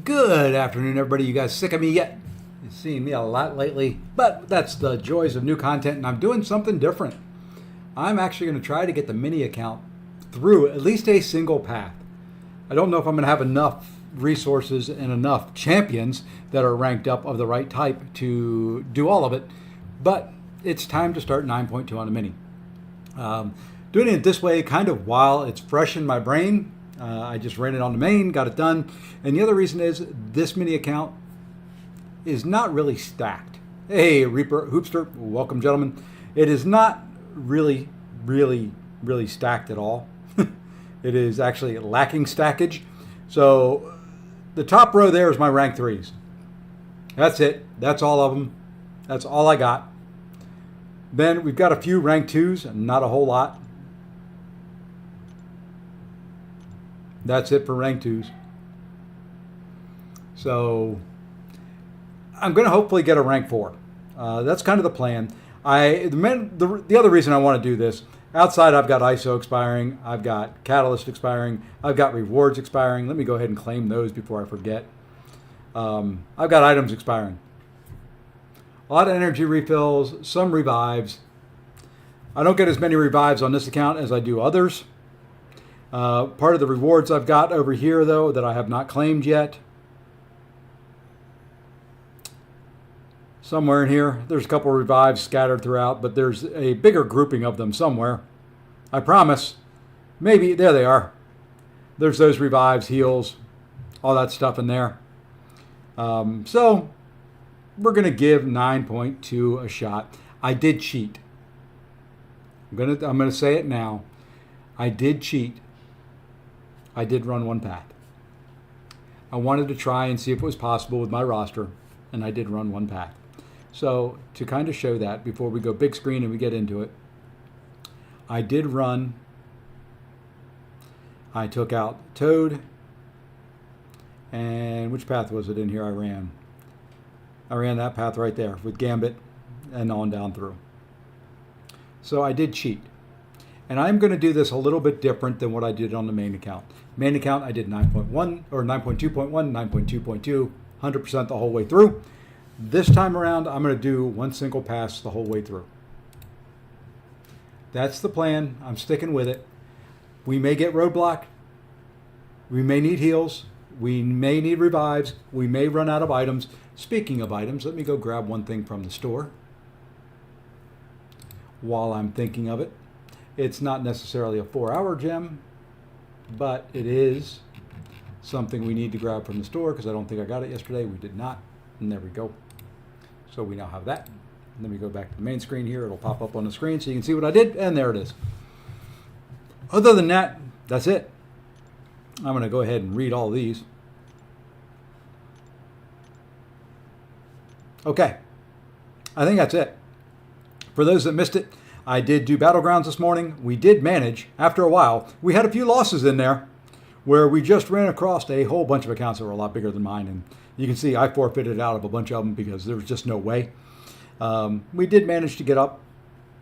Good afternoon, everybody. You guys sick of me yet? You've seen me a lot lately, but that's the joys of new content, and I'm doing something different. I'm actually going to try to get the mini account through at least a single path. I don't know if I'm going to have enough resources and enough champions that are ranked up of the right type to do all of it, but it's time to start 9.2 on the mini. Doing it this way kind of while it's fresh in my brain. I just ran it on the main, got it done. And the other reason is this mini account is not really stacked. Hey, Reaper Hoopster, welcome, gentlemen. It is not really stacked at all. It is actually lacking stackage. So the top row there is my rank 3s. That's it. That's all of them. That's all I got. Then we've got a few rank 2s, not a whole lot. That's it for rank 2s. So I'm going to hopefully get a rank 4. That's kind of the plan. The other reason I want to do this, outside I've got ISO expiring, I've got Catalyst expiring, I've got rewards expiring. Let me go ahead and claim those before I forget. I've got items expiring. A lot of energy refills, some revives. I don't get as many revives on this account as I do others. Part of the rewards I've got over here, though, that I have not claimed yet. Somewhere in here, there's a couple of revives scattered throughout, but there's a bigger grouping of them somewhere. I promise. Maybe, there they are. There's those revives, heals, all that stuff in there. So, we're going to give 9.2 a shot. I did cheat. I'm going to say it now. I did cheat. I did run one path. I wanted to try and see if it was possible with my roster, and I did run one path. So to kind of show that before we go big screen and we get into it, I did run. I took out Toad, and which path was it in here I ran? I ran that path right there with Gambit and on down through. So I did cheat. And I'm going to do this a little bit different than what I did on the main account. Main account, I did 9.1 or 9.2.1, 9.2.2, 100% the whole way through. This time around, I'm going to do one single pass the whole way through. That's the plan. I'm sticking with it. We may get roadblocked. We may need heals. We may need revives. We may run out of items. Speaking of items, let me go grab one thing from the store while I'm thinking of it. It's not necessarily a 4-hour gem, but it is something we need to grab from the store because I don't think I got it yesterday. We did not. And there we go. So we now have that. Let me go back to the main screen here. It'll pop up on the screen so you can see what I did. And there it is. Other than that, that's it. I'm going to go ahead and read all these. Okay. I think that's it. For those that missed it, I did do Battlegrounds this morning. We did manage, after a while, we had a few losses in there where we just ran across a whole bunch of accounts that were a lot bigger than mine. And you can see I forfeited out of a bunch of them because there was just no way. We did manage to get up,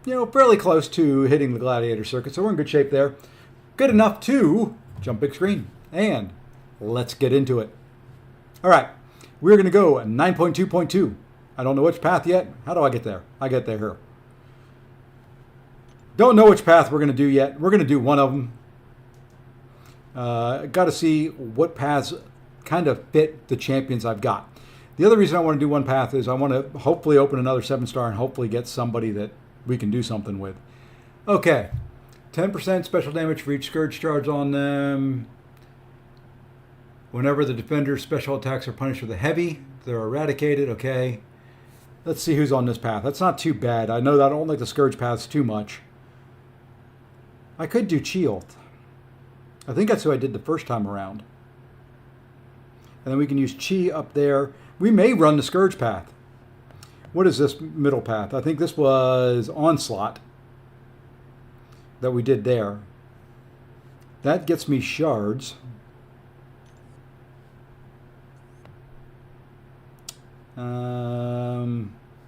fairly close to hitting the Gladiator Circuit. So we're in good shape there. Good enough to jump big screen. And let's get into it. All right. We're going to go 9.2.2. I don't know which path yet. How do I get there? I get there here. Don't know which path we're going to do yet. We're going to do one of them. Got to see what paths kind of fit the champions I've got. The other reason I want to do one path is I want to hopefully open another 7-star and hopefully get somebody that we can do something with. Okay. 10% special damage for each Scourge charge on them. Whenever the defender's special attacks are punished with a heavy, they're eradicated. Okay. Let's see who's on this path. That's not too bad. I know that I don't like the Scourge paths too much. I could do Shield. I think that's who I did the first time around. And then we can use Chi up there. We may run the Scourge path. What is this middle path? I think this was Onslaught that we did there. That gets me shards.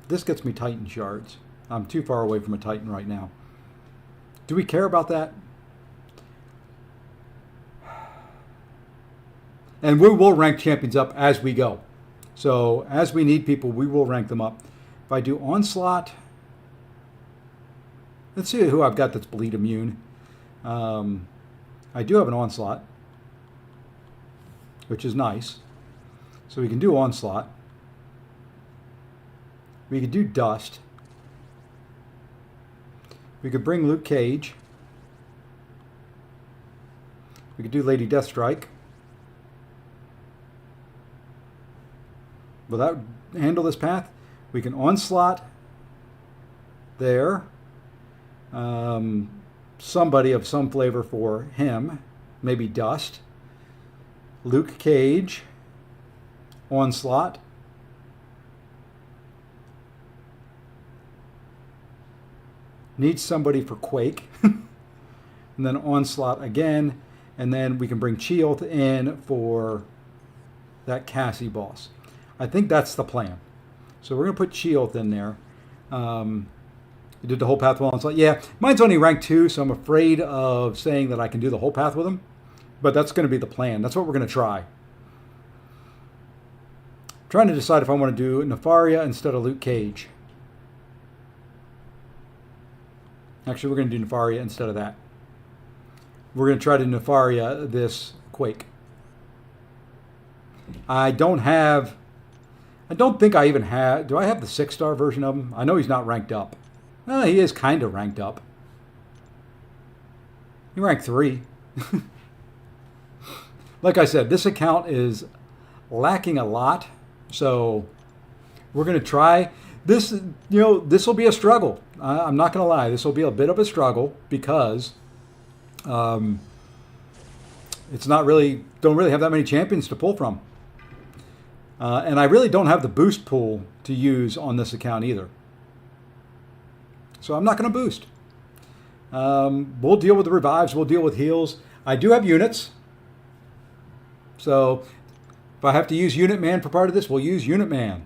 This gets me Titan shards. I'm too far away from a Titan right now. Do we care about that? And we will rank champions up as we go. So as we need people, we will rank them up. If I do Onslaught, let's see who I've got that's bleed immune. I do have an Onslaught, which is nice. So we can do Onslaught. We could do Dust. We could bring Luke Cage. We could do Lady Deathstrike. Will that handle this path? We can Onslaught there. Somebody of some flavor for him. Maybe Dust. Luke Cage. Onslaught. Needs somebody for Quake. And then Onslaught again. And then we can bring Chioth in for that Cassie boss. I think that's the plan. So we're going to put Chioth in there. You did the whole path with Onslaught. Yeah, mine's only rank 2, so I'm afraid of saying that I can do the whole path with him. But that's going to be the plan. That's what we're going to try. Trying to decide if I want to do Nefaria instead of Luke Cage. Actually, we're going to do Nefaria instead of that. We're going to try to Nefaria this Quake. I don't think I even have... Do I have the 6-star version of him? I know he's not ranked up. Well, he is kind of ranked up. He ranked 3. Like I said, this account is lacking a lot. So we're going to try. This will be a struggle. I'm not going to lie. This will be a bit of a struggle because it's not really... Don't really have that many champions to pull from. And I really don't have the boost pool to use on this account either. So I'm not going to boost. We'll deal with the revives. We'll deal with heals. I do have units. So if I have to use Unit Man for part of this, we'll use Unit Man.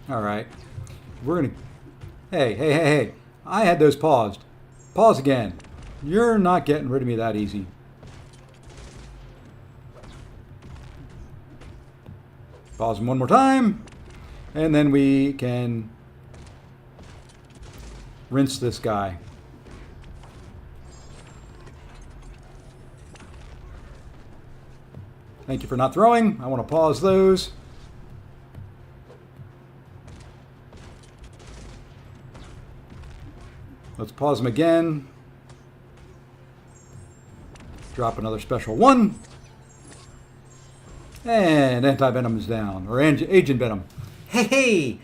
All right, we're gonna, hey, I had those paused. Pause again. You're not getting rid of me that easy. Pause them one more time, and then we can rinse this guy. Thank you for not throwing. I want to pause those. Let's pause them again. Drop another special 1. And anti-venom is down. Or agent venom. Hey!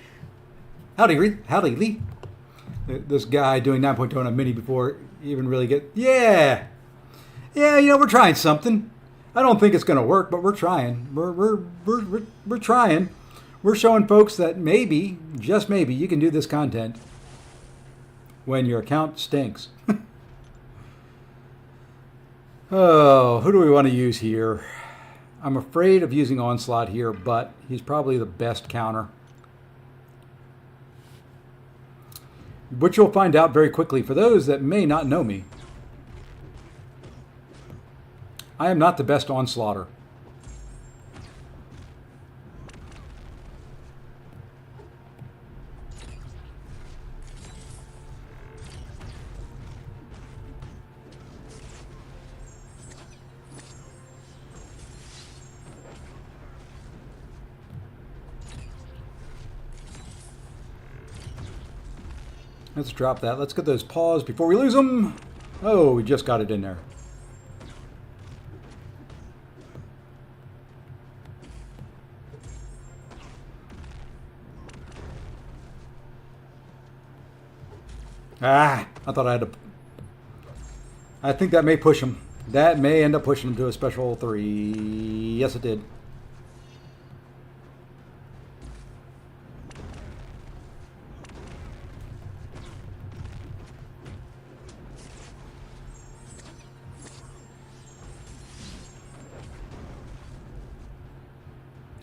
Howdy, Lee. This guy doing 9.0 on a mini before even really get... Yeah! Yeah, we're trying something. I don't think it's going to work, but we're trying. We're trying. We're showing folks that maybe, just maybe, you can do this content when your account stinks. Oh, who do we want to use here? I'm afraid of using Onslaught here, but he's probably the best counter. Which you'll find out very quickly for those that may not know me. I am not the best Onslaughter. Let's drop that. Let's get those paws before we lose them. Oh, we just got it in there. Ah, I thought I had to... I think that may push him. That may end up pushing him to a special 3. Yes, it did.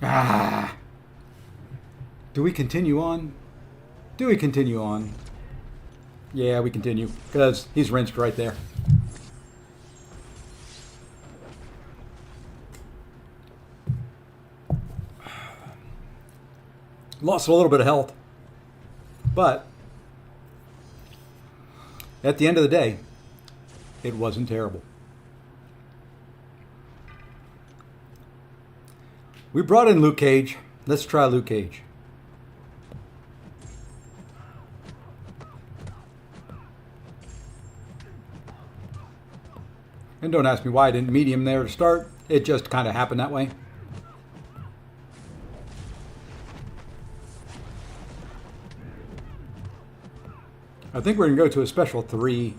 Ah. Do we continue on? Do we continue on? Yeah, we continue. Because he's rinsed right there. Lost a little bit of health. But at the end of the day, it wasn't terrible. We brought in Luke Cage. Let's try Luke Cage. And don't ask me why I didn't meet him there to start. It just kind of happened that way. I think we're going to go to a special 3.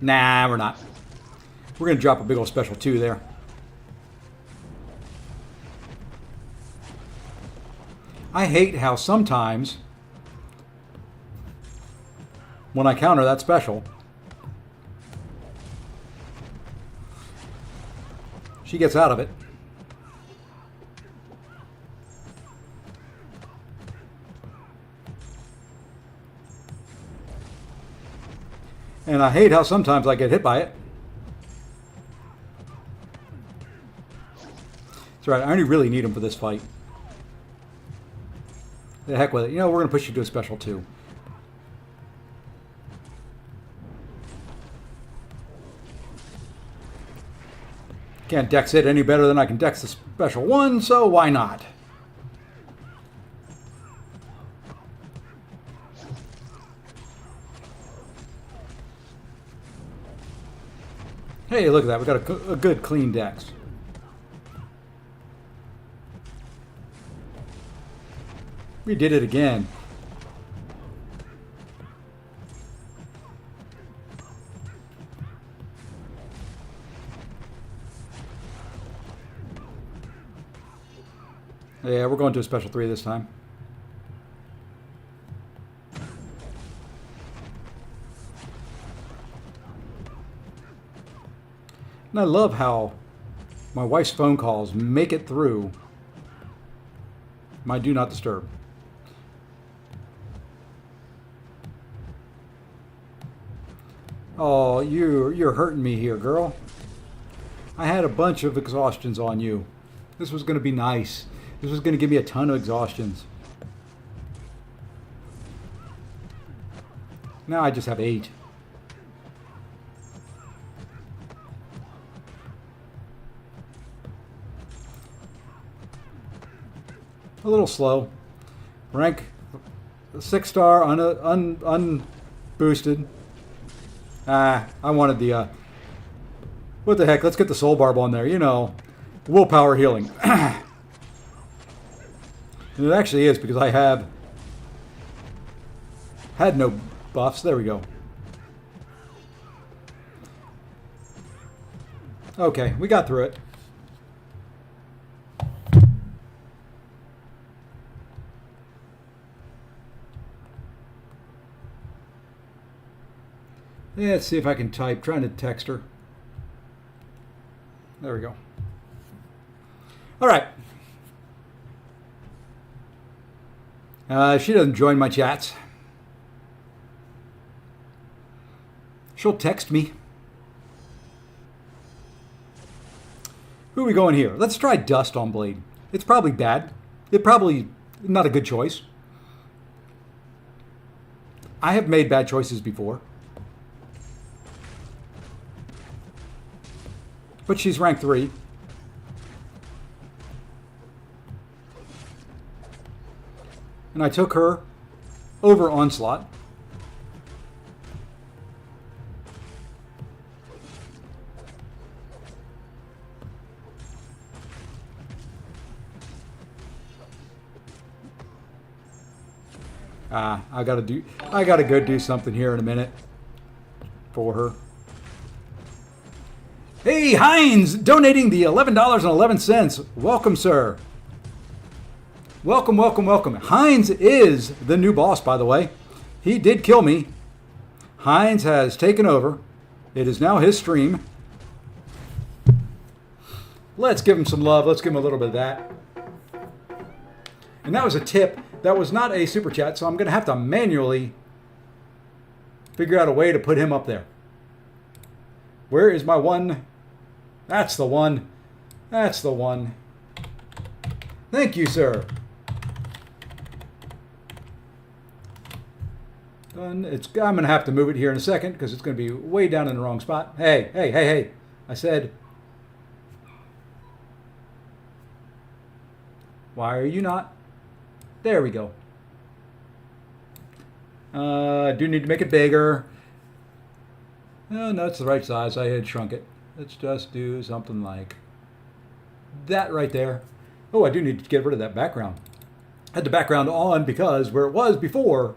Nah, we're not. We're going to drop a big old special 2 there. I hate how sometimes when I counter that special, she gets out of it. And I hate how sometimes I get hit by it. That's right, I only really need him for this fight. The heck with it. You know, we're going to push you to a special 2. Can't dex it any better than I can dex the special 1, so why not? Hey, look at that. We got a good clean dex. We did it again. Yeah, we're going to a special 3 this time. And I love how my wife's phone calls make it through my do not disturb. Oh, you're hurting me here, girl. I had a bunch of exhaustions on you. This was going to be nice. This was going to give me a ton of exhaustions. Now I just have 8. A little slow. Rank 6-star unboosted. I wanted the what the heck? Let's get the soul barb on there. You know, willpower healing. And it actually is because I have had no buffs. There we go. Okay, we got through it. Yeah, let's see if I can type. Trying to text her. There we go. All right. She doesn't join my chats. She'll text me. Who are we going here? Let's try Dust on Blade. It's probably bad. It's probably not a good choice. I have made bad choices before. But she's rank 3. And I took her over Onslaught. I gotta go do something here in a minute for her. Hey, Heinz, donating the $11.11. Welcome, sir. Welcome, welcome, welcome. Heinz is the new boss, by the way. He did kill me. Heinz has taken over. It is now his stream. Let's give him some love. Let's give him a little bit of that. And that was a tip. That was not a super chat, so I'm going to have to manually figure out a way to put him up there. Where is my one? That's the one. That's the one. Thank you, sir. Done. I'm going to have to move it here in a second because it's going to be way down in the wrong spot. Hey, hey, hey, hey. I said, why are you not? There we go. I do need to make it bigger. Oh, no, it's the right size. I had shrunk it. Let's just do something like that right there. Oh, I do need to get rid of that background. I had the background on because where it was before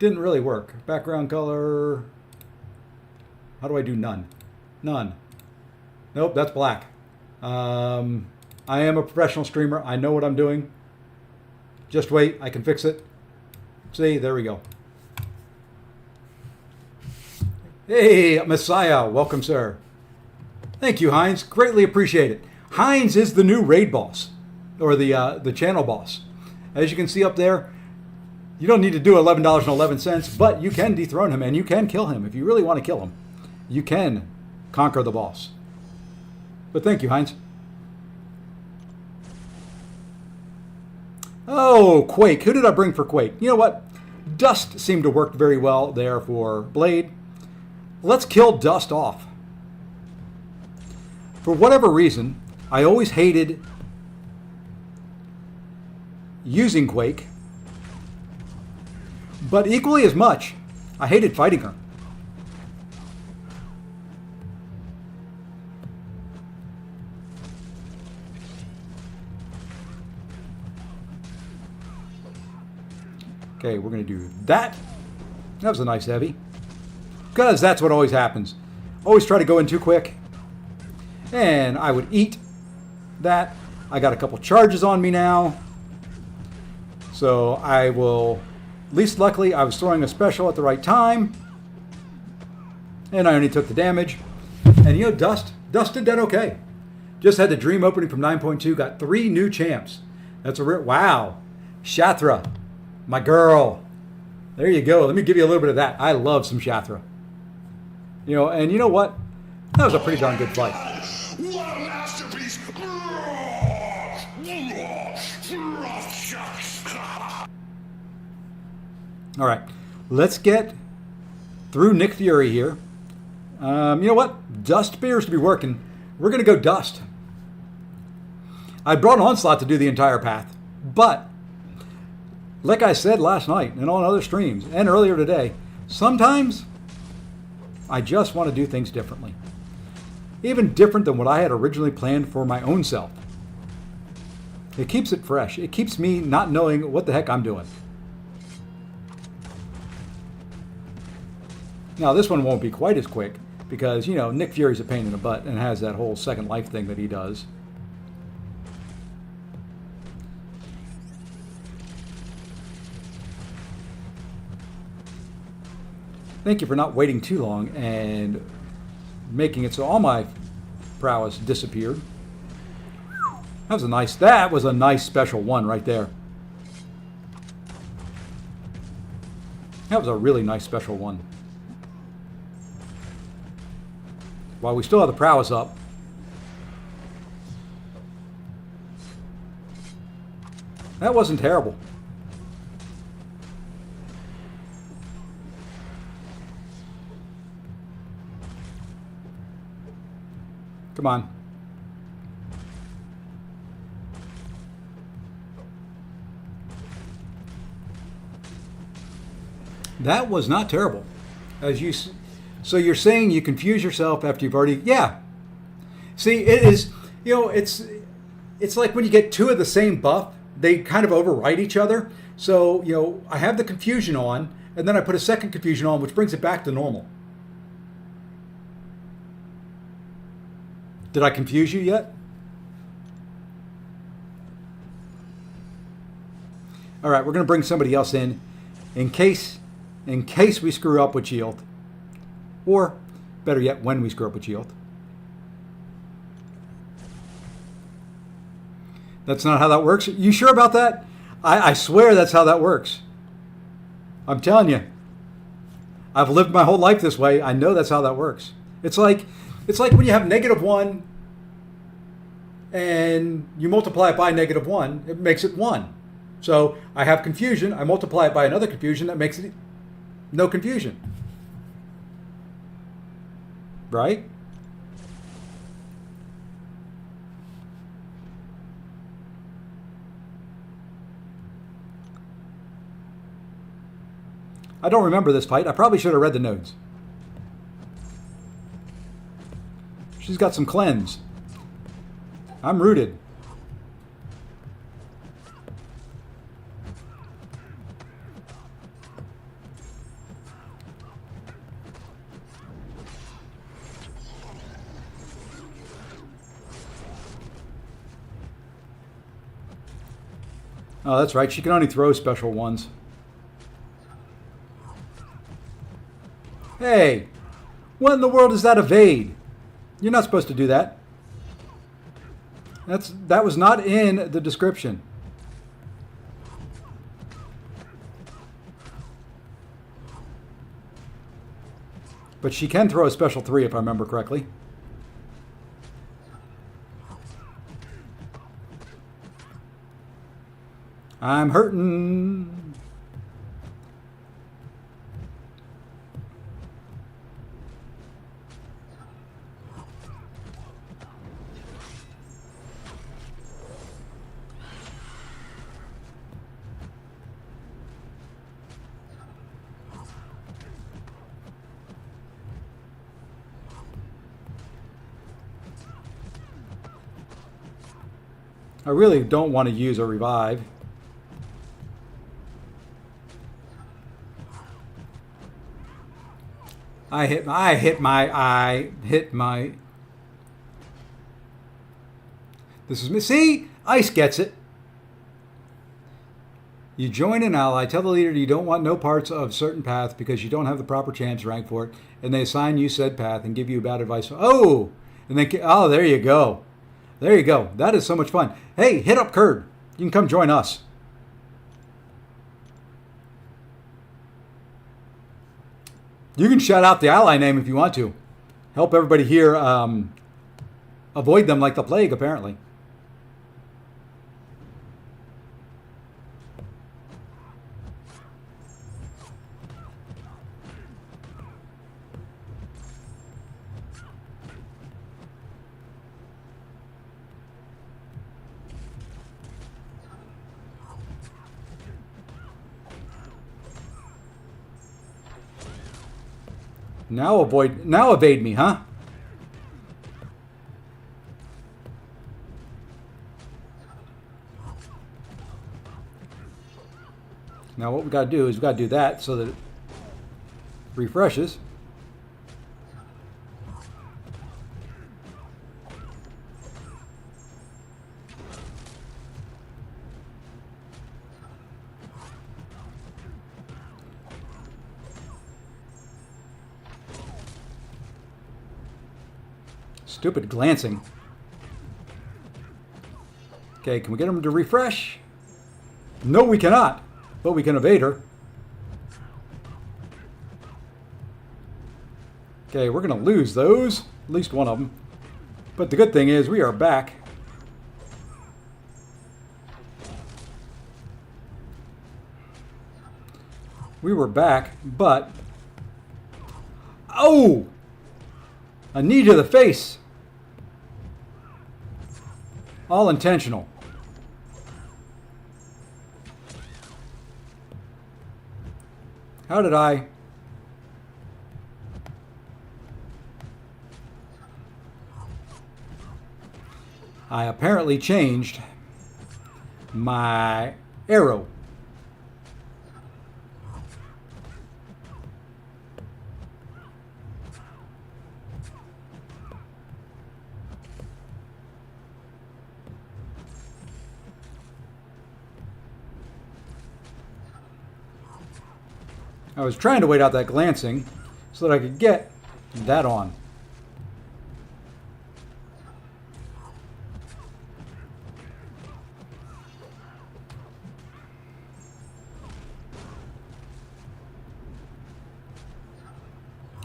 didn't really work. Background color. How do I do none? None. Nope, that's black. I am a professional streamer. I know what I'm doing. Just wait. I can fix it. See, there we go. Hey, Messiah. Welcome, sir. Thank you, Heinz. Greatly appreciate it. Heinz is the new raid boss, or the channel boss. As you can see up there, you don't need to do $11.11, but you can dethrone him and you can kill him. If you really want to kill him, you can conquer the boss. But thank you, Heinz. Oh, Quake. Who did I bring for Quake? You know what? Dust seemed to work very well there for Blade. Let's kill Dust off. For whatever reason, I always hated using Quake, but equally as much, I hated fighting her. Okay, we're going to do that. That was a nice heavy. Because that's what always happens. Always try to go in too quick. And I would eat that. I got a couple charges on me now. So I will, least luckily, I was throwing a special at the right time. And I only took the damage. And you know, Dust did that okay. Just had the dream opening from 9.2. Got 3 new champs. That's a real, wow. Shatra. My girl. There you go. Let me give you a little bit of that. I love some Shatra. You know, and you know what? That was a pretty darn good fight. What a masterpiece! All right. Let's get through Nick Fury here. You know what? Dust appears to be working. We're going to go Dust. I brought Onslaught to do the entire path, but like I said last night and on other streams and earlier today, sometimes I just want to do things differently. Even different than what I had originally planned for my own self. It keeps it fresh. It keeps me not knowing what the heck I'm doing. Now, this one won't be quite as quick because, you know, Nick Fury's a pain in the butt and has that whole second life thing that he does. Thank you for not waiting too long and making it so all my prowess disappeared. That was a nice special one right there. That was a really nice special one. While we still have the prowess up, that wasn't terrible. Come on. That was not terrible. So you're saying you confuse yourself after you've already, yeah. See, it is, you know, it's like when you get 2 of the same buff, they kind of override each other. So, you know, I have the confusion on, and then I put a second confusion on, which brings it back to normal. Did I confuse you yet? All right, we're going to bring somebody else in case we screw up with shield. Or, better yet, when we screw up with shield. That's not how that works. You sure about that? I swear that's how that works. I'm telling you. I've lived my whole life this way. I know that's how that works. It's like when you have -1 and you multiply it by -1, it makes it 1. So I have confusion. I multiply it by another confusion. That makes it no confusion. Right? I don't remember this fight. I probably should have read the notes. She's got some cleanse. I'm rooted. Oh, that's right. She can only throw special ones. Hey, what in the world is that evade? You're not supposed to do that. That was not in the description. But she can throw a special 3 if I remember correctly. I'm hurting. I really don't want to use a revive. I hit my. This is me. See? Ice gets it. You join an ally, tell the leader you don't want no parts of certain path because you don't have the proper champs rank for it, and they assign you said path and give you bad advice. Oh! And then, oh, there you go. There you go. That is so much fun. Hey, hit up Kurd. You can come join us. You can shout out the ally name if you want to. Help everybody here avoid them like the plague, apparently. Now evade me, huh? Now what we got to do is we got to do that so that it refreshes. Stupid glancing. Okay, can we get him to refresh? No, we cannot, but we can evade her. Okay, we're going to lose those, at least one of them. But the good thing is we are back. We were back, but... Oh! A knee to the face. All intentional. How did I... I apparently changed my arrow. I was trying to wait out that glancing so that I could get that on.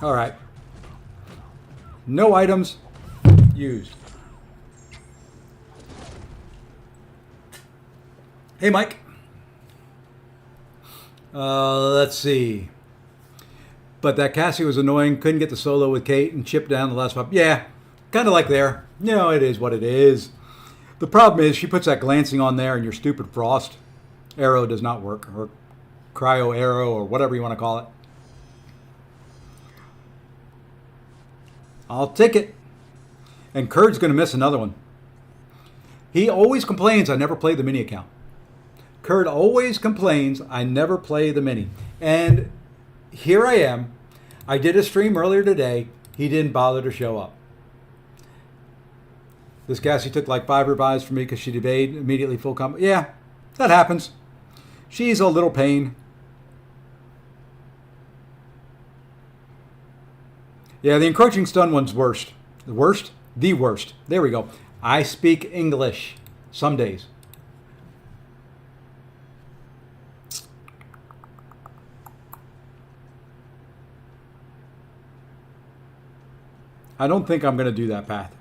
All right. No items used. Hey, Mike. Let's see. But that Cassie was annoying. Couldn't get the solo with Kate and chipped down the last one. Yeah, kind of like there. You know, it is what it is. The problem is she puts that glancing on there and your stupid frost arrow does not work. Or cryo arrow or whatever you want to call it. I'll take it. And Kurt's going to miss another one. He always complains I never play the mini account. Kurt always complains I never play the mini. And here I am. I did a stream earlier today. He didn't bother to show up. This Cassie took like 5 revives from me because she debayed immediately full combo. Yeah, that happens. She's a little pain. Yeah, the encroaching stun one's worst. The worst? The worst. There we go. I speak English some days. I don't think I'm going to do that path.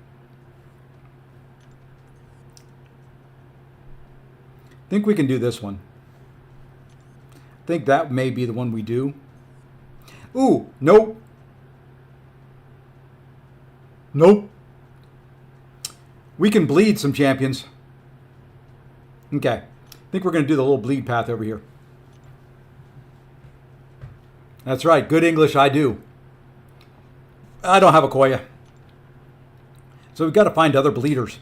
I think we can do this one. I think that may be the one we do. Ooh, nope. Nope. We can bleed some champions. Okay. I think we're going to do the little bleed path over here. That's right. Good English, I do. I don't have a Koya. So we've got to find other bleeders.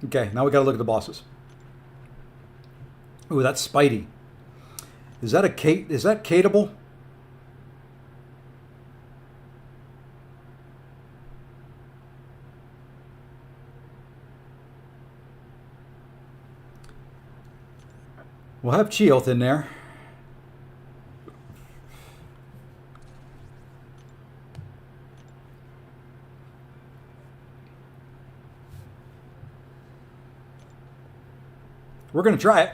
Okay, now we got to look at the bosses. Ooh, that's Spidey. Is that a Kate? Is that Kateable? We'll have Chioth in there. We're going to try it.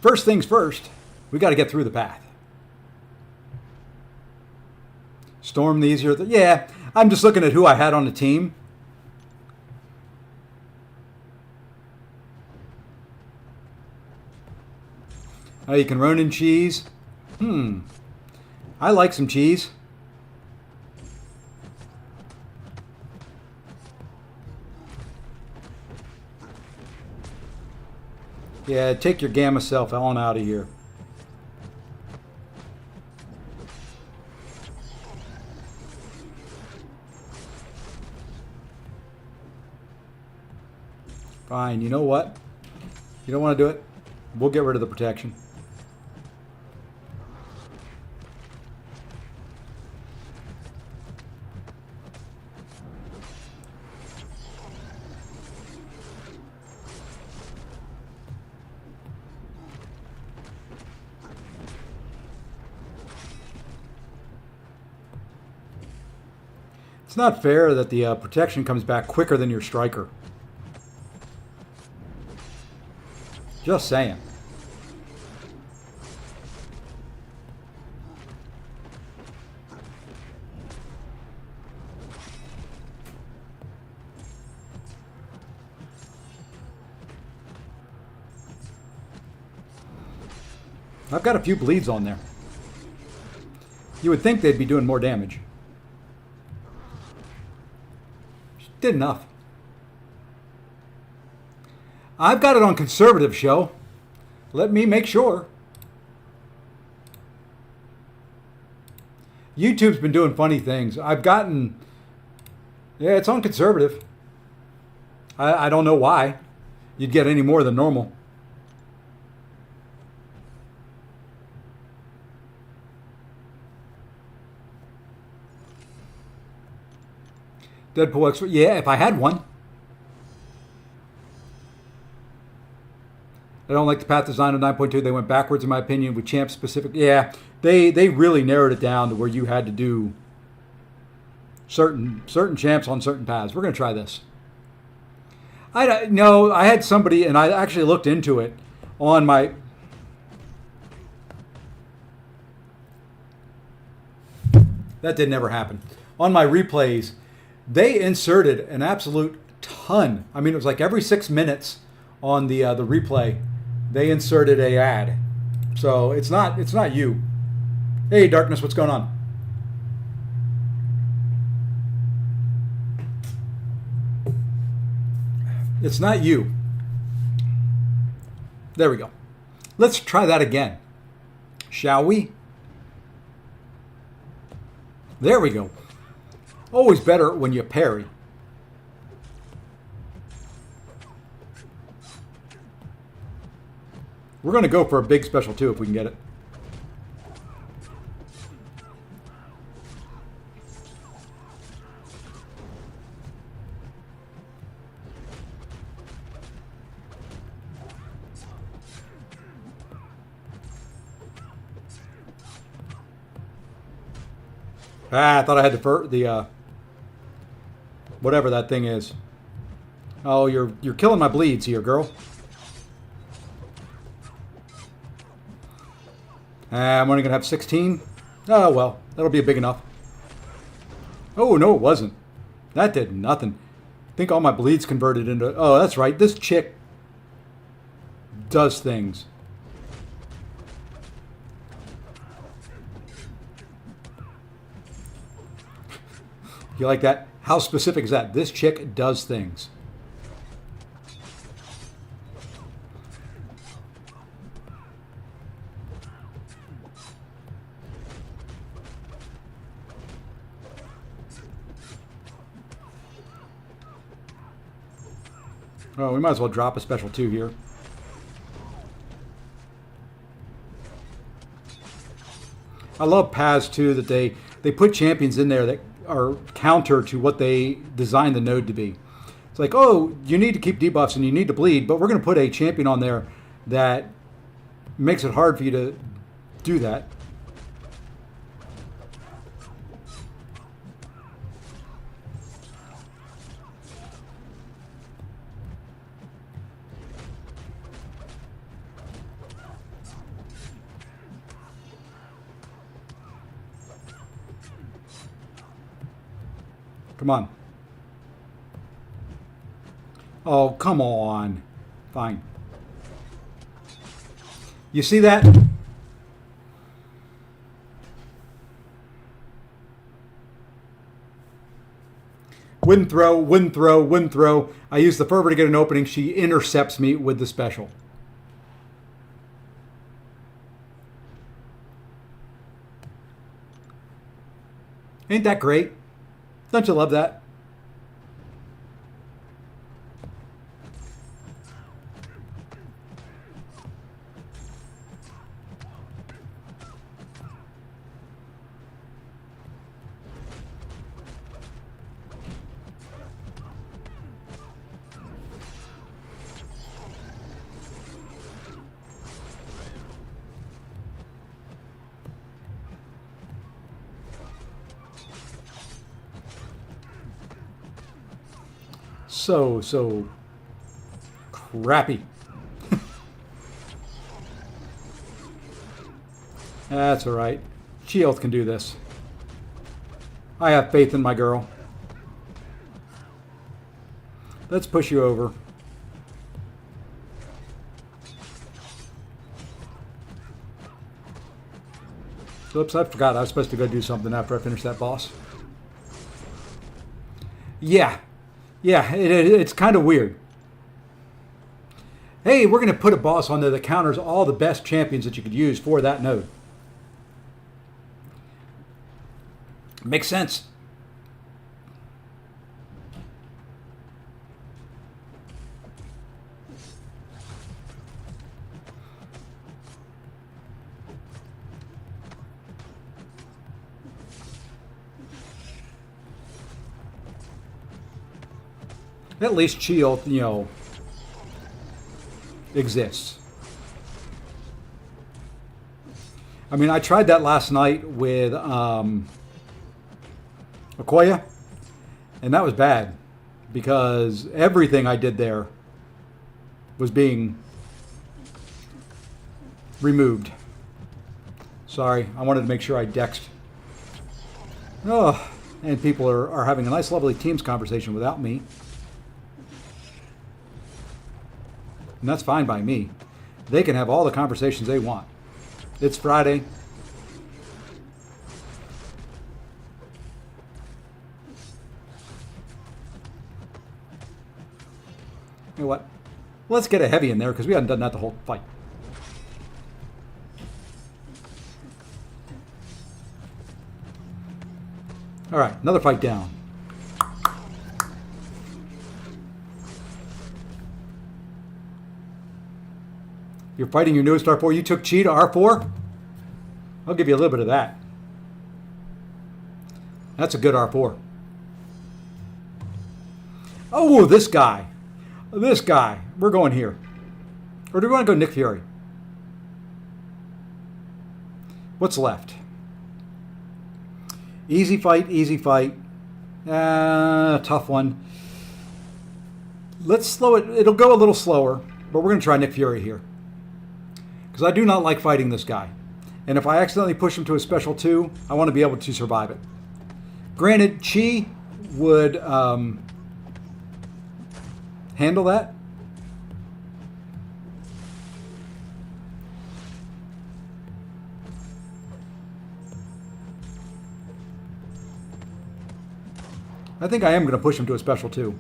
First things first, we got to get through the path. Storm the easier. Yeah, I'm just looking at who I had on the team. Oh, you can Ronin cheese. I like some cheese. Yeah, take your gamma self on out of here. Fine, you know what? You don't want to do it? We'll get rid of the protection. It's not fair that the protection comes back quicker than your striker. Just saying. I've got a few bleeds on there. You would think they'd be doing more damage. Did enough. I've got it on conservative show. Let me make sure. YouTube's been doing funny things. I've gotten... Yeah, it's on conservative. I don't know why you'd get any more than normal. Deadpool expert. Yeah, if I had one. I don't like the path design of 9.2. They went backwards, in my opinion, with champ specific. Yeah, they really narrowed it down to where you had to do certain champs on certain paths. We're going to try this. I had somebody, and I actually looked into it on my. That didn't ever happen. On my replays, they inserted an absolute ton. I mean, it was like every 6 minutes on the replay, they inserted a ad. So it's not you. Hey, Darkness, what's going on? It's not you. There we go. Let's try that again. Shall we? There we go. Always better when you parry. We're going to go for a big special too if we can get it. I thought I had the whatever that thing is. Oh, you're killing my bleeds here, girl. I'm only gonna have 16. Oh well, that'll be big enough. Oh no, it wasn't. That did nothing. I think all my bleeds converted into. Oh, that's right. This chick does things. You like that? How specific is that? This chick does things. Oh, we might as well drop a special 2 here. I love paths too that they put champions in there that are counter to what they designed the node to be. It's like, oh, you need to keep debuffs and you need to bleed, but we're going to put a champion on there that makes it hard for you to do that. Come on. Oh, come on. Fine. You see that? Wouldn't throw, wouldn't throw, wouldn't throw. I use the fervor to get an opening. She intercepts me with the special. Ain't that great? Don't you love that? So crappy. That's all right. Shield can do this. I have faith in my girl. Let's push you over. Oops, I forgot. I was supposed to go do something after I finish that boss. Yeah, it's kind of weird. Hey, we're going to put a boss on there that counters all the best champions that you could use for that node. Makes sense. At least shield, exists. I mean, I tried that last night with Okoye, and that was bad because everything I did there was being removed. Sorry, I wanted to make sure I dexed. Oh, and people are having a nice, lovely Teams conversation without me. And that's fine by me. They can have all the conversations they want. It's Friday. You know what? Let's get a heavy in there because we haven't done that the whole fight. All right, another fight down. You're fighting your newest R4. You took Chi to R4? I'll give you a little bit of that. That's a good R4. Oh, this guy. This guy. We're going here. Or do we want to go Nick Fury? What's left? Easy fight, easy fight. Tough one. Let's slow it. It'll go a little slower, but we're going to try Nick Fury here. Because I do not like fighting this guy. And if I accidentally push him to a special 2, I want to be able to survive it. Granted, Chi would handle that. I think I am going to push him to a special 2.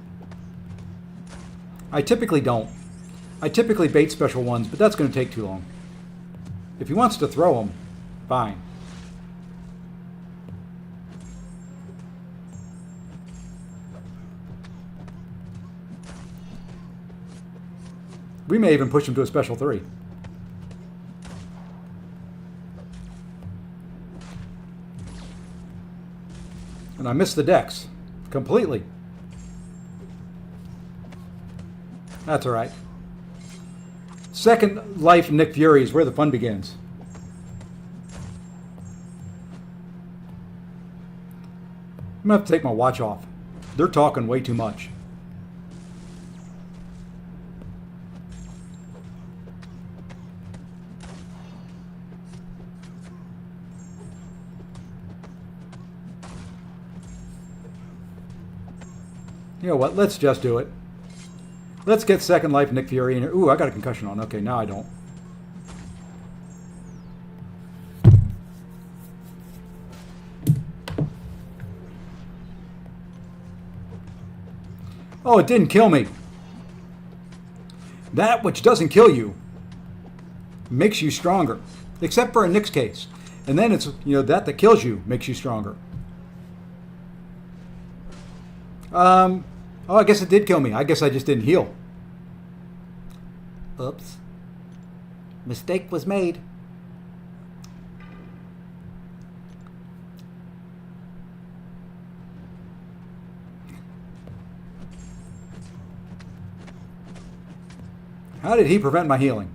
I typically don't. I typically bait special 1s, but that's going to take too long. If he wants to throw them, fine. We may even push him to a special 3. And I missed the dex completely. That's all right. Second life Nick Fury is where the fun begins. I'm going to have to take my watch off. They're talking way too much. You know what? Let's just do it. Let's get second life Nick Fury in here. Ooh, I got a concussion on. Okay, now I don't. Oh, it didn't kill me. That which doesn't kill you makes you stronger. Except for in Nick's case. And then it's, that kills you makes you stronger. Oh, I guess it did kill me. I guess I just didn't heal. Oops. Mistake was made. How did he prevent my healing?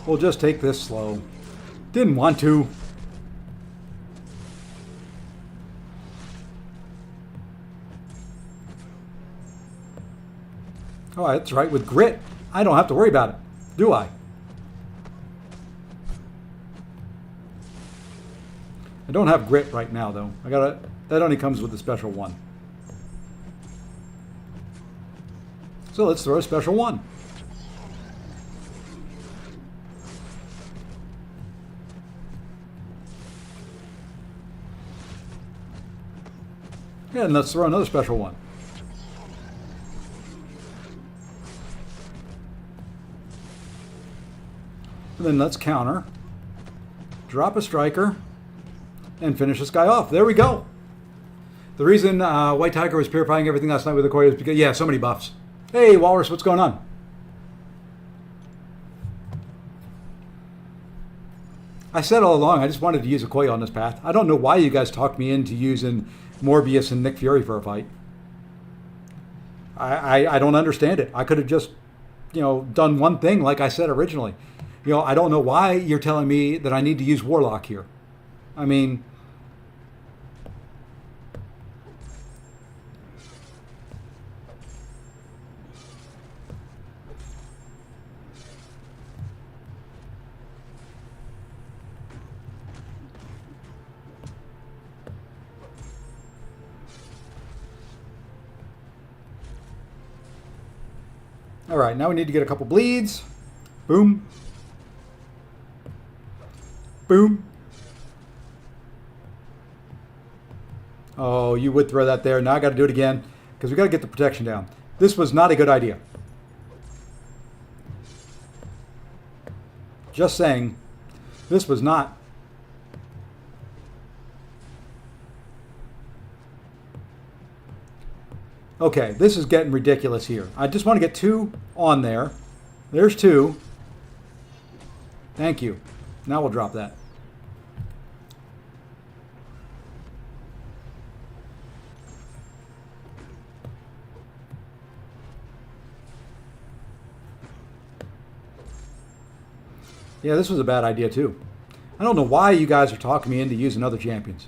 We'll just take this slow. Didn't want to. Oh, that's right. With grit, I don't have to worry about it, do I? I don't have grit right now, though. That only comes with the special 1. So let's throw a special 1. Yeah, and let's throw another special 1. And then let's counter, drop a striker, and finish this guy off. There we go. The reason White Tiger was purifying everything last night with the Okoye is because, so many buffs. Hey, Walrus, what's going on? I said all along, I just wanted to use Okoye on this path. I don't know why you guys talked me into using Morbius and Nick Fury for a fight. I don't understand it. I could have just, done one thing like I said originally. I don't know why you're telling me that I need to use Warlock here. I mean, all right, now we need to get a couple bleeds. Boom. Boom. Oh, you would throw that there. Now I got to do it again because we got to get the protection down. This was not a good idea. Just saying, this was not. Okay, this is getting ridiculous here. I just want to get 2 on there. There's 2. Thank you. Now we'll drop that. Yeah, this was a bad idea too. I don't know why you guys are talking me into using other champions.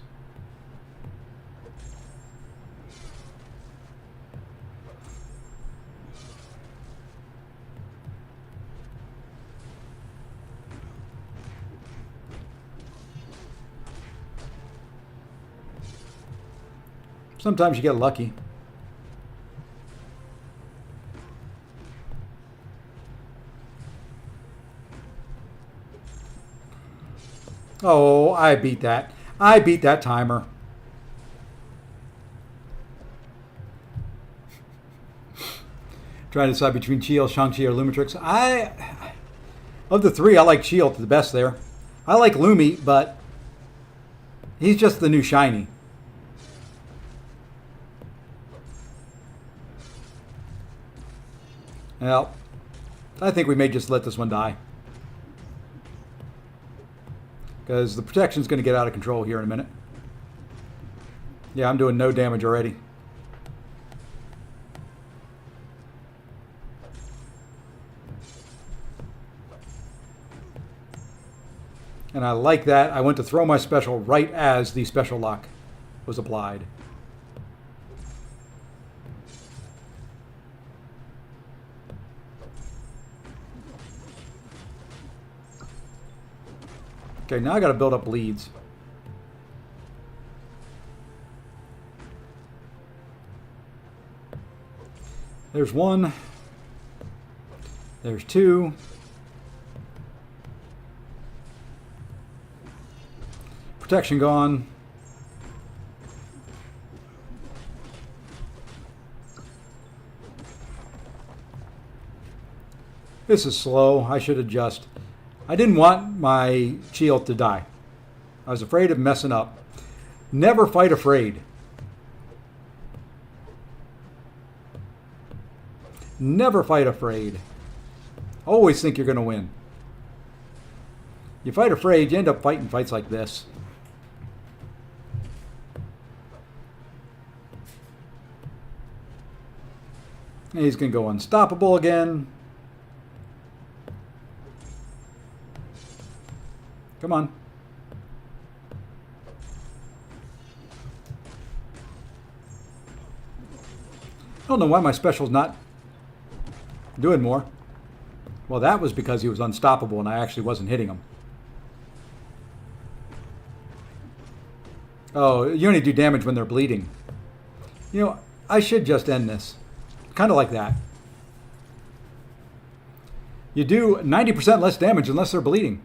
Sometimes you get lucky. Oh, I beat that. I beat that timer. Trying to decide between Shield, Shang-Chi, or Lumitrix. Of the 3, I like Shield the best there. I like Lumi, but he's just the new shiny. Well, I think we may just let this one die. Because the protection's going to get out of control here in a minute. Yeah, I'm doing no damage already. And I like that. I went to throw my special right as the special lock was applied. Okay, now I got to build up bleeds. There's 1. There's 2. Protection gone. This is slow. I should adjust. I didn't want my shield to die. I was afraid of messing up. Never fight afraid. Never fight afraid. Always think you're going to win. You fight afraid, you end up fighting fights like this. And he's going to go unstoppable again. Come on. I don't know why my special's not doing more. Well, that was because he was unstoppable and I actually wasn't hitting him. Oh, you only do damage when they're bleeding. I should just end this. Kind of like that. You do 90% less damage unless they're bleeding.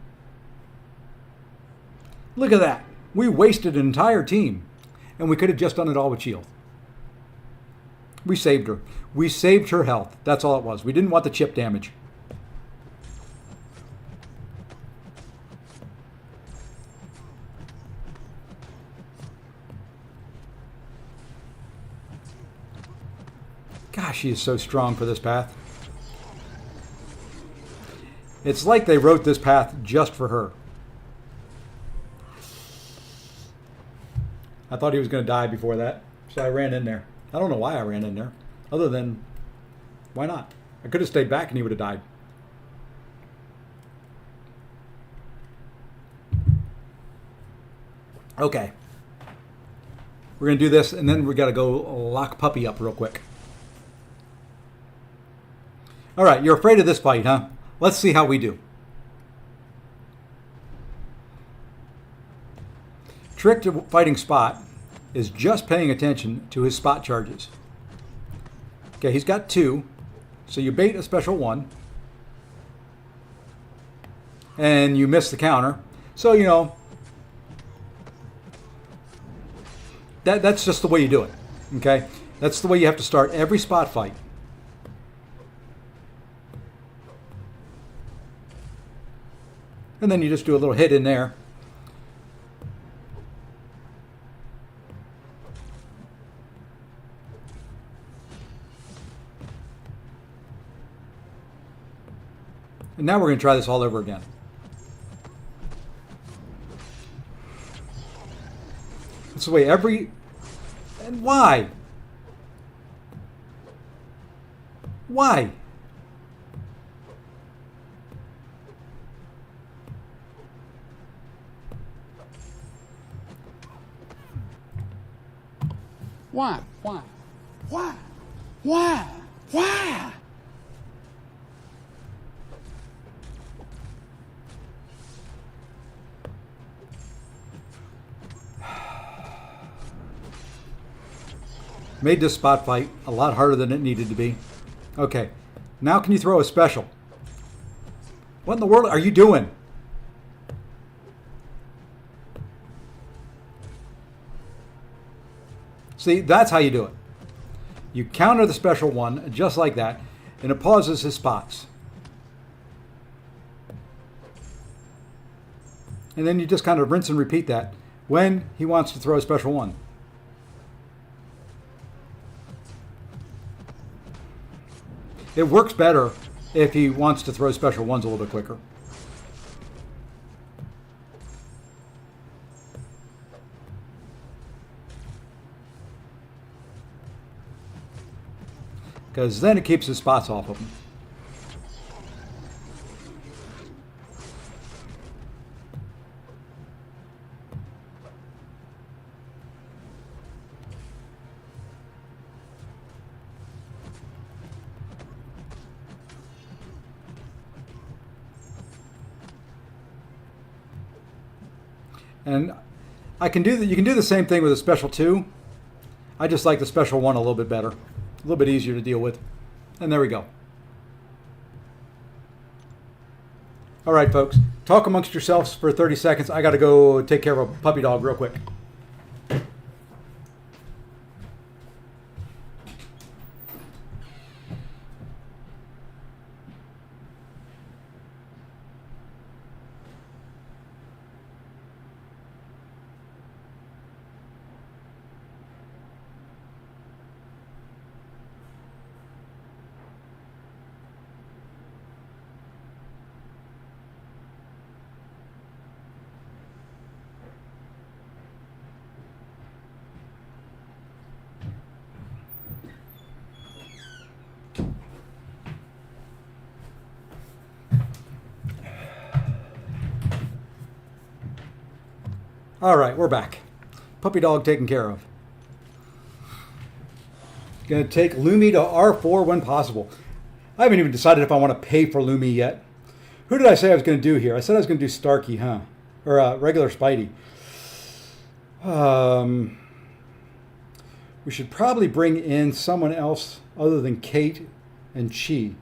Look at that. We wasted an entire team. And we could have just done it all with shield. We saved her. We saved her health. That's all it was. We didn't want the chip damage. Gosh, she is so strong for this path. It's like they wrote this path just for her. I thought he was going to die before that, so I ran in there. I don't know why I ran in there, other than why not? I could have stayed back and he would have died. Okay. We're going to do this, and then we got to go lock Puppy up real quick. All right, you're afraid of this fight, huh? Let's see how we do. Trick to fighting Spot is just paying attention to his spot charges. Okay, he's got 2, so you bait a special 1, and you miss the counter. So, you know, that's just the way you do it, okay? That's the way you have to start every spot fight. And then you just do a little hit in there. And now we're going to try this all over again. That's the way every... And why? Why? Why? Why? Why? Why? Why? Made this spot fight a lot harder than it needed to be. Okay, now can you throw a special? What in the world are you doing? See, that's how you do it. You counter the special 1 just like that, and it pauses his spots. And then you just kind of rinse and repeat that when he wants to throw a special 1. It works better if he wants to throw special 1s a little bit quicker. Because then it keeps his spots off of him. And I can do that. You can do the same thing with a special 2. I just like the special 1 a little bit better. A little bit easier to deal with. And there we go. All right, folks. Talk amongst yourselves for 30 seconds. I got to go take care of a puppy dog real quick. All right, we're back. Puppy dog taken care of. Going to take Lumi to R4 when possible. I haven't even decided if I want to pay for Lumi yet. Who did I say I was going to do here? I said I was going to do Starkey, huh? Or regular Spidey. We should probably bring in someone else other than Kate and Chi.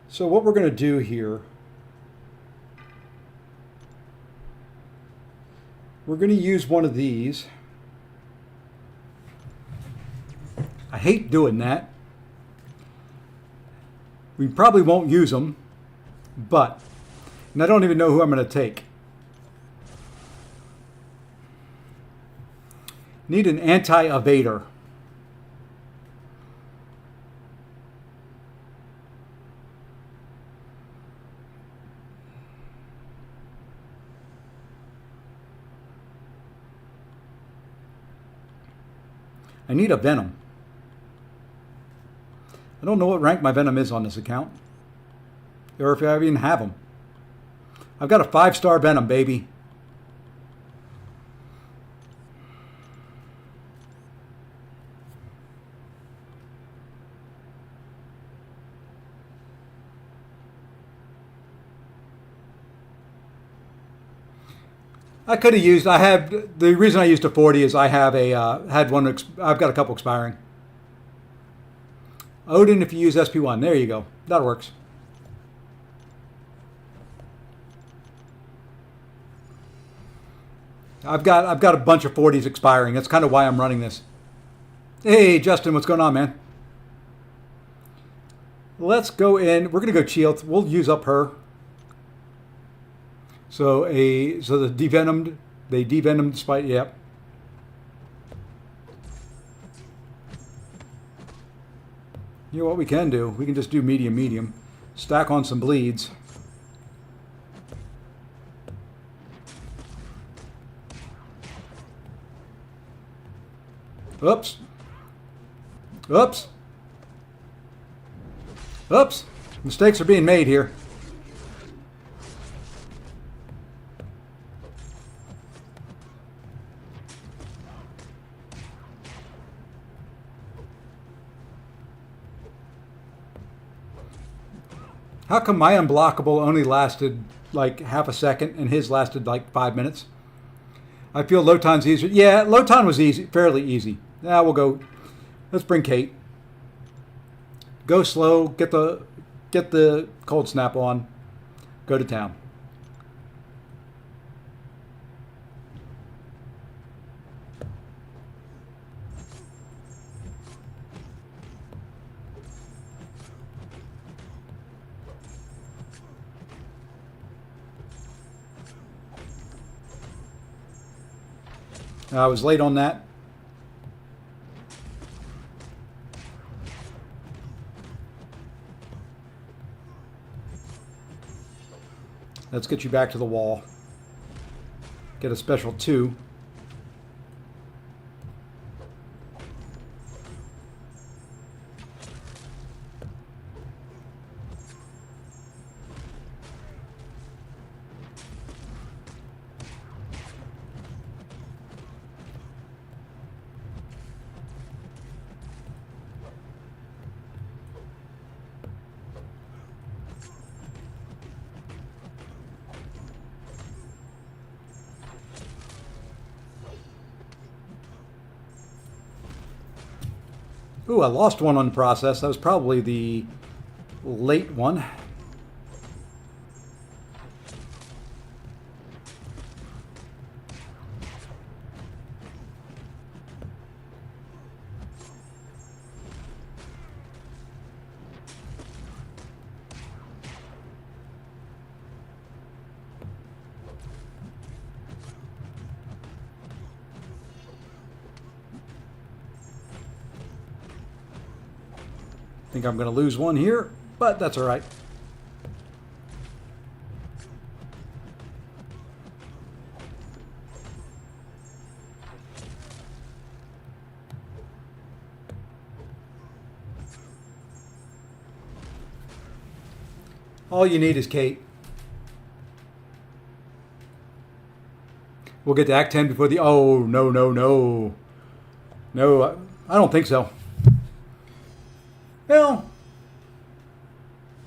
So what we're going to do here, we're going to use one of these. I hate doing that. We probably won't use them, but, and I don't even know who I'm going to take. Need an anti-evader. I need a Venom. I don't know what rank my Venom is on this account. Or if I even have them. I've got a 5-star Venom, baby. I could have used. I have the reason I used a 40 is I have a had one. I've got a couple expiring. Odin, if you use SP1, there you go. That works. I've got a bunch of 40s expiring. That's kind of why I'm running this. Hey, Justin, what's going on, man? Let's go in. We're gonna go Chiel. We'll use up her. So the devenomed, they devenomed despite, yep. You know what we can do? We can just do medium. Stack on some bleeds. Oops. Oops. Oops. Mistakes are being made here. How come my unblockable only lasted like half a second and his lasted like 5 minutes? I feel Lotan's easier. Yeah, Lotan was easy, fairly easy. Now we'll go. Let's bring Kate. Go slow. Get the cold snap on. Go to town. I was late on that. Let's get you back to the wall. Get a special 2. Ooh, I lost one on the process. That was probably the late one. I think I'm going to lose one here, but that's all right. All you need is Kate. We'll get to Act 10 before the... Oh, no. No, I don't think so. Well,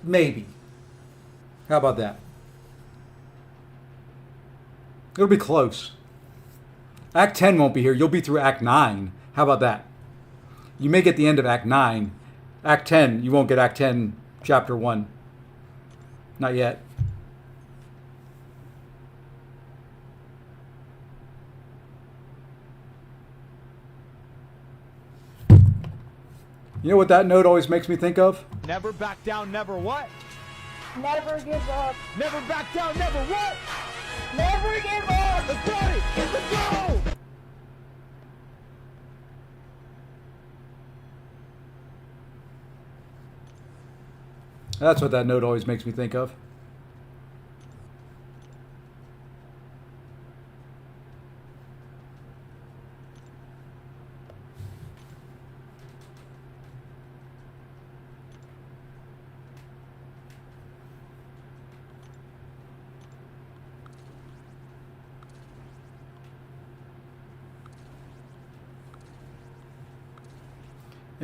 maybe. How about that? It'll be close. Act 10 won't be here. You'll be through Act 9. How about that? You may get the end of Act 9. Act 10, you won't get Act 10, Chapter 1. Not yet. You know what that note always makes me think of? Never back down, never what? Never give up. Never back down, never what? Never give up. Let's party! Let's go! That's what that note always makes me think of.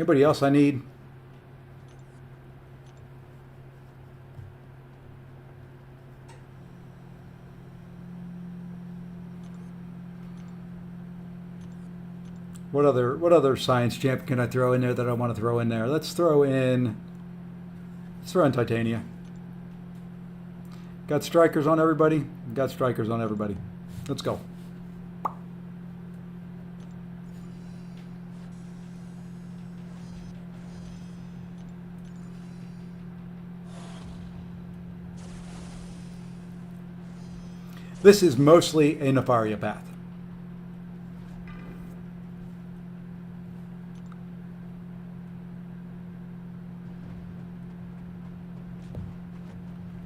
Anybody else I need? What other science champ can I throw in there that I want to throw in there? Let's throw in Titania. Got strikers on everybody? Got strikers on everybody. Let's go. This is mostly a Nefaria path.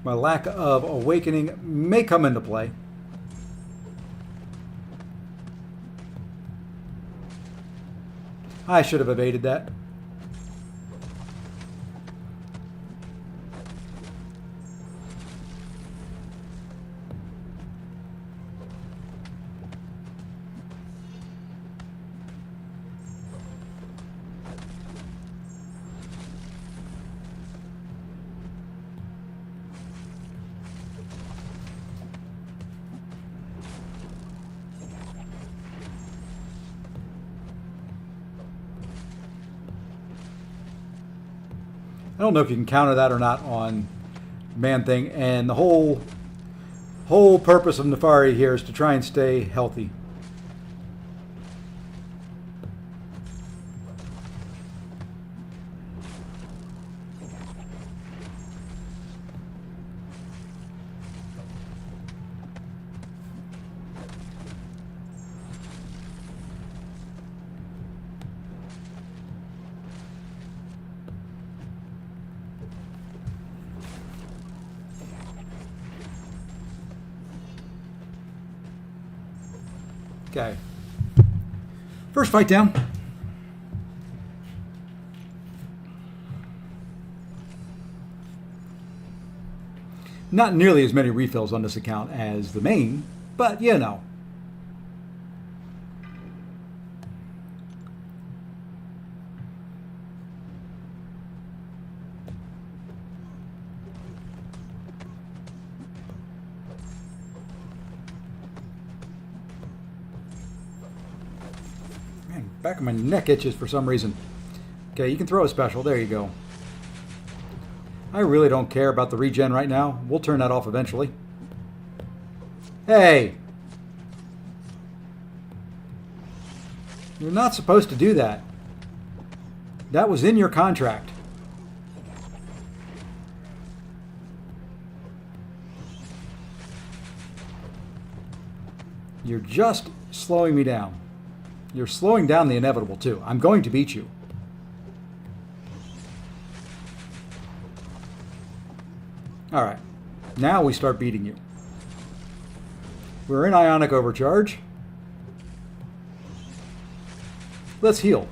My lack of awakening may come into play. I should have evaded that. I don't know if you can counter that or not on Man-Thing, and the whole purpose of Nefaria here is to try and stay healthy. Okay. First fight down. Not nearly as many refills on this account as the main, but you know. Back of my neck itches for some reason. Okay, you can throw a special. There you go. I really don't care about the regen right now. We'll turn that off eventually. Hey! You're not supposed to do that. That was in your contract. You're just slowing me down. You're slowing down the inevitable, too. I'm going to beat you. All right. Now we start beating you. We're in Ionic Overcharge. Let's heal.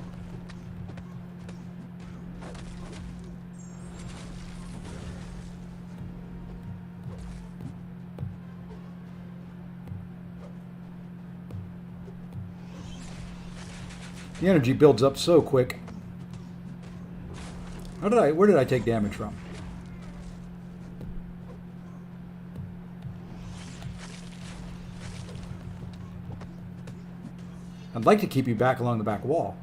The energy builds up so quick. Where did I take damage from? I'd like to keep you back along the back wall.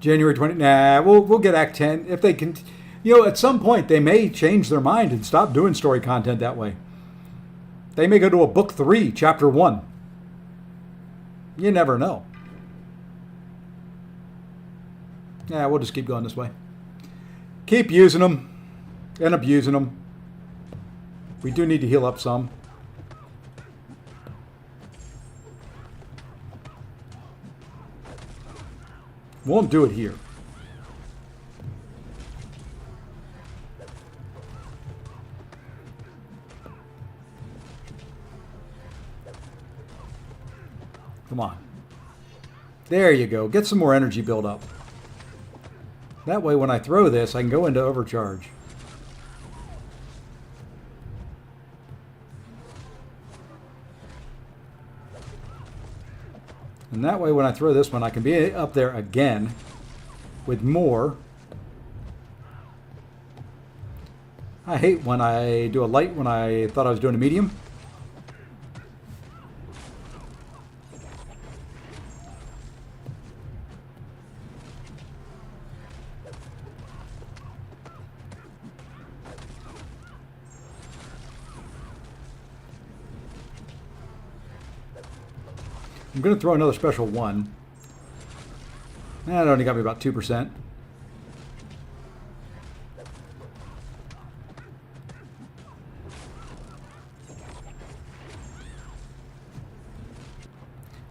January 20. Nah, we'll get Act 10 if they can. You know, at some point they may change their mind and stop doing story content that way. They may go to a book 3, chapter 1. You never know. Yeah, we'll just keep going this way. Keep using them and abusing them. We do need to heal up some. Won't do it here. Come on. There you go. Get some more energy build up. That way when I throw this, I can go into overcharge. And that way when I throw this one, I can be up there again with more. I hate when I do a light when I thought I was doing a medium. I'm going to throw another special one. That only got me about 2%.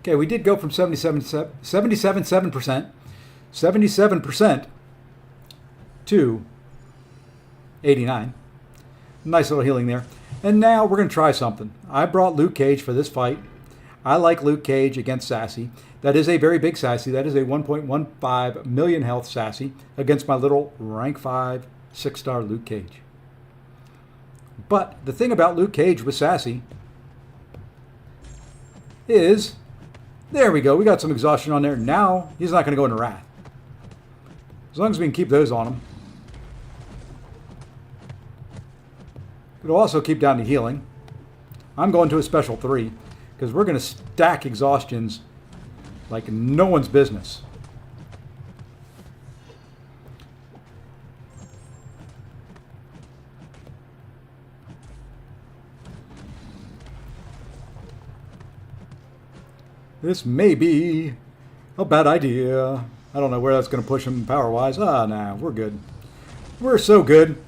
Okay, we did go from 77% to 89. Nice little healing there. And now we're going to try something. I brought Luke Cage for this fight. I like Luke Cage against Sassy. That is a very big Sassy. That is a 1.15 million health Sassy against my little rank 5 6-star Luke Cage. But the thing about Luke Cage with Sassy is, there we go. We got some exhaustion on there. Now he's not going to go into Wrath. As long as we can keep those on him. It'll also keep down to healing. I'm going to a special 3 because we're going to stack exhaustions like no one's business. This may be a bad idea. I don't know where that's going to push him power-wise. Nah, we're good. We're so good.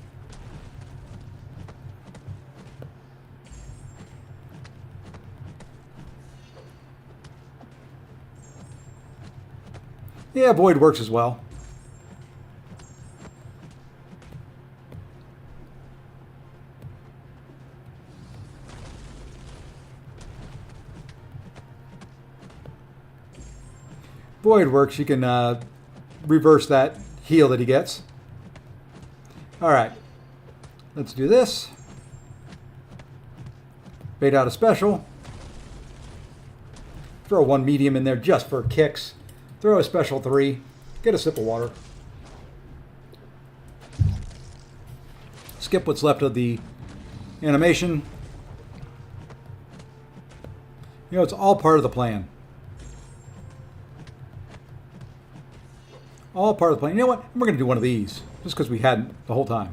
Yeah, Void works as well. Void works. You can reverse that heal that he gets. All right. Let's do this. Bait out a special. Throw one medium in there just for kicks. Throw a special 3. Get a sip of water. Skip what's left of the animation. You know, it's all part of the plan. All part of the plan. You know what? We're going to do one of these. Just because we hadn't the whole time.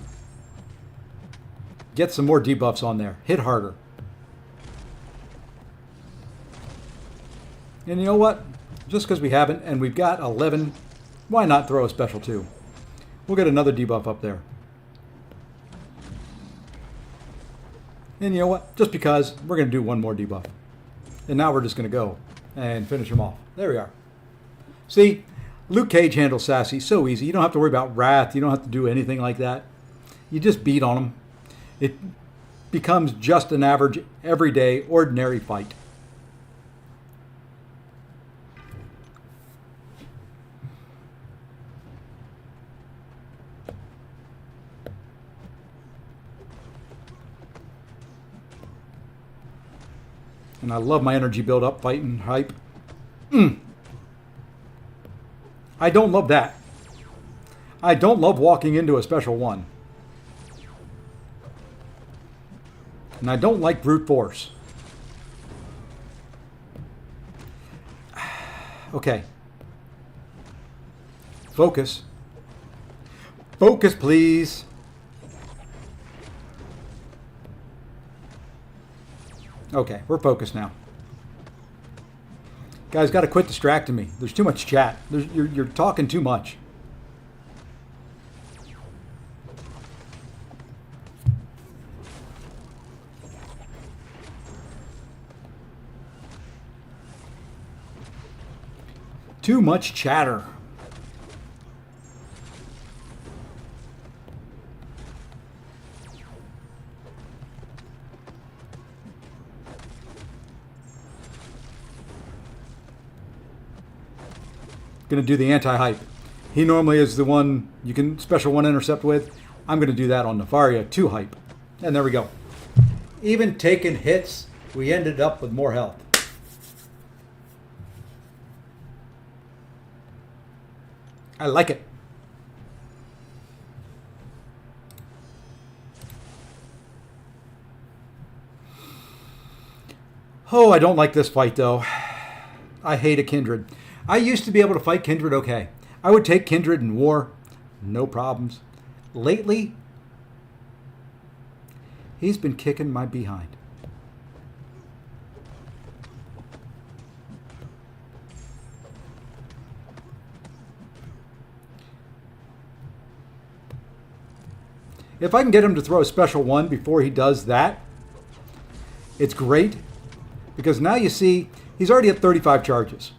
Get some more debuffs on there. Hit harder. And you know what? Just because we haven't, and we've got 11, why not throw a special 2? We'll get another debuff up there. And you know what? Just because, we're going to do one more debuff. And now we're just going to go and finish him off. There we are. See, Luke Cage handles Sassy so easy. You don't have to worry about Wrath. You don't have to do anything like that. You just beat on him. It becomes just an average, everyday, ordinary fight. And I love my energy build up, fighting, hype. I don't love that. I don't love walking into a special 1. And I don't like brute force. Okay. Focus. Focus, please. Okay, we're focused now. Guys, got to quit distracting me. There's too much chat. You're talking too much. Too much chatter. Going to do the anti-hype. He normally is the one you can special 1 intercept with. I'm going to do that on Nefaria 2 hype. And there we go. Even taking hits, we ended up with more health. I like it. Oh, I don't like this fight, though. I hate a Kindred. I used to be able to fight Kindred okay. I would take Kindred in war, no problems. Lately, he's been kicking my behind. If I can get him to throw a special one before he does that, it's great. Because now you see, he's already at 35 charges.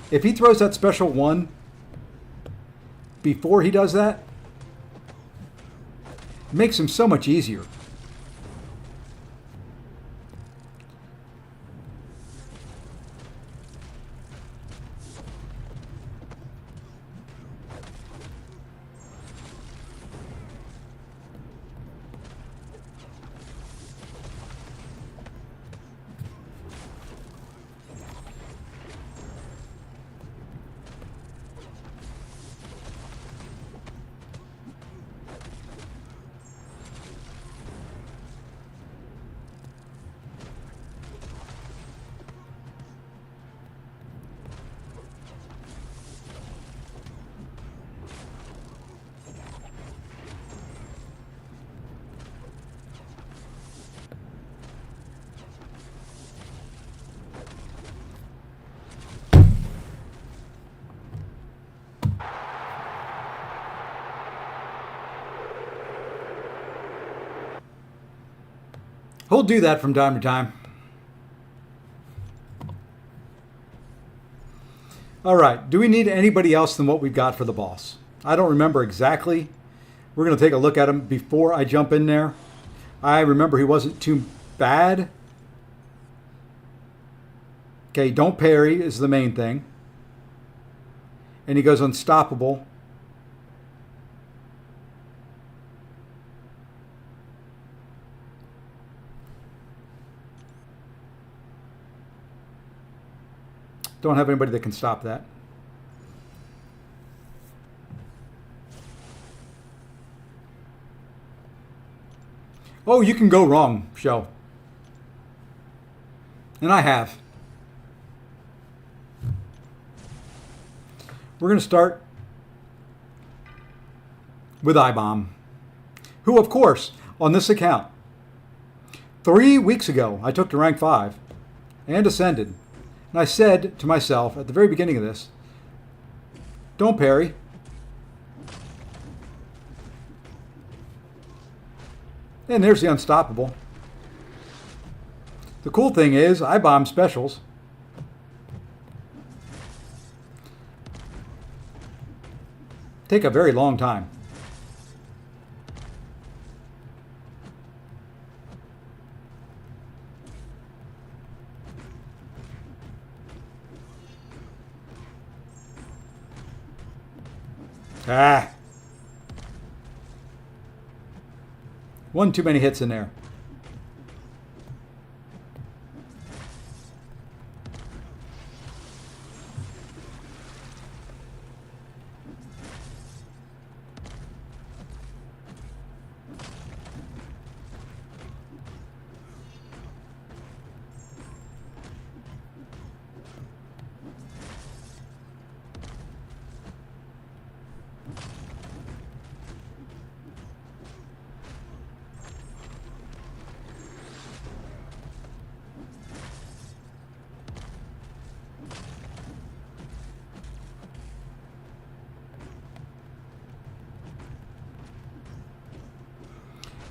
If he throws that special one before he does that, it makes him so much easier. He'll do that from time to time. All right. Do we need anybody else than what we've got for the boss? I don't remember exactly. We're going to take a look at him before I jump in there. I remember he wasn't too bad. Okay, don't parry is the main thing. And he goes unstoppable. Don't have anybody that can stop that. Oh, you can go wrong, show. And I have. We're going to start with I-Bomb, who, of course, on this account, 3 weeks ago, I took to rank 5 and ascended. And I said to myself at the very beginning of this, don't parry. And there's the unstoppable. The cool thing is, I bomb specials. Take a very long time. Ah. One too many hits in there.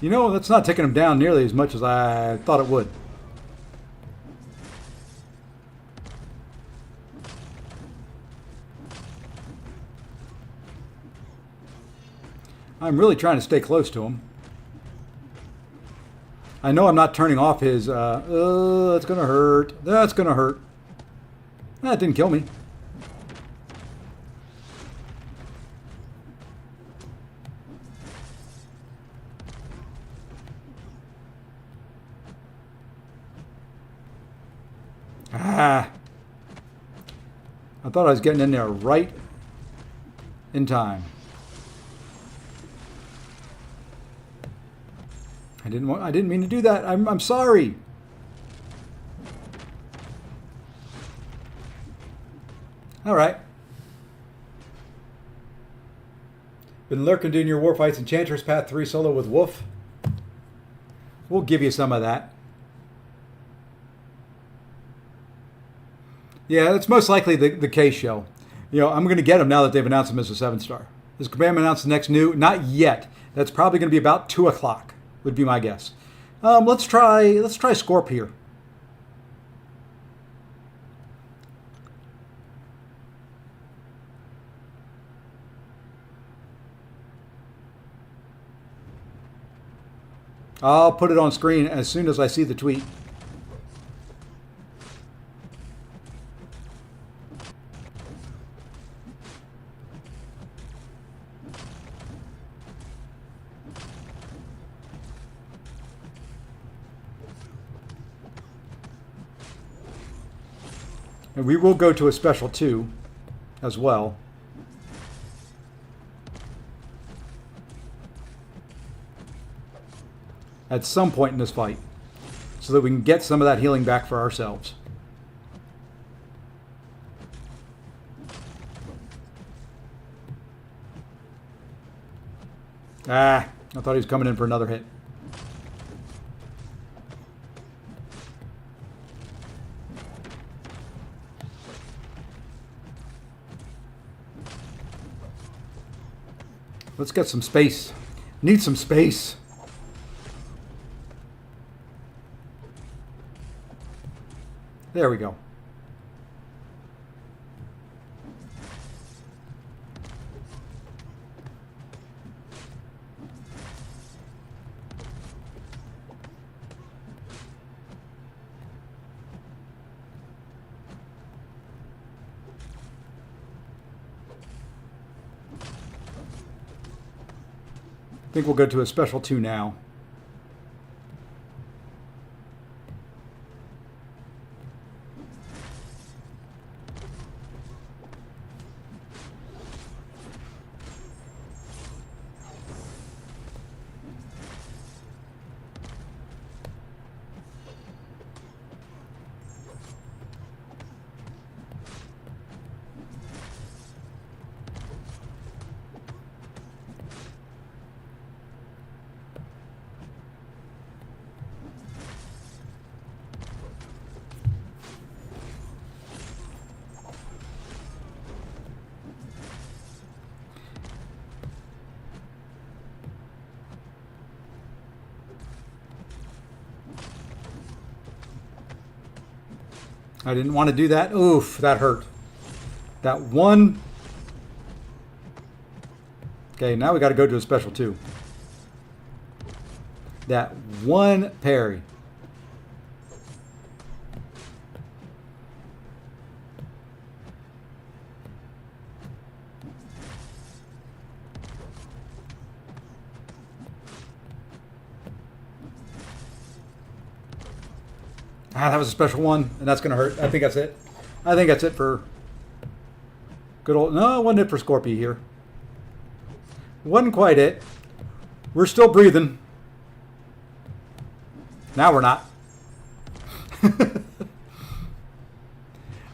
You know, that's not taking him down nearly as much as I thought it would. I'm really trying to stay close to him. I know I'm not turning off his, that's going to hurt. That's going to hurt. That didn't kill me. Ah. I thought I was getting in there right. in time. I didn't mean to do that. I'm sorry. All right. Been lurking doing your war fights Enchantress Path 3 solo with Wolf. We'll give you some of that. Yeah, that's most likely the case show. You know, I'm going to get him now that they've announced him as a 7-star. Is Commandment announced the next new? Not yet. That's probably going to be about 2 o'clock, would be my guess. Let's try Scorp here. I'll put it on screen as soon as I see the tweet. And we will go to a special 2 as well. At some point in this fight, so that we can get some of that healing back for ourselves. Ah, I thought he was coming in for another hit. Let's get some space. Need some space. There we go. I think we'll go to a special 2 now. I didn't want to do that. Oof, that hurt. That one. Okay, now we got to go to a special 2. That one parry. Ah, that was a special 1, and that's going to hurt. I think that's it. I think that's it for good old... No, it wasn't it for Scorpio here. Wasn't quite it. We're still breathing. Now we're not.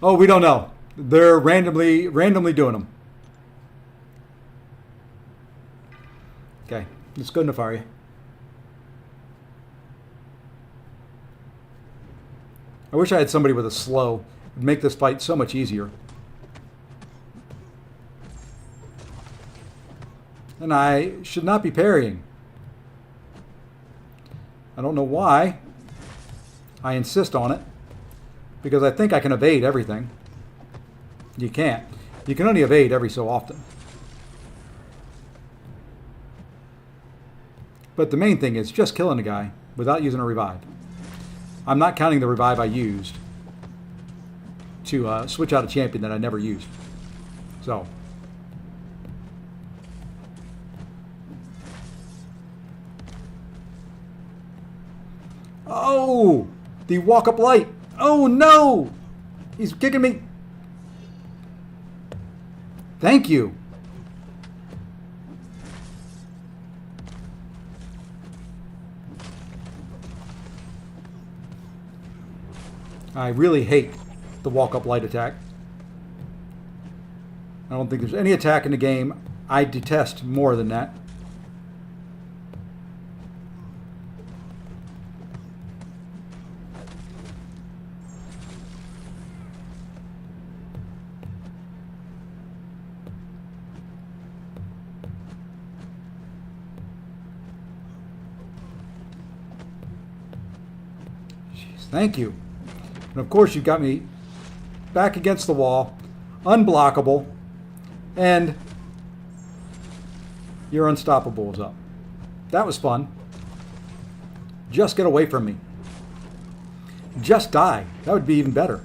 Oh, we don't know. They're randomly doing them. Okay, let's go to Nefaria. I wish I had somebody with a slow. It would make this fight so much easier. And I should not be parrying. I don't know why. I insist on it. Because I think I can evade everything. You can't. You can only evade every so often. But the main thing is just killing a guy without using a revive. I'm not counting the revive I used to switch out a champion that I never used. So. Oh! The walk-up light. Oh, no! He's kicking me. Thank you. I really hate the walk-up light attack. I don't think there's any attack in the game I detest more than that. Jeez, thank you. And of course you've got me back against the wall, unblockable, and your unstoppable is up. That was fun. Just get away from me. Just die. That would be even better.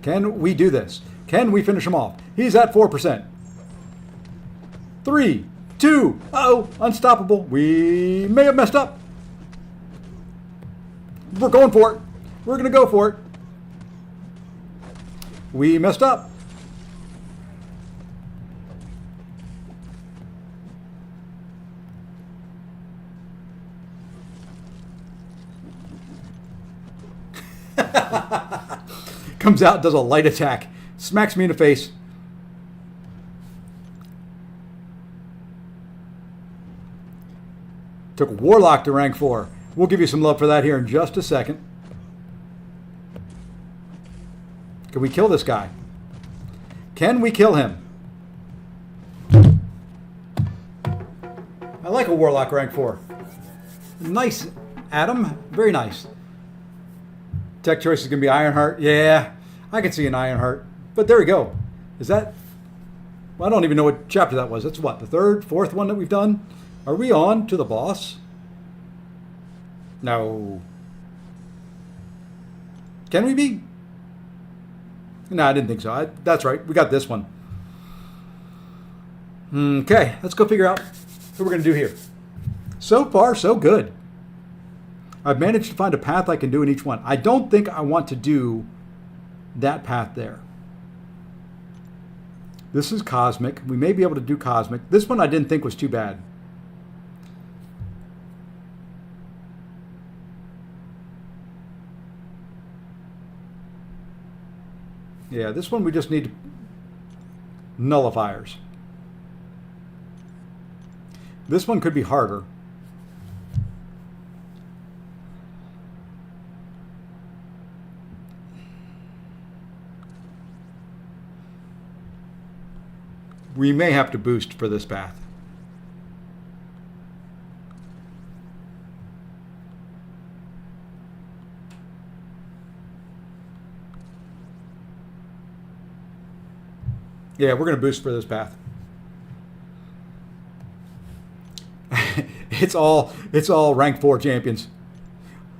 Can we do this? Can we finish him off? He's at 4%. 3, 2, uh-oh, unstoppable. We may have messed up. We're going for it. We're going to go for it. We messed up. Comes out, does a light attack, smacks me in the face. Took Warlock to rank 4. We'll give you some love for that here in just a second. Can we kill this guy? Can we kill him? I like a Warlock rank 4. Nice, Adam. Very nice. Tech choice is going to be Ironheart. Yeah, I can see an Ironheart. But there we go. Is that... Well, I don't even know what chapter that was. That's what, the third, fourth one that we've done? Are we on to the boss? No. Can we be? No, I didn't think so. That's right. We got this one. Okay, let's go figure out what we're going to do here. So far, so good. I've managed to find a path I can do in each one. I don't think I want to do that path there. This is Cosmic. We may be able to do Cosmic. This one I didn't think was too bad. Yeah, this one we just need nullifiers. This one could be harder. We may have to boost for this path. Yeah, we're going to boost for this path. It's all rank 4 champions.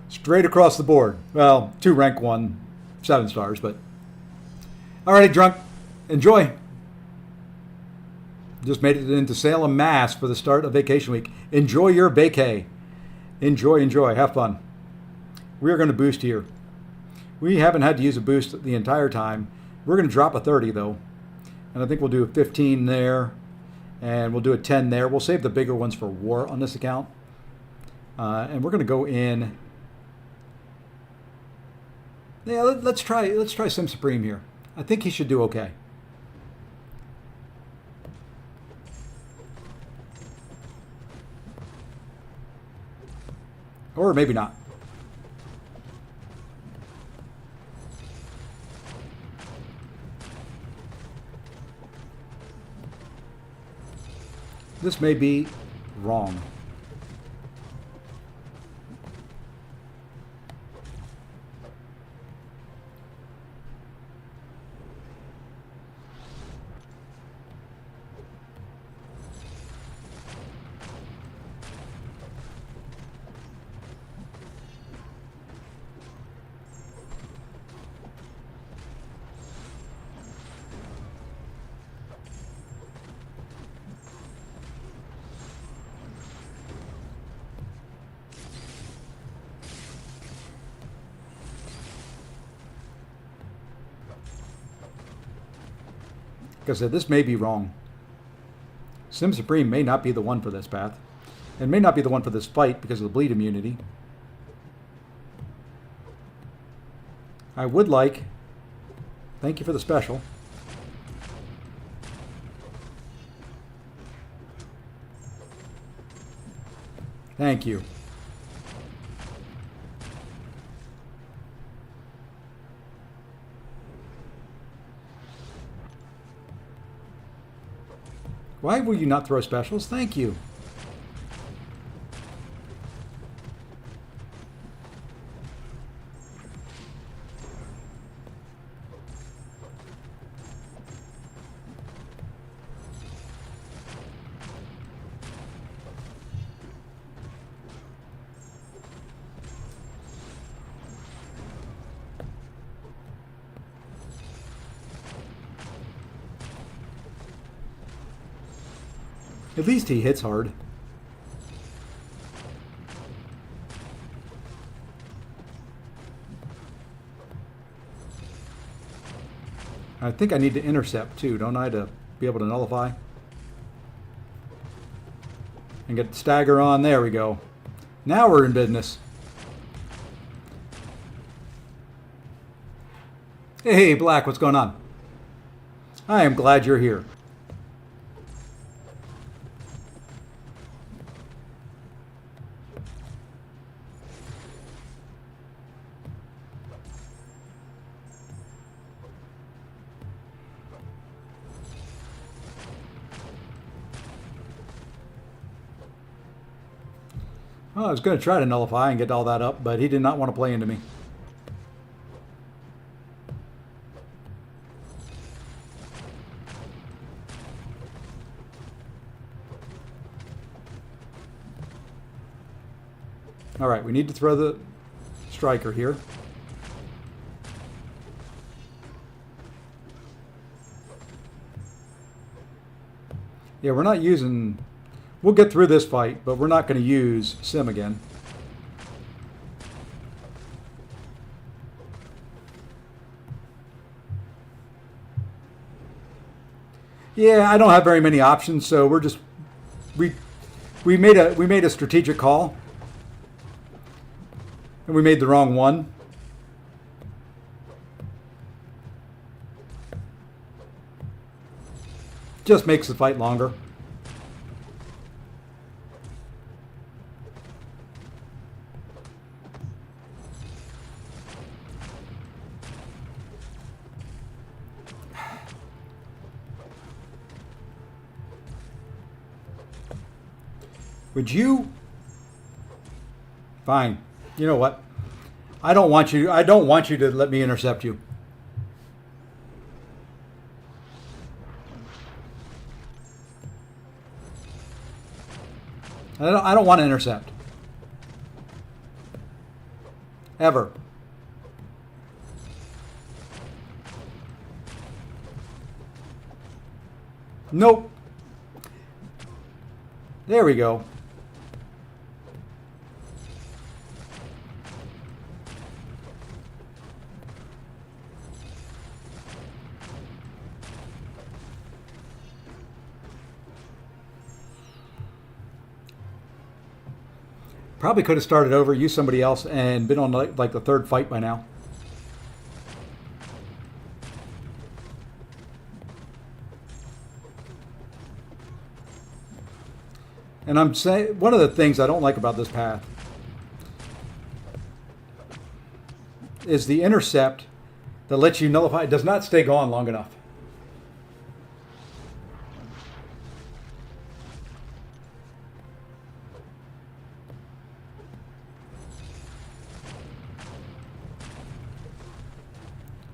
Straight across the board. Well, 2 rank 1, 7 stars, but... Alrighty, drunk. Enjoy. Just made it into Salem, Mass for the start of vacation week. Enjoy your vacay. Enjoy, enjoy. Have fun. We're going to boost here. We haven't had to use a boost the entire time. We're going to drop a 30, though. And I think we'll do a 15 there. And we'll do a 10 there. We'll save the bigger ones for war on this account. And we're going to go in. Yeah, let's try Sim Supreme here. I think he should do okay. Or maybe not. This may be wrong. Like I said, this may be wrong. Sim Supreme may not be the one for this path. It may not be the one for this fight because of the bleed immunity. I would like... Thank you for the special. Thank you. Why will you not throw specials? Thank you. At least he hits hard. I think I need to intercept too, don't I, to be able to nullify? And get stagger on. There we go. Now we're in business. Hey, Black, what's going on? I am glad you're here. Well, I was going to try to nullify and get all that up, but he did not want to play into me. All right, we need to throw the striker here. Yeah, we're not using... We'll get through this fight, but we're not going to use Sim again. Yeah, I don't have very many options, so we're just we made a strategic call, and we made the wrong one. Just makes the fight longer. Would you? Fine. You know what? I don't want you to let me intercept you. I don't want to intercept. Ever. Nope. There we go. Probably could have started over, used somebody else, and been on like the third fight by now. And I'm saying, one of the things I don't like about this path is the intercept that lets you nullify. It does not stay gone long enough.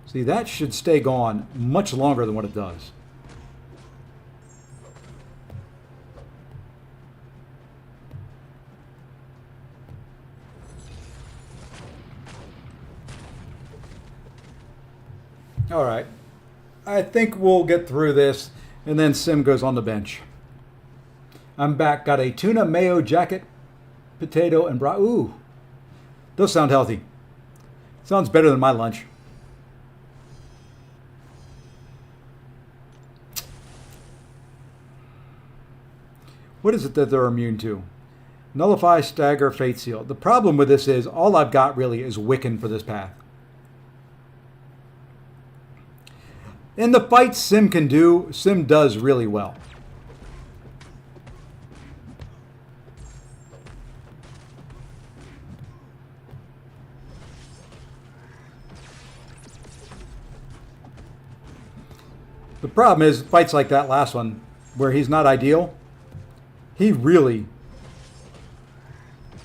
See, that should stay gone much longer than what it does. All right. I think we'll get through this, and then Sim goes on the bench. I'm back. Got a tuna mayo jacket, potato, and ooh, those sound healthy. Sounds better than my lunch. What is it that they're immune to? Nullify, stagger, fate seal. The problem with this is all I've got really is Wiccan for this path. In the fights Sim can do, Sim does really well. The problem is fights like that last one, where he's not ideal, he really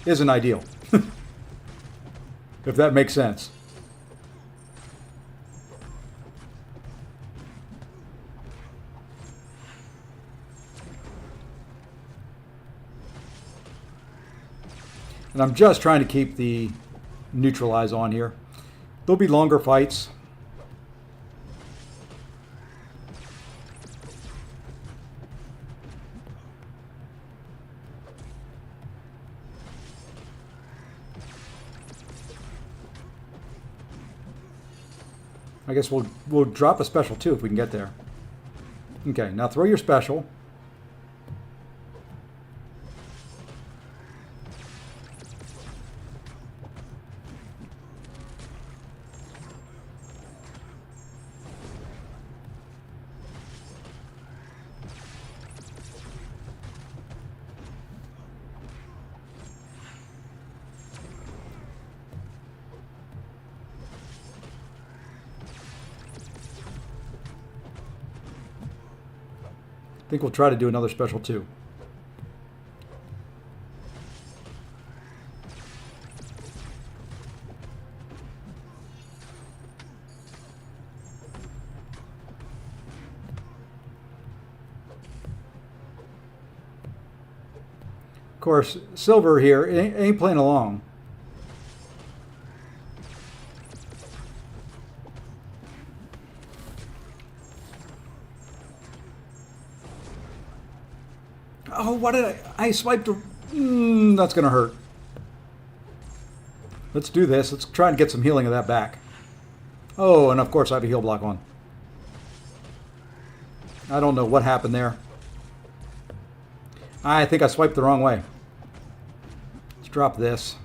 isn't ideal. If that makes sense. And I'm just trying to keep the neutralize on here. There'll be longer fights. I guess we'll drop a special too if we can get there. Okay, now throw your special. I think we'll try to do another special too. Of course, Silver here ain't playing along. Oh, what did I swiped? That's going to hurt. Let's do this. Let's try and get some healing of that back. Oh, and of course I have a heal block on. I don't know what happened there. I think I swiped the wrong way. Let's drop this.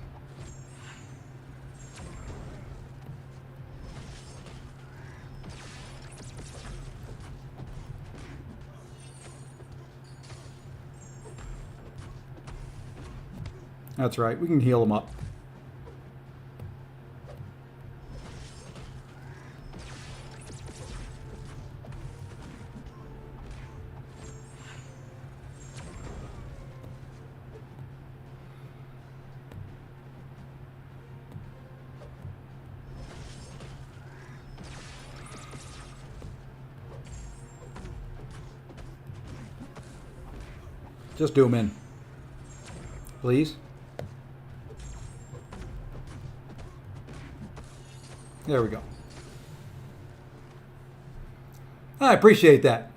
That's right, we can heal him up. Just do him in, please. There we go. I appreciate that.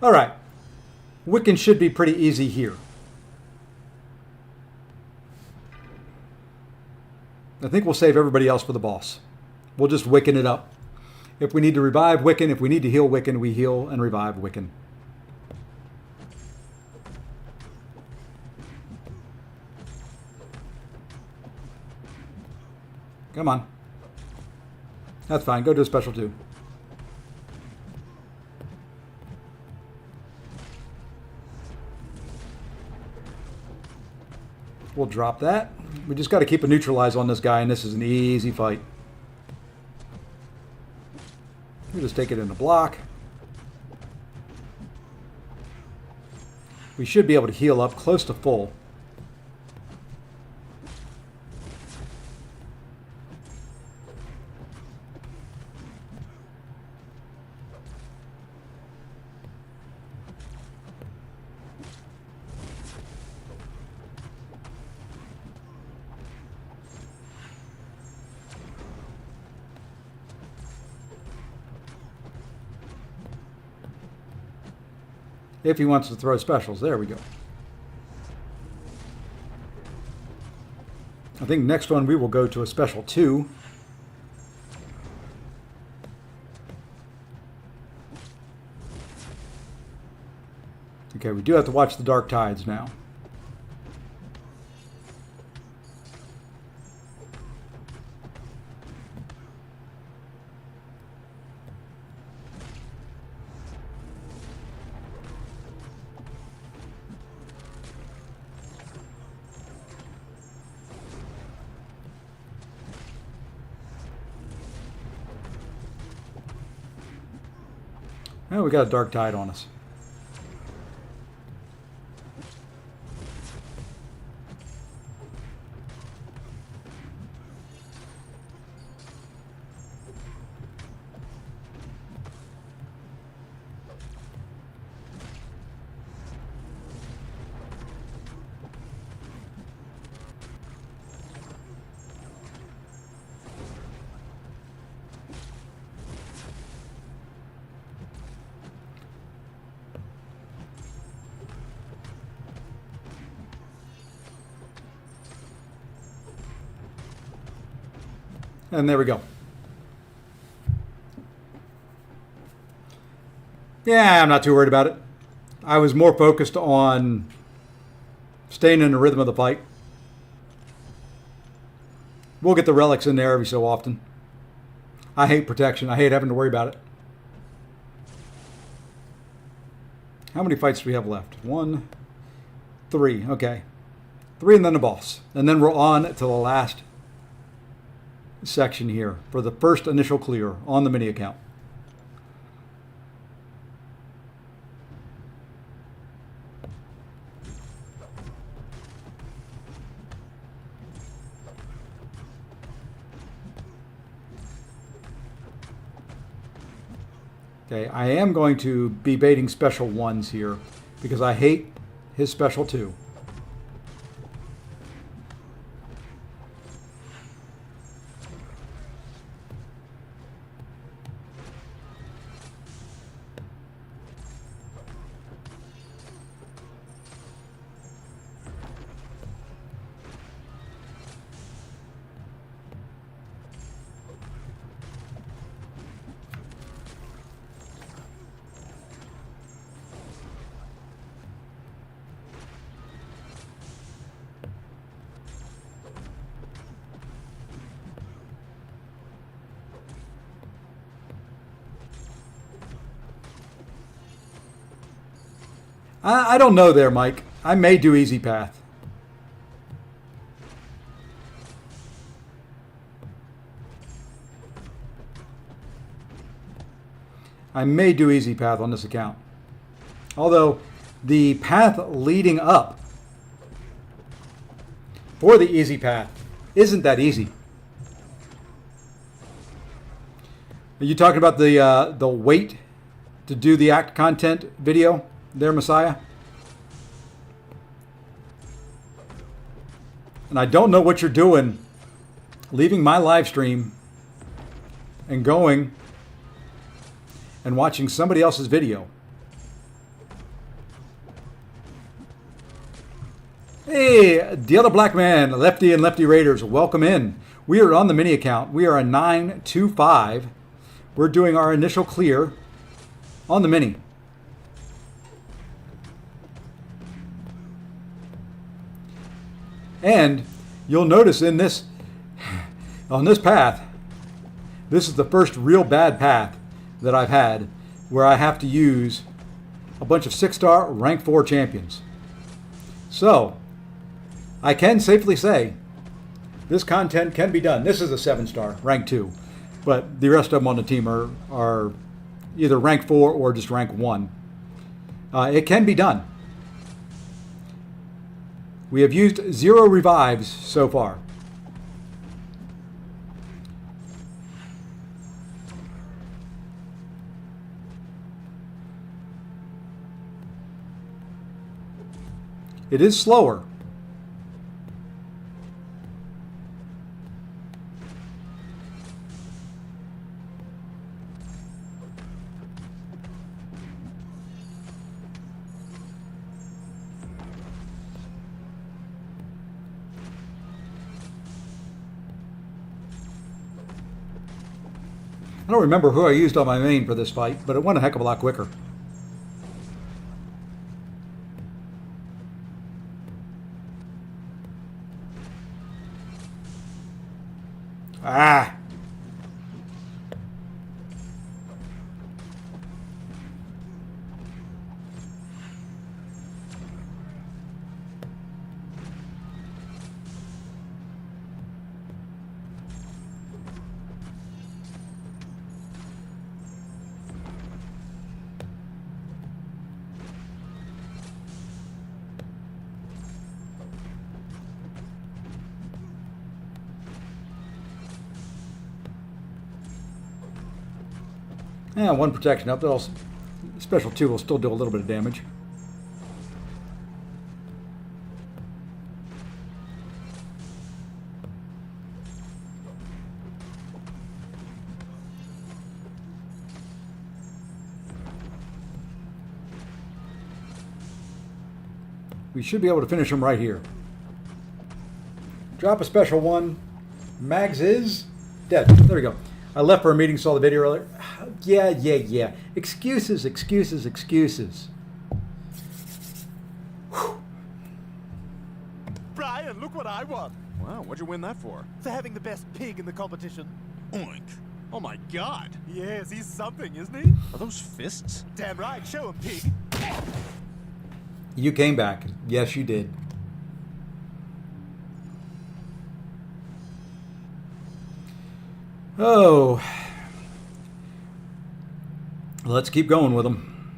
All right. Wiccan should be pretty easy here. I think we'll save everybody else for the boss. We'll just Wiccan it up. If we need to revive Wiccan, if we need to heal Wiccan, we heal and revive Wiccan. Come on. That's fine. Go to a special 2. We'll drop that. We just got to keep a neutralize on this guy, and this is an easy fight. We'll just take it in a block. We should be able to heal up close to full. If he wants to throw specials. There we go. I think next one we will go to a special 2. Okay, we do have to watch the dark tides now. Oh, we got a dark tide on us. And there we go. Yeah, I'm not too worried about it. I was more focused on staying in the rhythm of the fight. We'll get the relics in there every so often. I hate protection. I hate having to worry about it. How many fights do we have left? 1, 3. Okay. 3 and then the boss. And then we're on to the last section here for the first initial clear on the mini account. Okay, I am going to be baiting special 1s here because I hate his special 2. I don't know there, Mike. I may do easy path. I may do easy path on this account. Although the path leading up for the easy path isn't that easy. Are you talking about the wait to do the Acct content video there, Messiah? And I don't know what you're doing leaving my live stream and going and watching somebody else's video. Hey, the other black man, Lefty and Lefty Raiders, welcome in. We are on the mini account. We are a 925. We're doing our initial clear on the mini. And you'll notice in this, on this path, this is the first real bad path that I've had where I have to use a bunch of 6-star rank 4 champions. So, I can safely say this content can be done. This is a 7-star, rank 2. But the rest of them on the team are either rank 4 or just rank 1. It can be done. We have used 0 revives so far. It is slower. I don't remember who I used on my main for this fight, but it went a heck of a lot quicker. Ah! Yeah, one protection up. That'll, special 2 will still do a little bit of damage. We should be able to finish him right here. Drop a special 1. Mags is dead. There we go. I left for a meeting, saw the video earlier. Yeah. Excuses. Whew. Brian, look what I won. Wow, what'd you win that for? For having the best pig in the competition. Oink. Oh my god. Yes, he's something, isn't he? Are those fists? Damn right, show him, pig. You came back. Yes, you did. Oh. Let's keep going with them.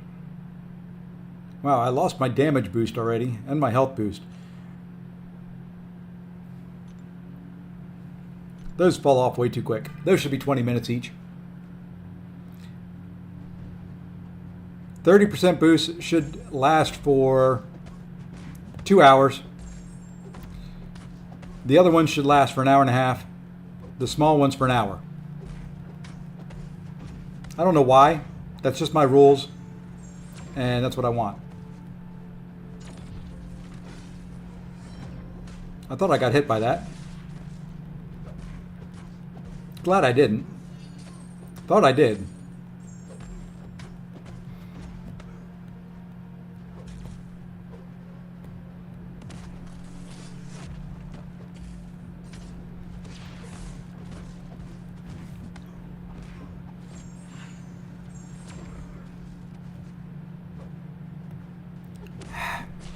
Wow, I lost my damage boost already and my health boost. Those fall off way too quick. Those should be 20 minutes each. 30% boost should last for 2 hours. The other ones should last for an hour and a half. The small ones for an hour. I don't know why. That's just my rules. And that's what I want. I thought I got hit by that. Glad I didn't. Thought I did.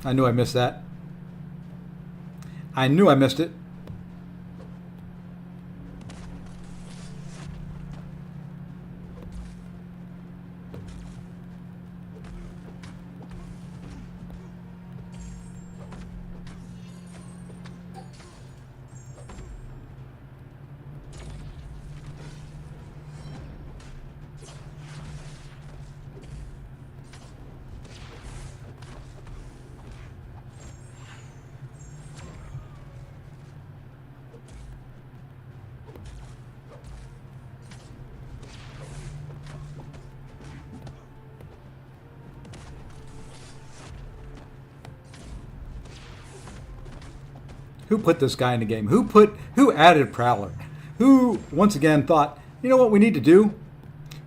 I knew I missed that. I knew I missed it. Who put this guy in the game? Who added Prowler? Who, once again, thought, you know what we need to do?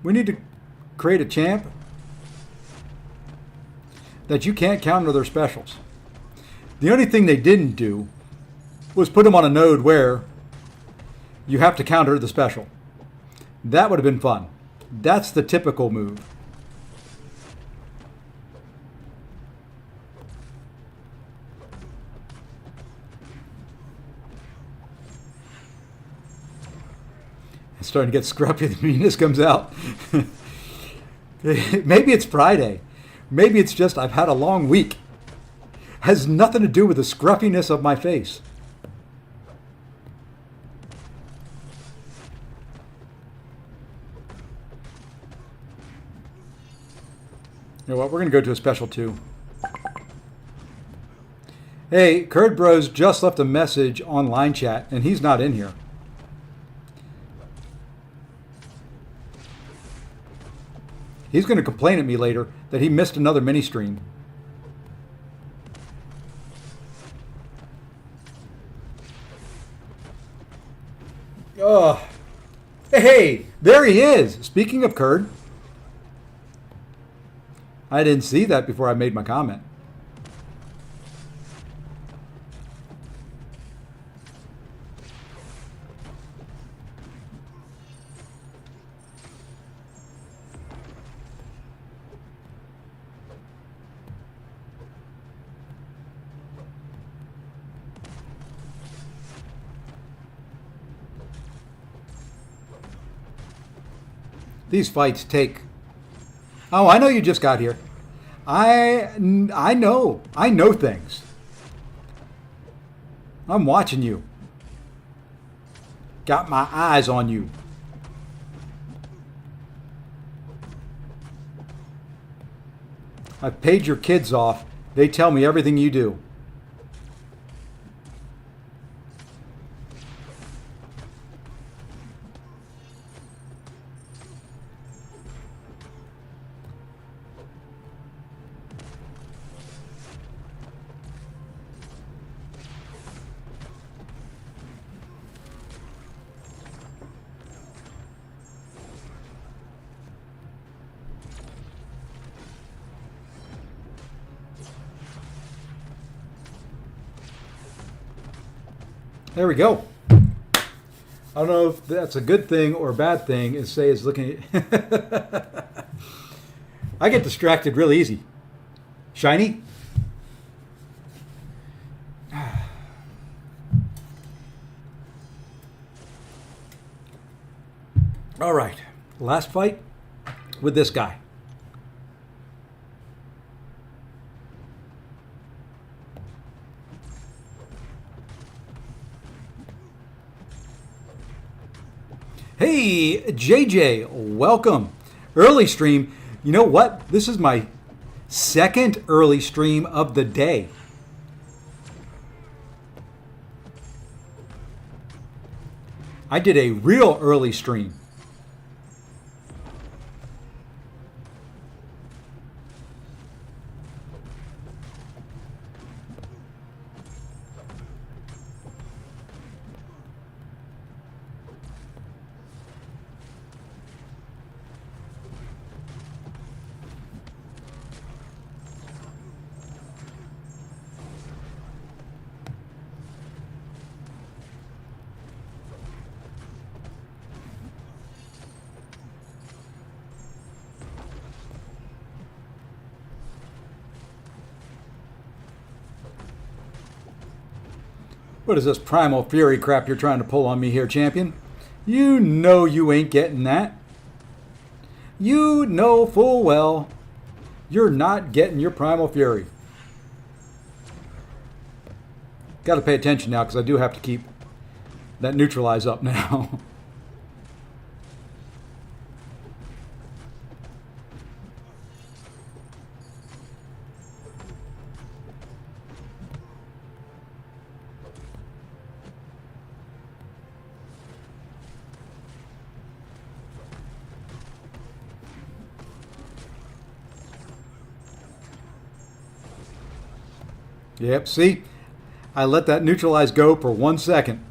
We need to create a champ that you can't counter their specials. The only thing they didn't do was put him on a node where you have to counter the special. That would have been fun. That's the typical move. It's starting to get scruffy. The meanness comes out. Maybe it's Friday. Maybe it's just I've had a long week. Has nothing to do with the scruffiness of my face. You know what? We're going to go to a special 2. Hey, Curd Bros just left a message on line chat, and he's not in here. He's going to complain at me later that he missed another mini stream. Oh, hey, there he is. Speaking of Curd, I didn't see that before I made my comment. These fights take... Oh, I know you just got here. I know. I know things. I'm watching you. Got my eyes on you. I've paid your kids off. They tell me everything you do. There we go. I don't know if that's a good thing or a bad thing. Is say is looking at... I get distracted really easy. Shiny? All right. Last fight with this guy. Hey, JJ, welcome. Early stream. You know what? This is my second early stream of the day. I did a real early stream. What is this primal fury crap you're trying to pull on me here, champion? You know you ain't getting that. You know full well you're not getting your primal fury. Got to pay attention now because I do have to keep that neutralize up now. Yep, see? I let that neutralize go for 1 second.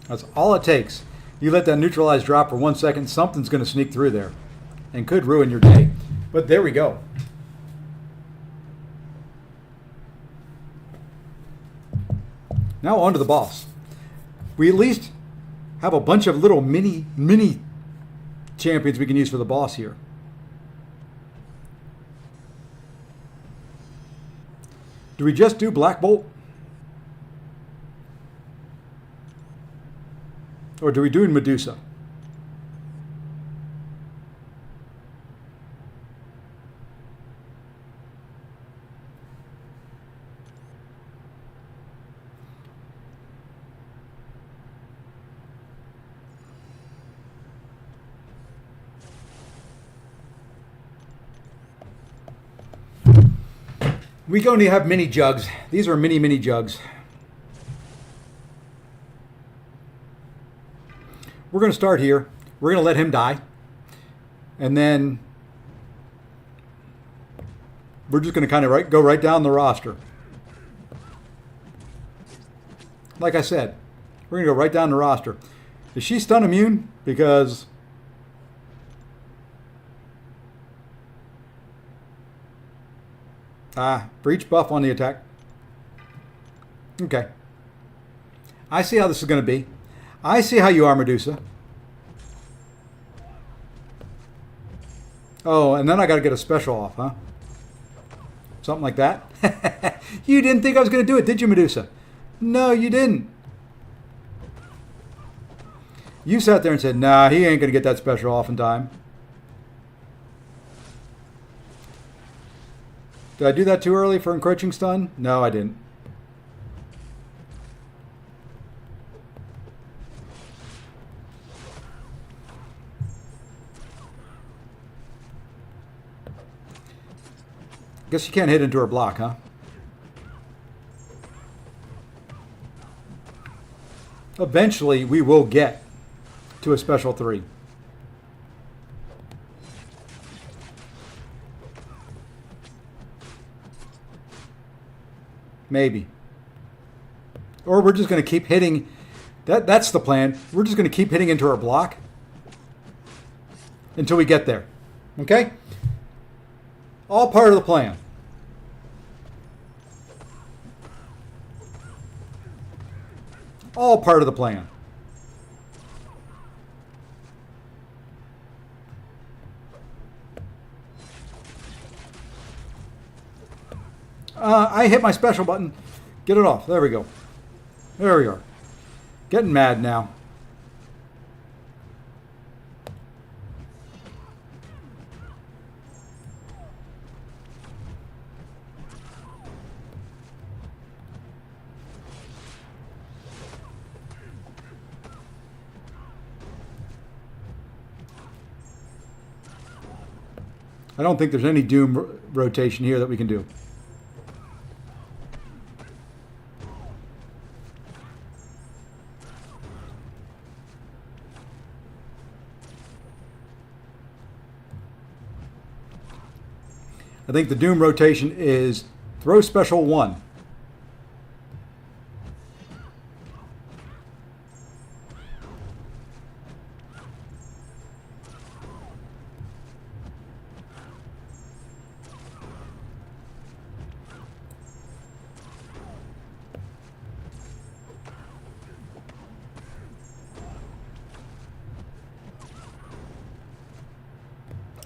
That's all it takes. You let that neutralize drop for 1 second, something's going to sneak through there and could ruin your day. But there we go. Now on to the boss. We at least have a bunch of little mini champions we can use for the boss here. Do we just do Black Bolt? Or do we do Medusa? We only have mini jugs. These are mini jugs. We're going to start here. We're going to let him die. And then we're just going to kind of go right down the roster. Like I said, we're going to go right down the roster. Is she stun immune? Because... breach buff on the attack. Okay. I see how this is going to be. I see how you are, Medusa. Oh, and then I got to get a special off, huh? Something like that. You didn't think I was going to do it, did you, Medusa? No, you didn't. You sat there and said, nah, he ain't going to get that special off in time. Did I do that too early for encroaching stun? No, I didn't. Guess you can't hit into her block, huh? Eventually, we will get to a special 3. Maybe. Or we're just going to keep hitting. That's the plan. We're just going to keep hitting into our block until we get there. Okay? All part of the plan. All part of the plan. I hit my special button. Get it off. There we go. There we are. Getting mad now. I don't think there's any Doom rotation here that we can do. I think the Doom rotation is throw special 1.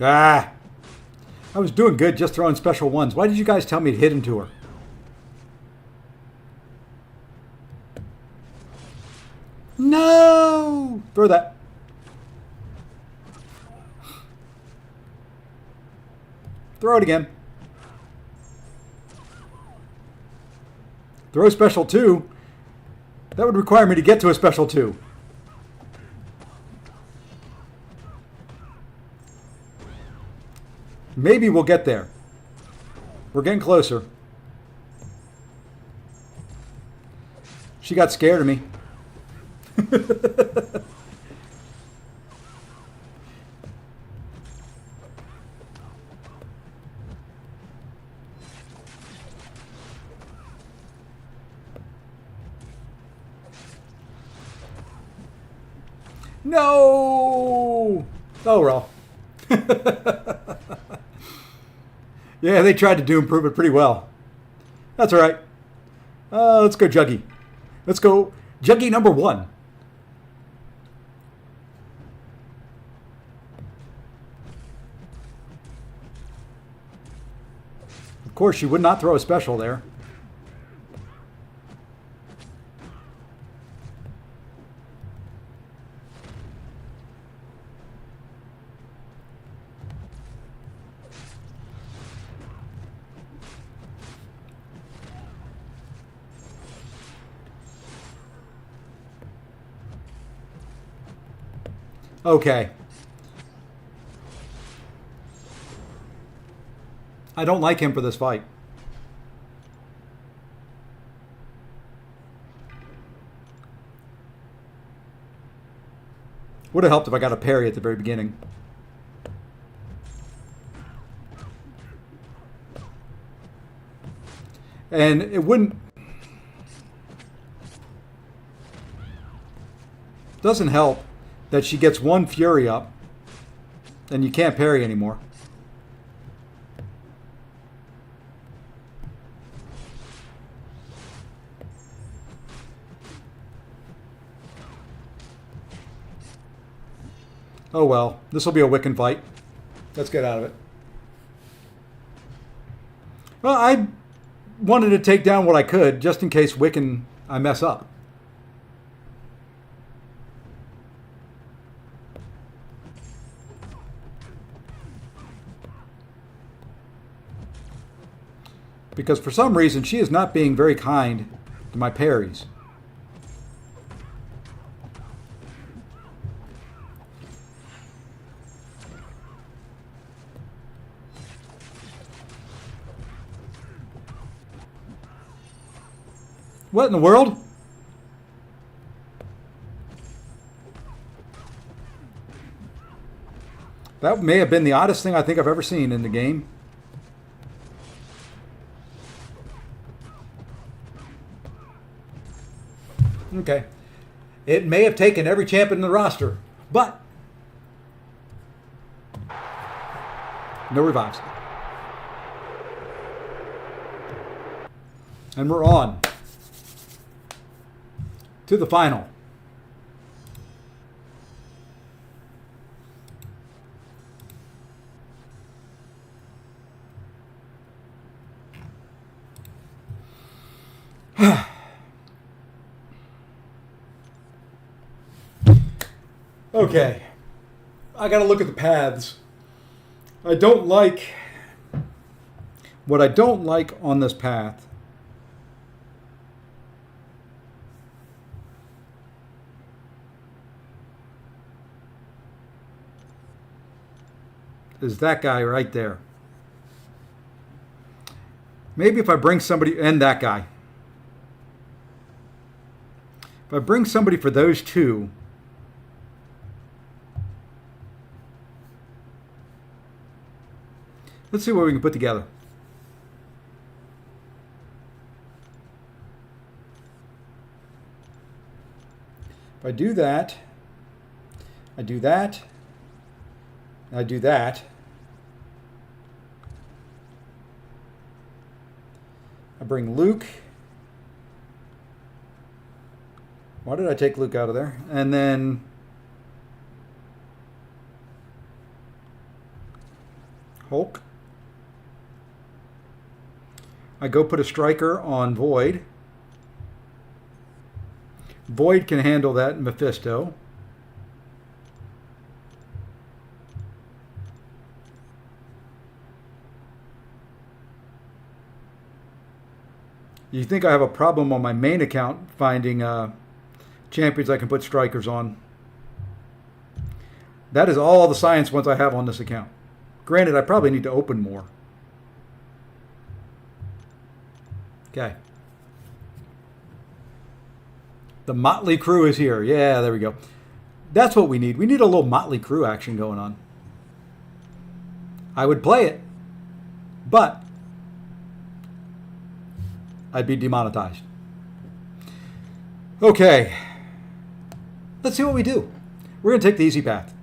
Ah! I was doing good just throwing special 1s. Why did you guys tell me to hit into her? No! Throw that. Throw it again. Throw special 2. That would require me to get to a special 2. Maybe we'll get there. We're getting closer. She got scared of me. No! Oh, well. Yeah, they tried to Doom proof it pretty well. That's all right. Let's go Juggy. Let's go Juggy number 1. Of course, she would not throw a special there. Okay. I don't like him for this fight. Would have helped if I got a parry at the very beginning. And it wouldn't... Doesn't help that she gets 1 Fury up and you can't parry anymore. Oh well, this will be a Wiccan fight. Let's get out of it. Well, I wanted to take down what I could just in case Wiccan I mess up. Because for some reason she is not being very kind to my parries. What in the world? That may have been the oddest thing I think I've ever seen in the game. Okay. It may have taken every champion in the roster, but no revives. And we're on to the final. Okay. I got to look at the paths. What I don't like on this path is that guy right there. Maybe if I bring somebody, and that guy. If I bring somebody for those two, let's see what we can put together. If I do that, I do that, I do that, I bring Luke. Why did I take Luke out of there? And then Hulk. I go put a striker on Void. Void can handle that Mephisto. You think I have a problem on my main account finding champions I can put strikers on? That is all the science ones I have on this account. Granted, I probably need to open more. Okay. The Motley Crew is here. Yeah, there we go. That's what we need. We need a little Motley Crew action going on. I would play it, but I'd be demonetized. Okay. Let's see what we do. We're going to take the easy path.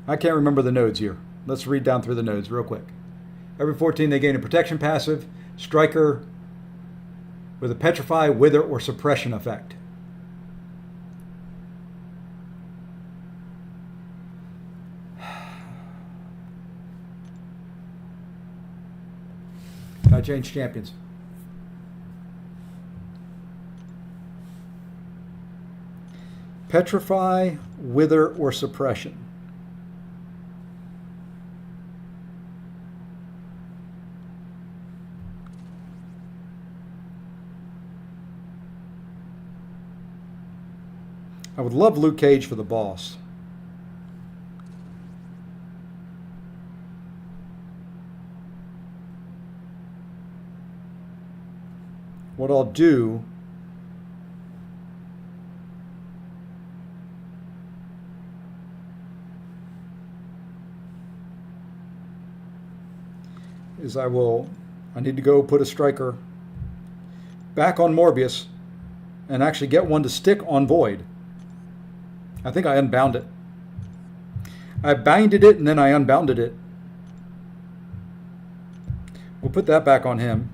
I can't remember the nodes here. Let's read down through the nodes real quick. Every 14 they gain a protection passive, striker with a petrify, wither, or suppression effect. Can I change champions? Petrify, wither, or suppression. I would love Luke Cage for the boss. What I'll do is I need to go put a striker back on Morbius and actually get one to stick on Void. I think I unbound it. I binded it and then I unbounded it. We'll put that back on him.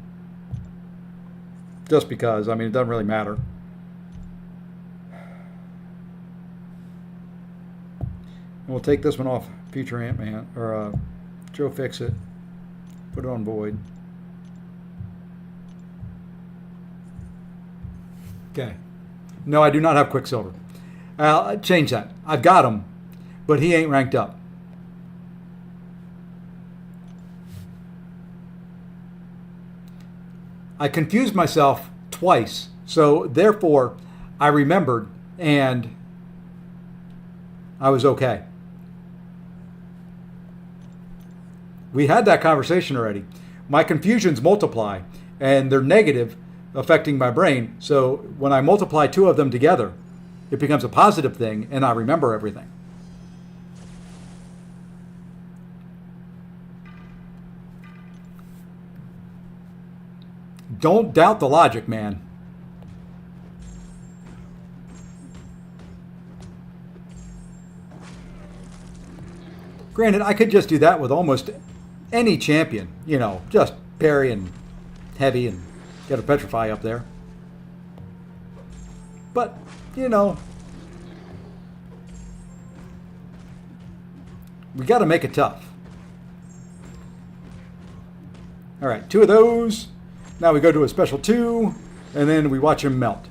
Just because, I mean, it doesn't really matter. And we'll take this one off Future Ant-Man, or Joe, fix it. Put it on void. Okay. No, I do not have Quicksilver. I'll change that. I've got him, but he ain't ranked up. I confused myself twice, so therefore I remembered and I was okay. We had that conversation already. My confusions multiply and they're negative, affecting my brain. So when I multiply two of them together, it becomes a positive thing and I remember everything. Don't doubt the logic, man. Granted, I could just do that with almost any champion, you know, just parry and heavy and get a petrify up there. But, you know, we got to make it tough. All right, two of those. Now we go to a special 2, and then we watch him melt.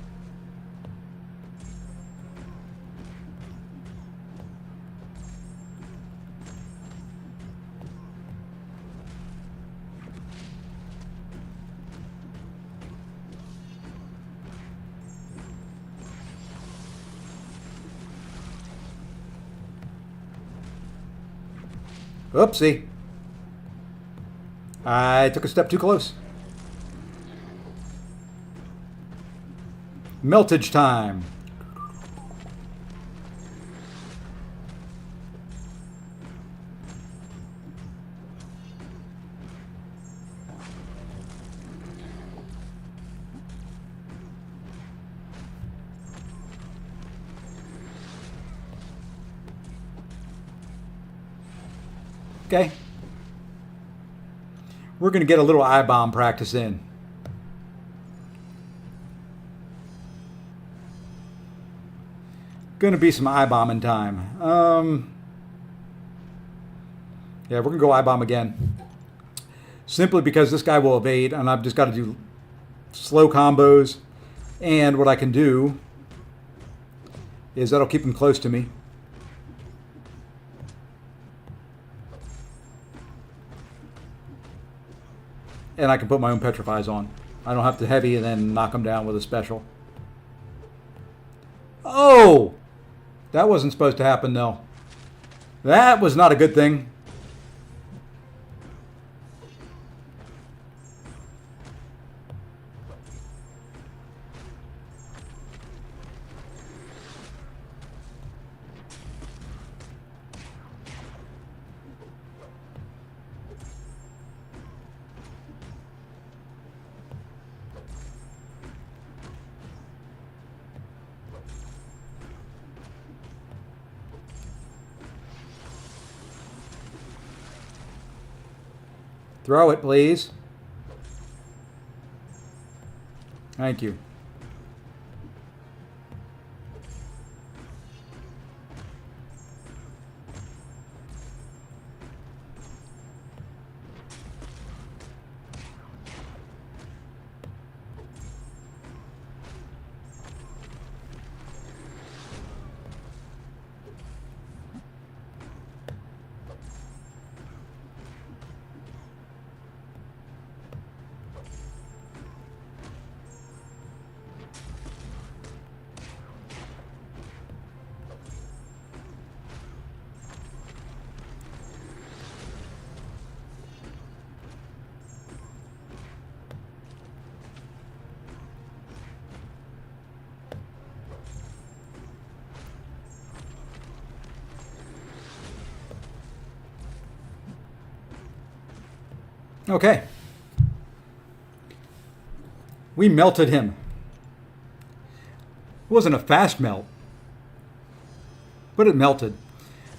Oopsie. I took a step too close. Meltage time. Okay. We're going to get a little I-bomb practice in. Going to be some I-bombing time. Yeah, we're going to go I-bomb again. Simply because this guy will evade, and I've just got to do slow combos. And what I can do is that'll keep him close to me. And I can put my own petrifies on. I don't have to heavy and then knock him down with a special. Oh! That wasn't supposed to happen, though. That was not a good thing. Throw it, please. Thank you. Okay. We melted him. It wasn't a fast melt, but it melted.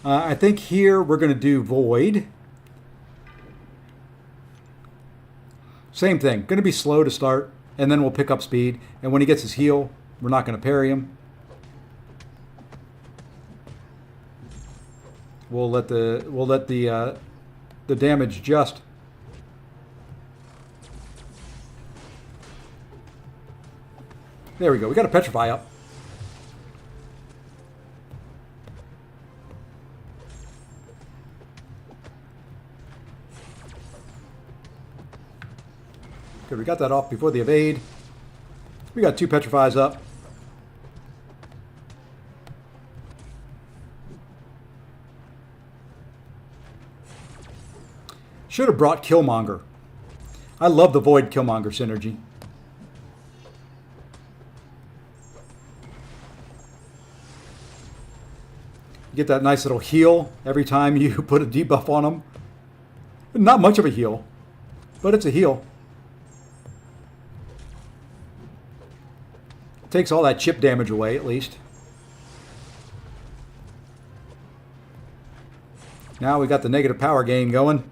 I think here we're going to do Void. Same thing. Going to be slow to start, and then we'll pick up speed. And when he gets his heal, we're not going to parry him. We'll let the the damage just. There we go. We got a Petrify up. Good, we got that off before the evade. We got 2 Petrifies up. Should have brought Killmonger. I love the Void Killmonger synergy. You get that nice little heal every time you put a debuff on them. Not much of a heal, but it's a heal. Takes all that chip damage away, at least. Now we got the negative power gain going.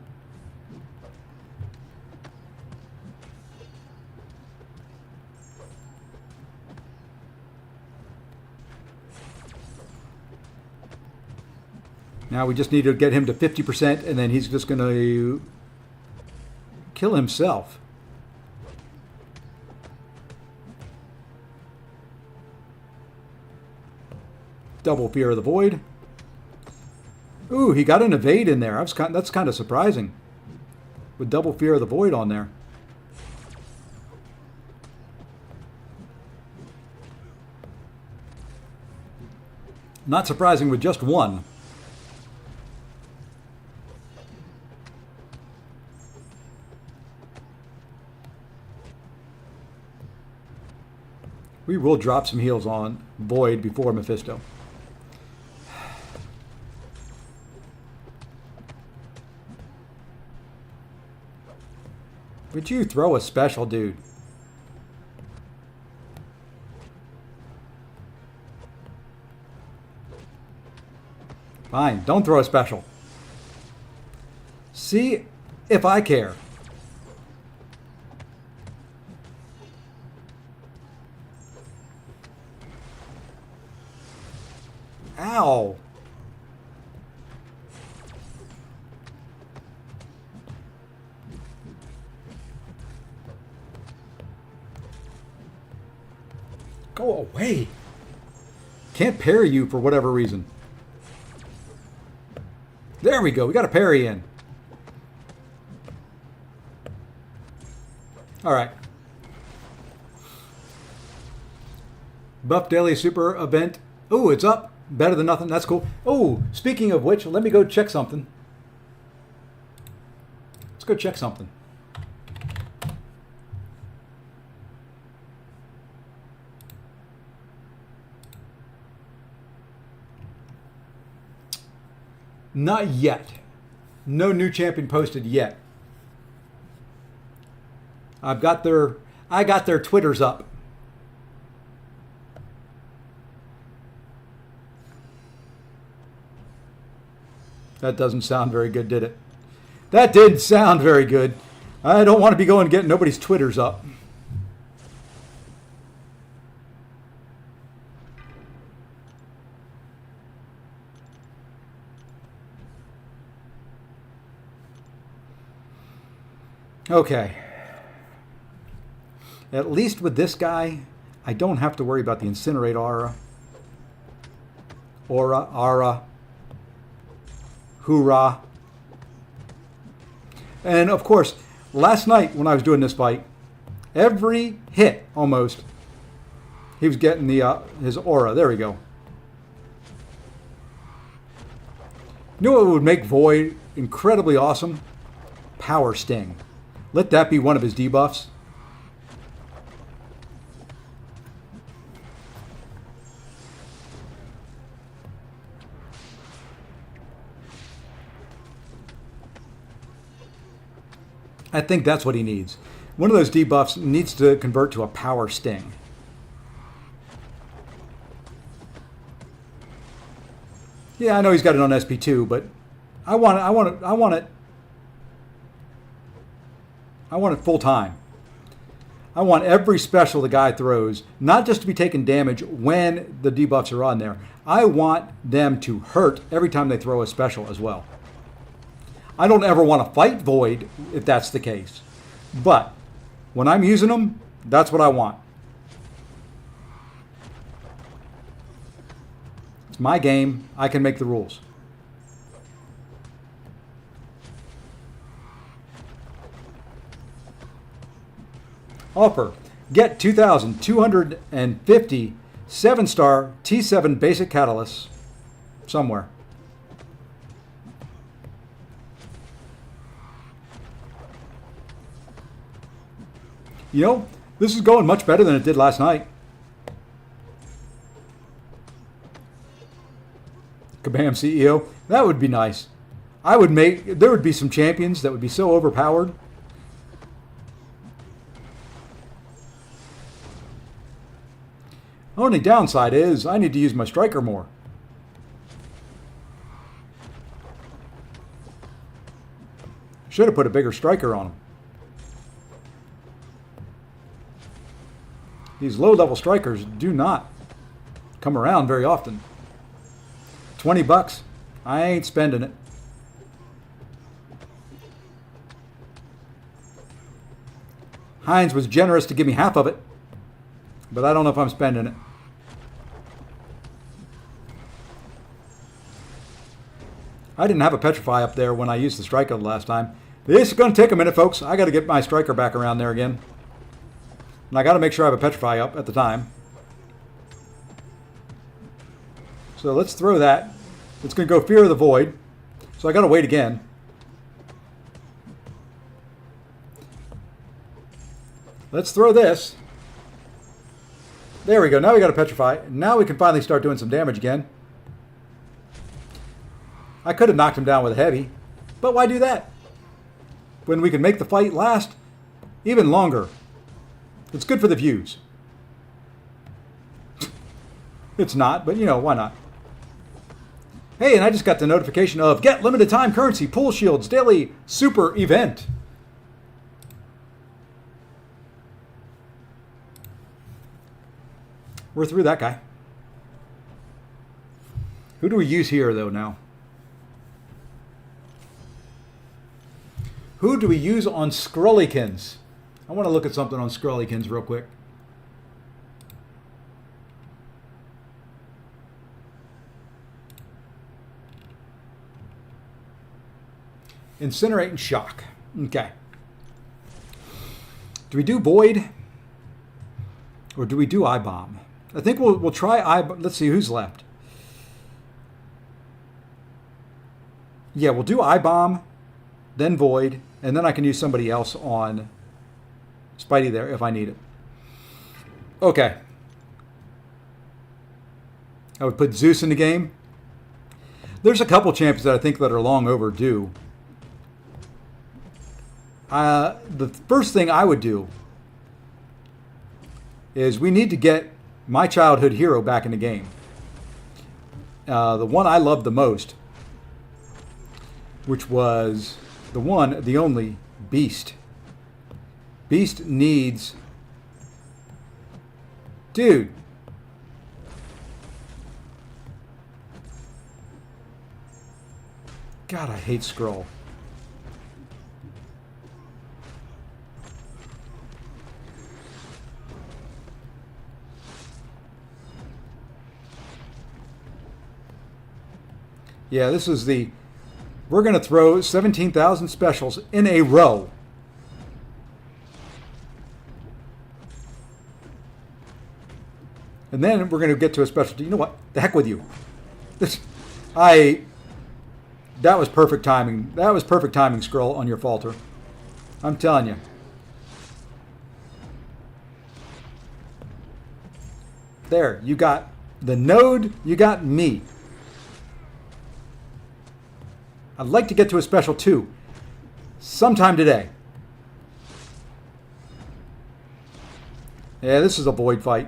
Now we just need to get him to 50%, and then he's just going to kill himself. Double Fear of the Void. Ooh, he got an evade in there. That's kind of surprising. With Double Fear of the Void on there. Not surprising with just one. We will drop some heals on Void before Mephisto. Would you throw a special, dude? Fine, don't throw a special. See if I care. Ow. Go away. Can't parry you for whatever reason. There we go. We got a parry in. All right. Buff Daily Super Event. Oh, it's up. Better than nothing. That's cool. Oh, speaking of which, let me go check something. Let's go check something. Not yet. No new champion posted yet. I got their Twitters up. That doesn't sound very good, did it? That did sound very good. I don't want to be going and getting nobody's Twitters up. Okay. At least with this guy, I don't have to worry about the Incinerate Aura. Aura. Hoorah. And of course, last night when I was doing this fight, every hit almost, he was getting the his aura. There we go. You know what would make Void incredibly awesome? Power Sting. Let that be one of his debuffs. I think that's what he needs. One of those debuffs needs to convert to a Power Sting. Yeah, I know he's got it on SP2, but I want it full time. I want every special the guy throws, not just to be taking damage when the debuffs are on there. I want them to hurt every time they throw a special as well. I don't ever want to fight Void if that's the case. But when I'm using them, that's what I want. It's my game. I can make the rules. Offer. Get 2,250 7-star T7 basic catalysts somewhere. You know, this is going much better than it did last night. Kabam CEO. That would be nice. There would be some champions that would be so overpowered. Only downside is I need to use my striker more. Should have put a bigger striker on him. These low-level strikers do not come around very often. $20. I ain't spending it. Heinz was generous to give me half of it, but I don't know if I'm spending it. I didn't have a Petrify up there when I used the striker the last time. This is going to take a minute, folks. I got to get my striker back around there again. And I got to make sure I have a Petrify up at the time. So let's throw that. It's going to go Fear of the Void. So I got to wait again. Let's throw this. There we go. Now we got a Petrify. Now we can finally start doing some damage again. I could have knocked him down with a heavy, but why do that? When we can make the fight last even longer. It's good for the views. It's not, but you know, why not? Hey, and I just got the notification of Get Limited Time Currency Pool Shields Daily Super Event. We're through that guy. Who do we use here, though, now? Who do we use on Skrullykins? I want to look at something on Skrullykins real quick. Incinerate and Shock. Okay. Do we do Void? Or do we do I-Bomb? I think we'll try I-Bomb. Let's see who's left. Yeah, we'll do I-Bomb, then Void, and then I can use somebody else on Spidey there if I need it. Okay. I would put Zeus in the game. There's a couple champions that I think that are long overdue. The first thing I would do is we need to get my childhood hero back in the game. The one I loved the most, which was the one, the only, Beast. Beast needs... Dude. God, I hate Skrull. Yeah, this is the... We're going to throw 17,000 specials in a row. And then we're going to get to a specialty. You know what? The heck with you. That was perfect timing. That was perfect timing, Skrull, on your falter. I'm telling you. There, you got the node, you got me. I'd like to get to a special too, sometime today. Yeah, this is a void fight.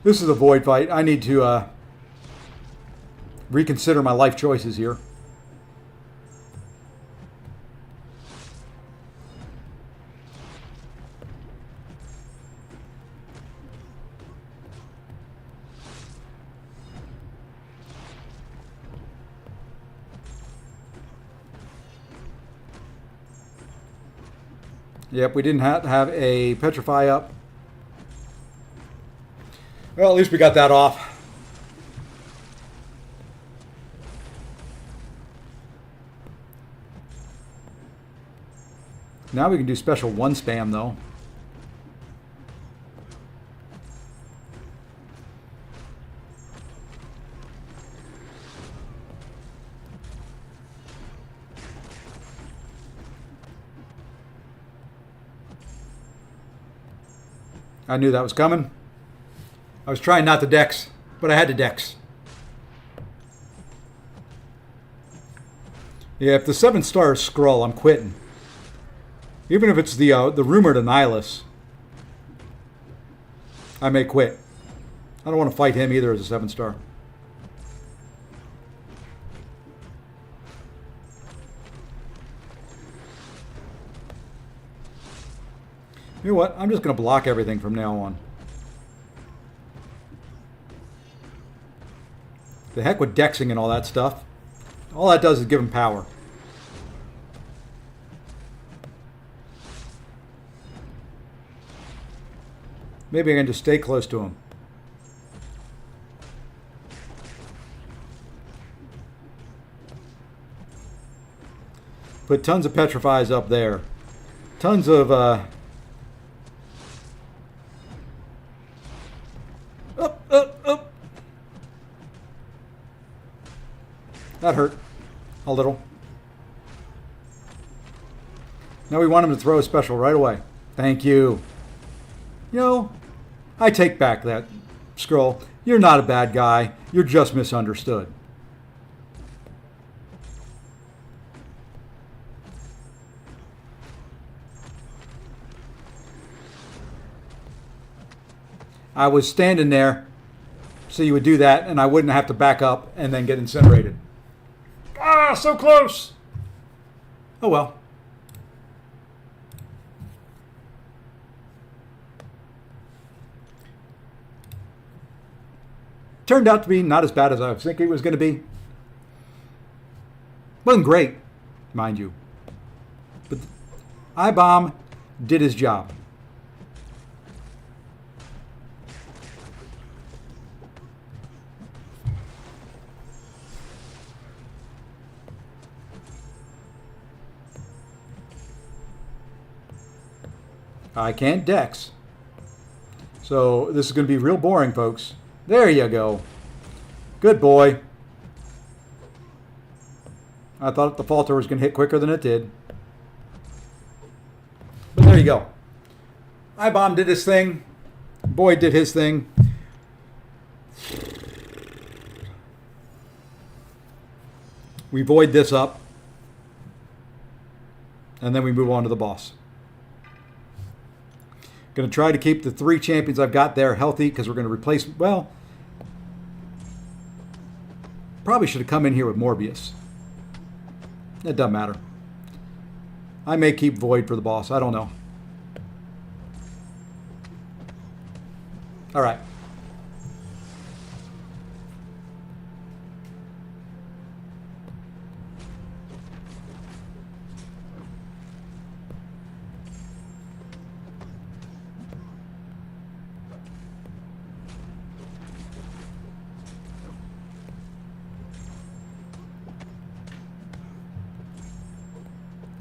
This is a void fight. I need to reconsider my life choices here. Yep, we didn't have to have a petrify up. Well, at least we got that off. Now we can do special 1 spam though. I knew that was coming. I was trying not to dex, but I had to dex. Yeah, if the 7-star scroll, I'm quitting. Even if it's the rumored Annihilus, I may quit. I don't want to fight him either as a 7-star. You know what? I'm just going to block everything from now on. The heck with dexing and all that stuff. All that does is give him power. Maybe I can just stay close to him. Put tons of petrifies up there. Tons of up. That hurt a little. Now we want him to throw a special right away. Thank you. You know, I take back that scroll. You're not a bad guy. You're just misunderstood. I was standing there so you would do that and I wouldn't have to back up and then get incinerated. Ah, so close. Oh well. Turned out to be not as bad as I was thinking it was going to be. Wasn't great, mind you. But I-Bomb did his job. I can't dex. So this is going to be real boring, folks. There you go. Good boy. I thought the falter was going to hit quicker than it did. But there you go. I-Bomb did his thing. Boyd did his thing. We void this up. And then we move on to the boss. Going to try to keep the 3 champions I've got there healthy because we're going to replace, well, probably should have come in here with Morbius. It doesn't matter. I may keep Void for the boss. I don't know. All right.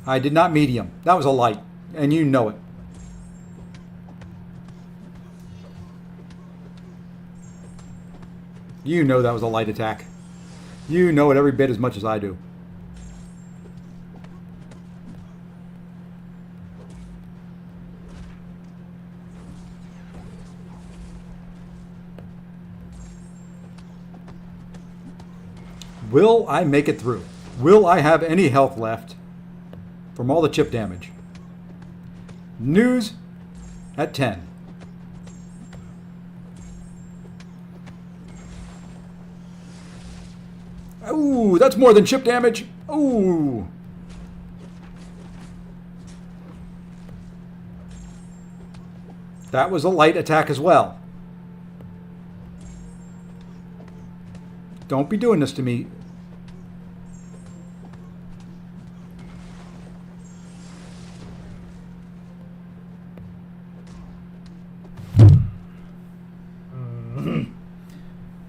I did not medium. That was a light, and you know it. You know that was a light attack. You know it every bit as much as I do. Will I make it through? Will I have any health left from all the chip damage? News at 10. Ooh, that's more than chip damage. Ooh. That was a light attack as well. Don't be doing this to me.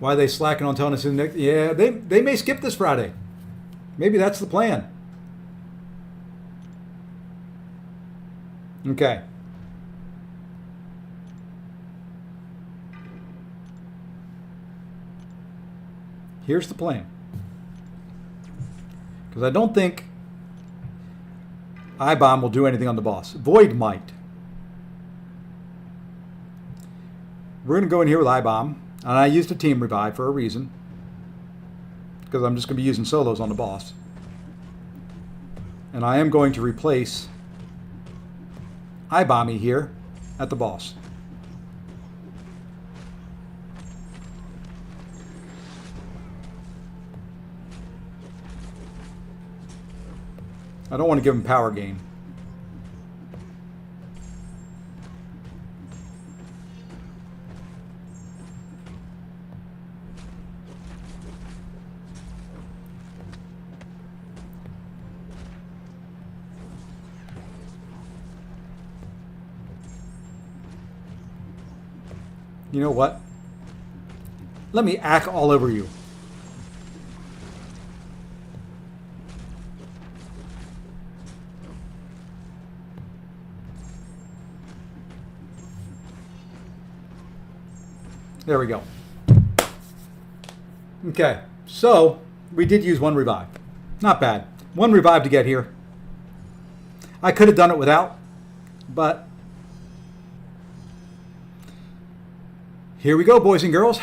Why are they slacking on telling us who next? Yeah, they may skip this Friday. Maybe that's the plan. Okay. Here's the plan. Because I don't think I-Bomb will do anything on the boss. Void might. We're going to go in here with I-Bomb. And I used a team revive for a reason. Because I'm just going to be using solos on the boss. And I am going to replace I-Bomb here at the boss. I don't want to give him power gain. You know what? Let me act all over you. There we go. Okay, so we did use one revive. Not bad. One revive to get here. I could have done it without, but here we go, boys and girls.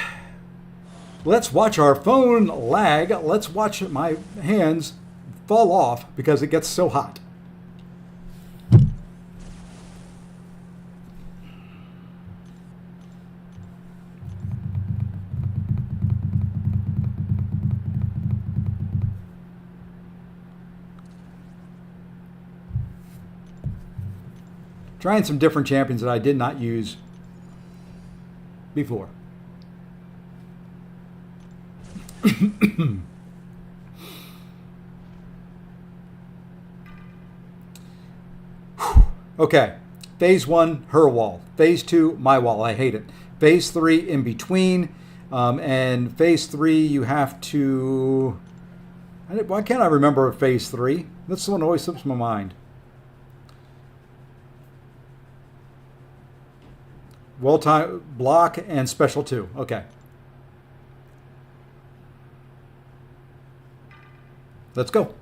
Let's watch our phone lag. Let's watch my hands fall off because it gets so hot. Trying some different champions that I did not use before. Okay, phase 1, her wall. Phase 2, my wall. I hate it. Phase 3, in between. And phase 3, you have to... Why can't I remember phase 3? That's the one that always slips my mind. Well time, block, and special 2. Okay. Let's go.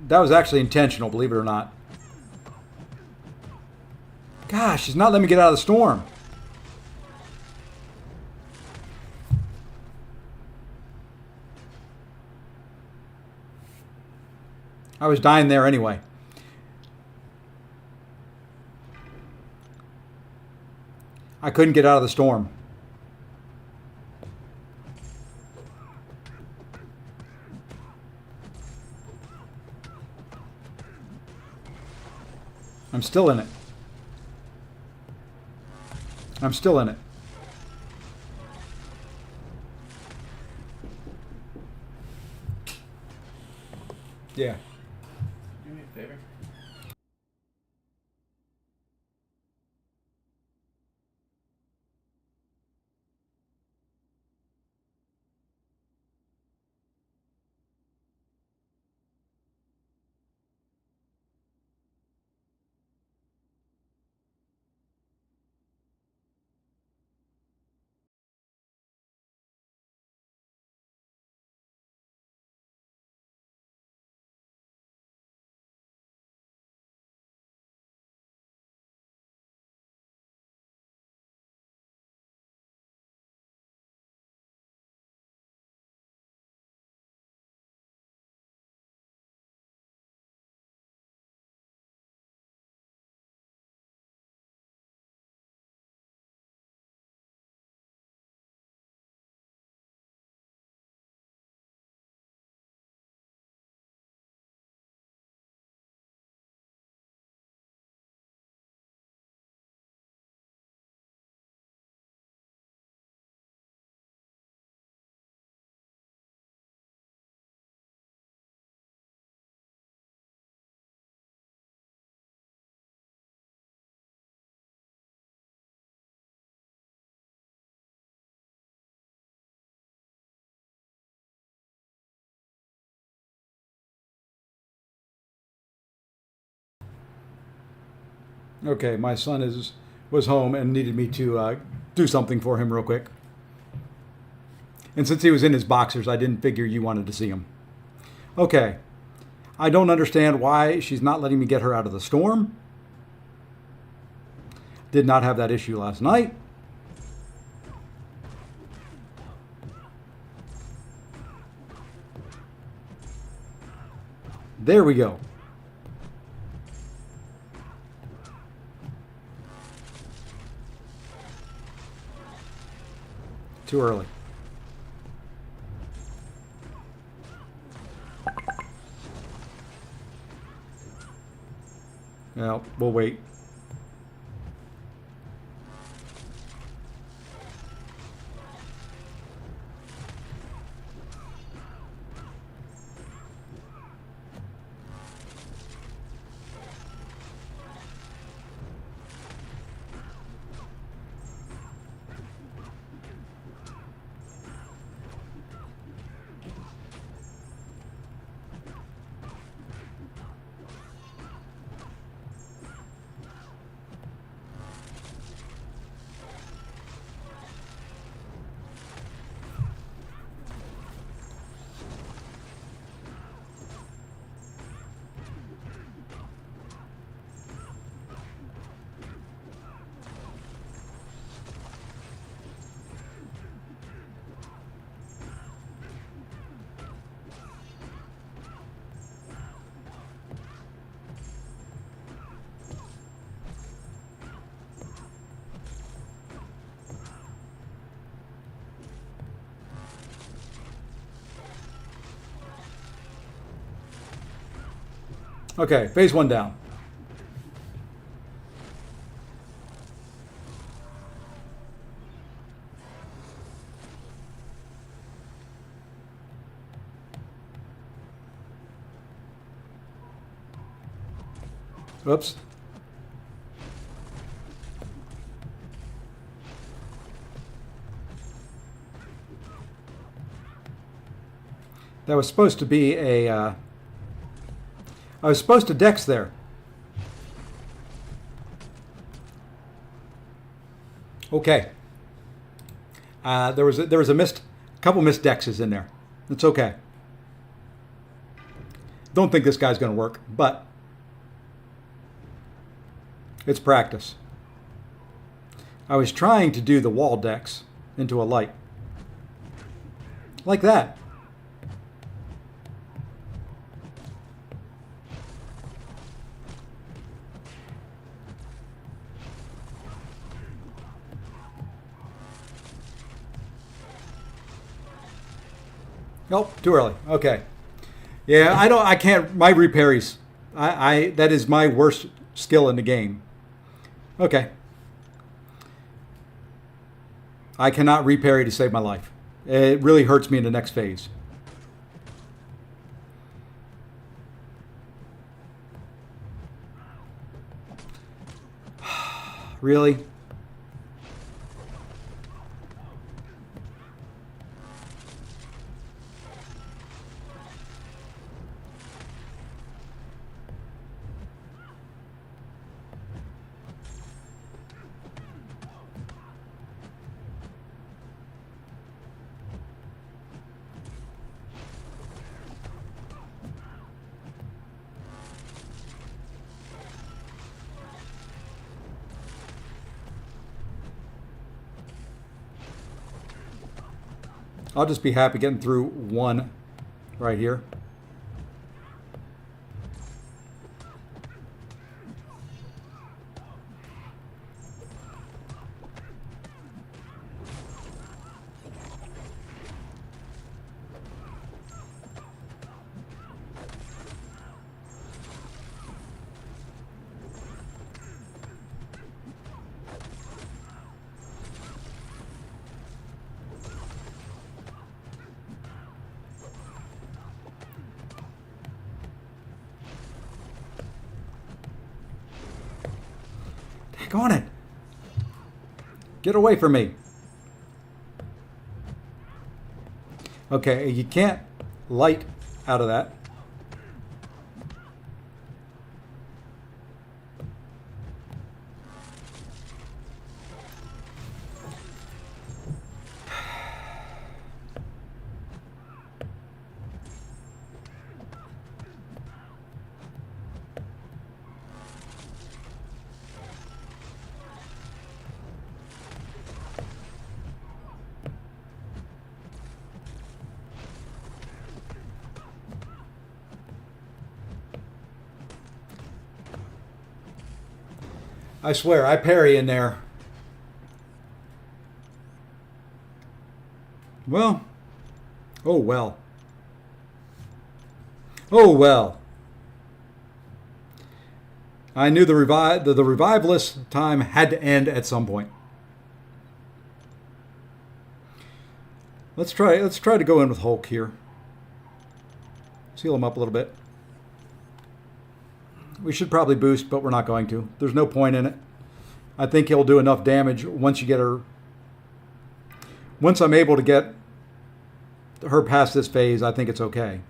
That was actually intentional, believe it or not. Gosh, she's not letting me get out of the storm. I was dying there anyway. I couldn't get out of the storm. I'm still in it. I'm still in it. Yeah. Do me a favor. Okay, my son was home and needed me to do something for him real quick. And since he was in his boxers, I didn't figure you wanted to see him. Okay. I don't understand why she's not letting me get her out of the storm. Did not have that issue last night. There we go. Too early. No, we'll wait. Okay, phase one down. Oops. That was supposed to be a I was supposed to dex there. Okay. There was a couple missed dexes in there. It's okay. Don't think this guy's going to work, but it's practice. I was trying to do the wall dex into a light. Like that. Nope, too early. Okay. Yeah, I can't, my reparries. That is my worst skill in the game. Okay. I cannot reparry to save my life. It really hurts me in the next phase. Really? I'll just be happy getting through one right here. On it. Get away from me. Okay, you can't light out of that. I swear, I parry in there. Well. Oh, well. Oh, well. I knew the revivalist time had to end at some point. Let's try to go in with Hulk here. Seal him up a little bit. We should probably boost, but we're not going to. There's no point in it. I think he'll do enough damage once you get her. Once I'm able to get her past this phase, I think it's okay.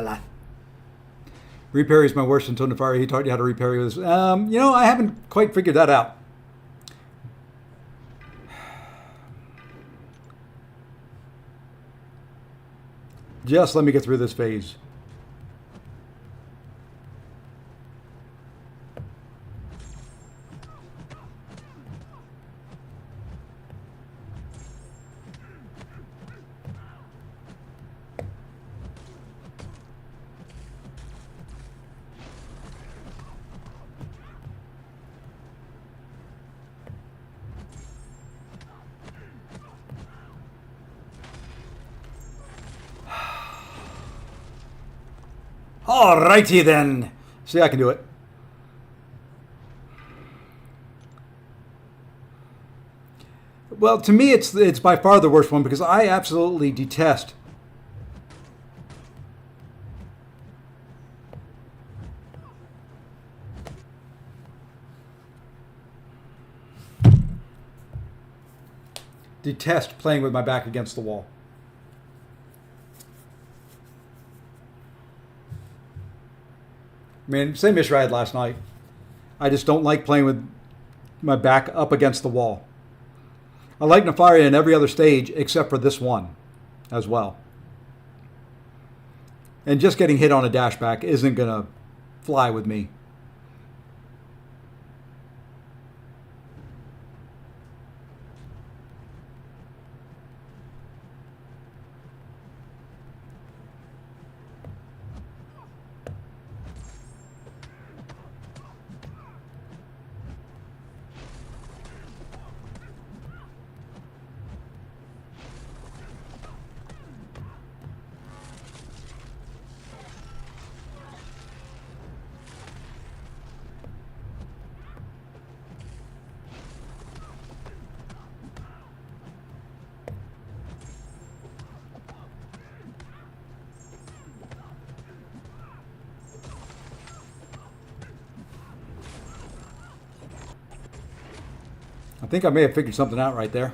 La. Reparry is my worst until Nefari. He taught you how to reparry with this. You know, I haven't quite figured that out. Just let me get through this phase. Alrighty then. See, I can do it. Well, to me, it's by far the worst one because I absolutely detest playing with my back against the wall. I mean, same issue I had last night. I just don't like playing with my back up against the wall. I like Nefaria in every other stage except for this one as well. And just getting hit on a dashback isn't going to fly with me. I think I may have figured something out right there.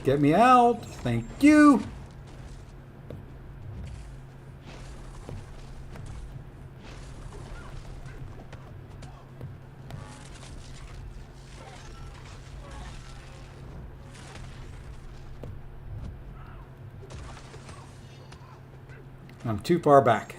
Get me out. Thank you. I'm too far back.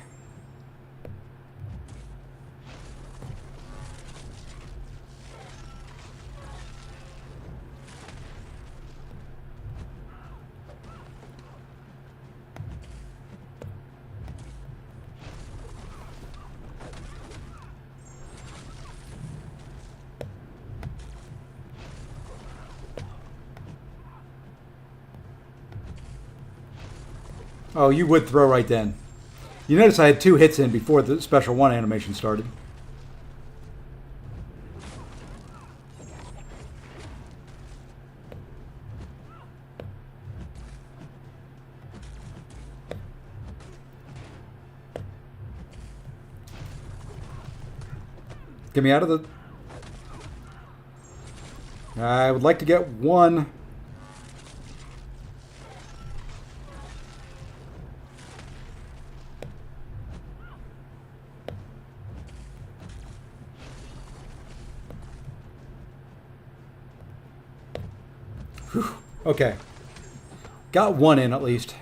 Oh, you would throw right then. You notice I had 2 hits in before the special 1 animation started. Get me out of the... I would like to get 1. Whew. Okay. Got 1 in at least.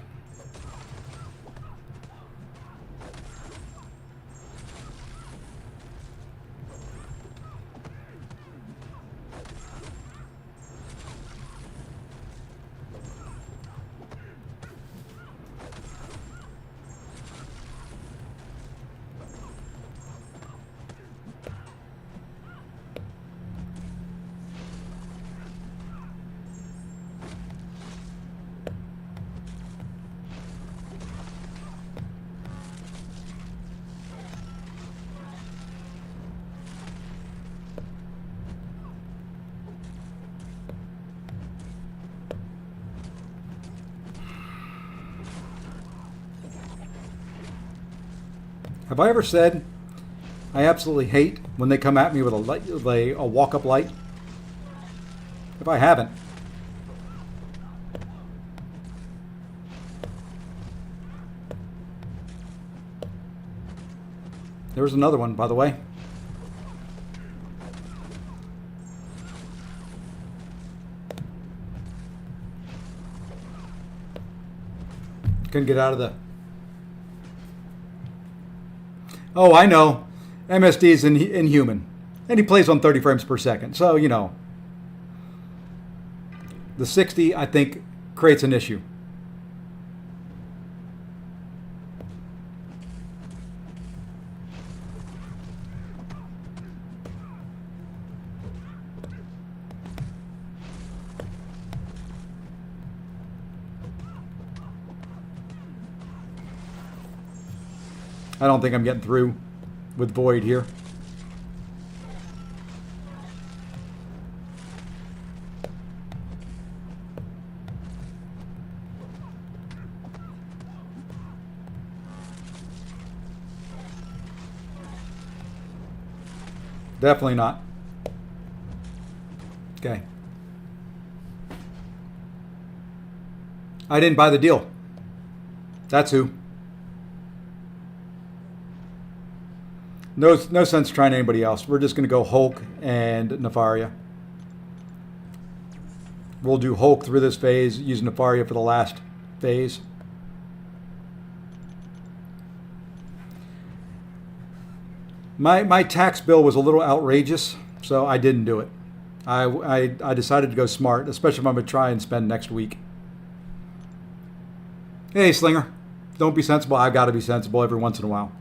Have I ever said I absolutely hate when they come at me with a walk-up light? If I haven't. There was another one, by the way. Couldn't get out of the... Oh, I know. MSD is inhuman. And he plays on 30 frames per second. So, you know. The 60, I think, creates an issue. I don't think I'm getting through with Void here. Definitely not. Okay. I didn't buy the deal. That's who. No sense trying anybody else. We're just going to go Hulk and Nefaria. We'll do Hulk through this phase, use Nefaria for the last phase. My tax bill was a little outrageous, so I didn't do it. I decided to go smart, especially if I'm going to try and spend next week. Hey, Slinger. Don't be sensible. I've got to be sensible every once in a while.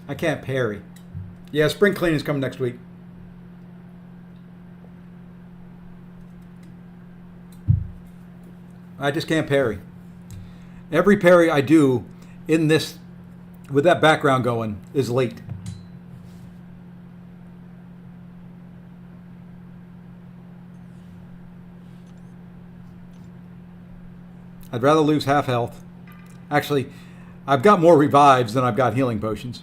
I can't parry. Yeah, spring cleaning is coming next week. I just can't parry. Every parry I do in this, with that background going, is late. I'd rather lose half health. Actually, I've got more revives than I've got healing potions.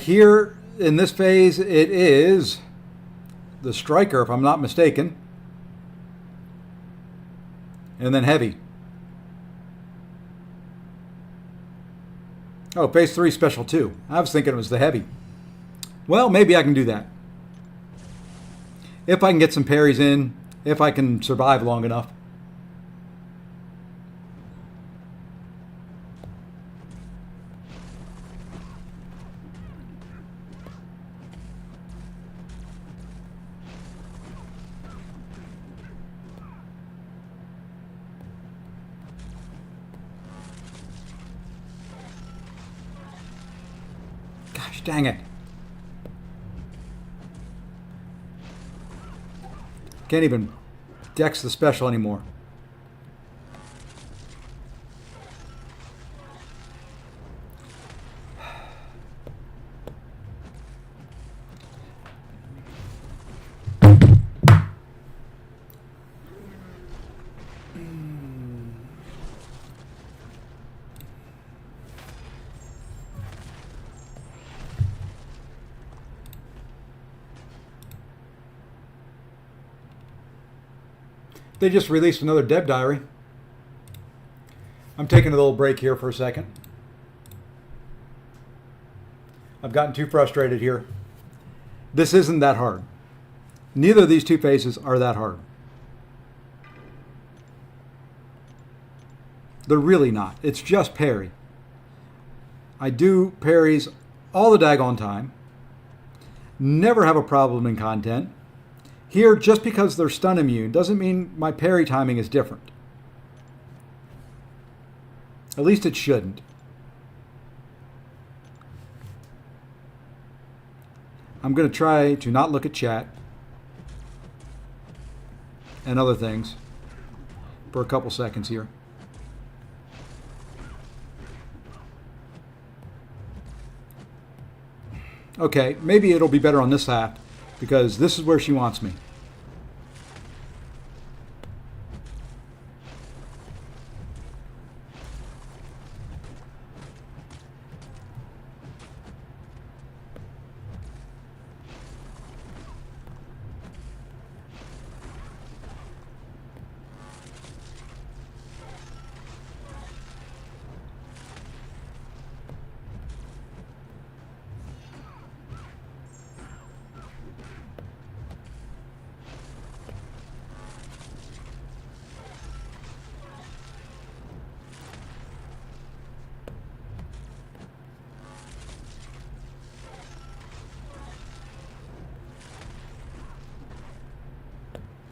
Here in this phase, it is the striker, if I'm not mistaken, and then heavy. Oh, phase 3, special 2. I was thinking it was the heavy. Well, maybe I can do that. If I can get some parries in, if I can survive long enough. Gosh dang it. Can't even dex the special anymore. They just released another Deb Diary. I'm taking a little break here for a second. I've gotten too frustrated here. This isn't that hard. Neither of these two phases are that hard. They're really not. It's just parry. I do parries all the daggone time. Never have a problem in content. Here, just because they're stun immune doesn't mean my parry timing is different. At least it shouldn't. I'm going to try to not look at chat and other things for a couple seconds here. Okay, maybe it'll be better on this half, because this is where she wants me.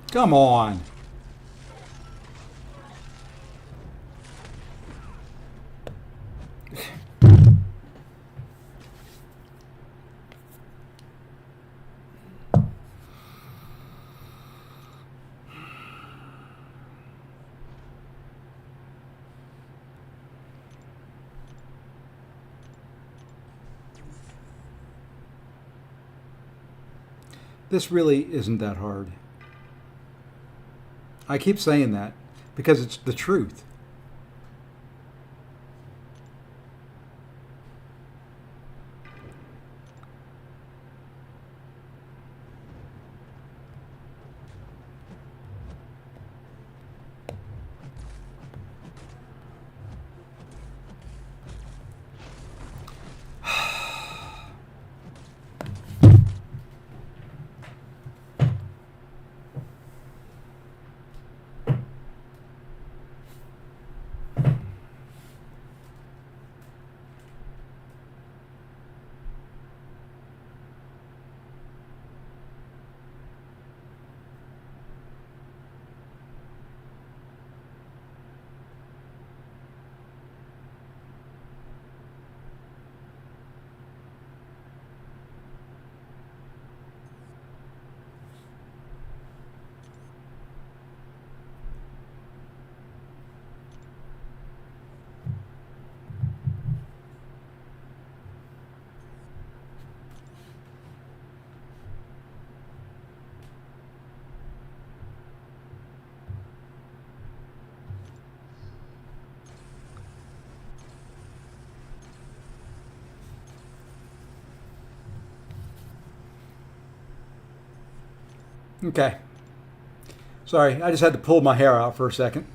Come on. This really isn't that hard. I keep saying that because it's the truth. Okay. Sorry, I just had to pull my hair out for a second.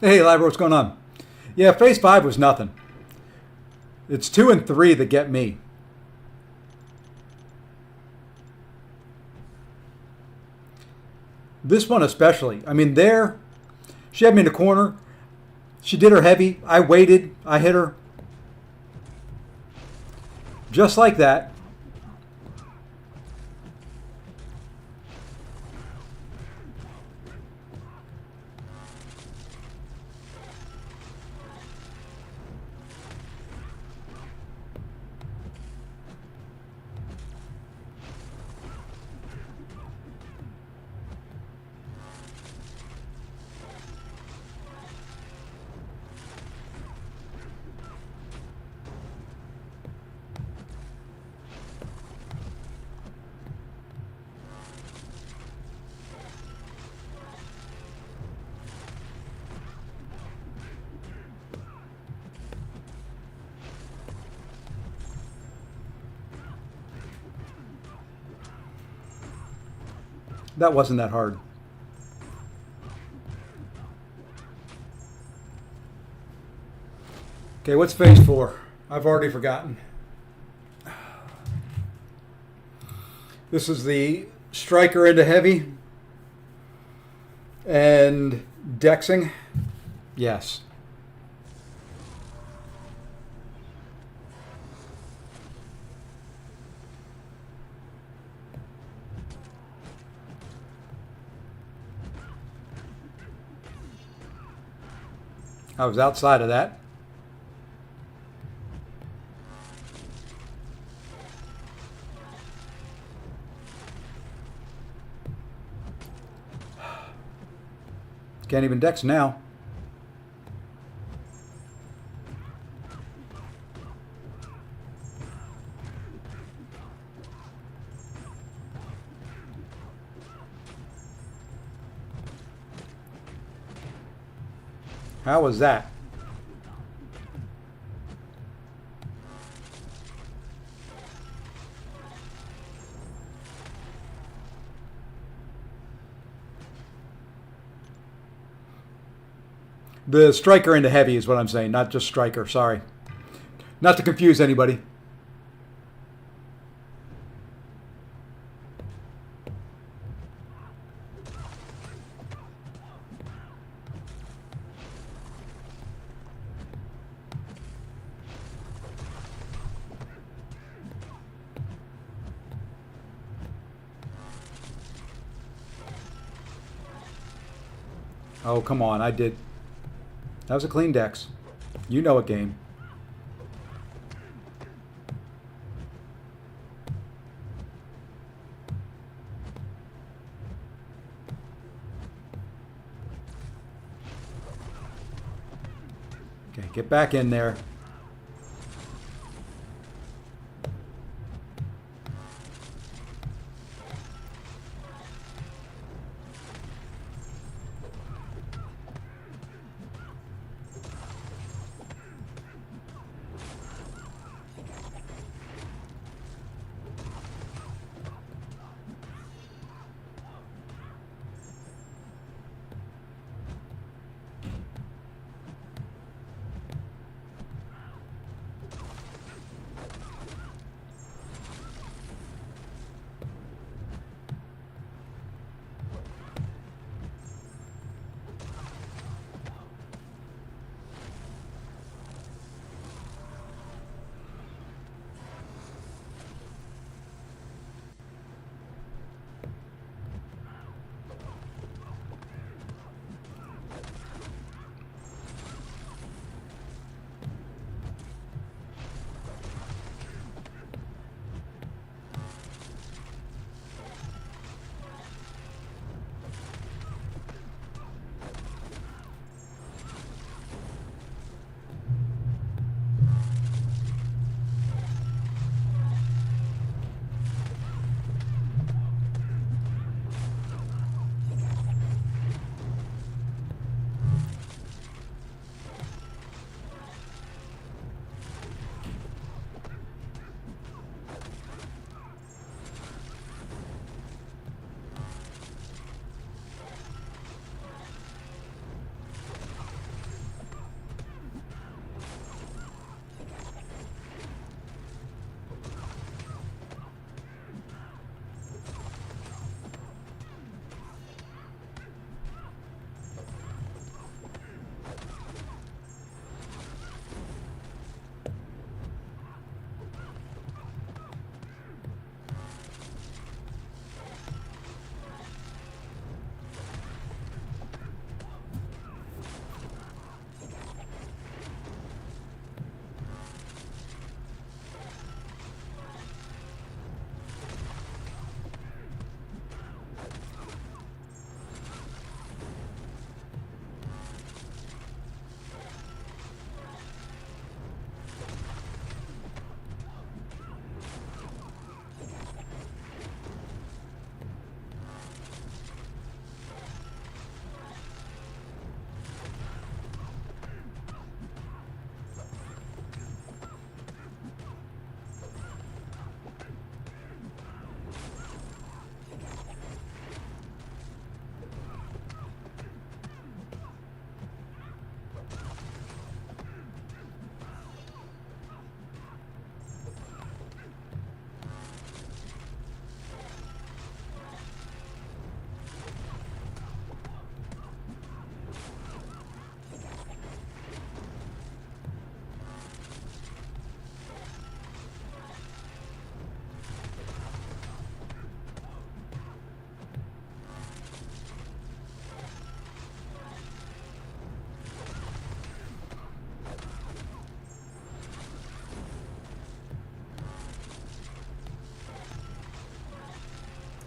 Hey, Libra, what's going on? Yeah, phase 5 was nothing. It's 2 and 3 that get me. This one especially. I mean, there, she had me in the corner. She did her heavy. I waited. I hit her. Just like that. That wasn't that hard. Okay, what's phase 4? I've already forgotten. This is the striker into heavy and dexing. Yes. I was outside of that. Can't even dex now. How was that? The striker into heavy is what I'm saying, not just striker. Sorry. Not to confuse anybody. Oh, come on. I did. That was a clean dex. You know it, game. Okay, get back in there.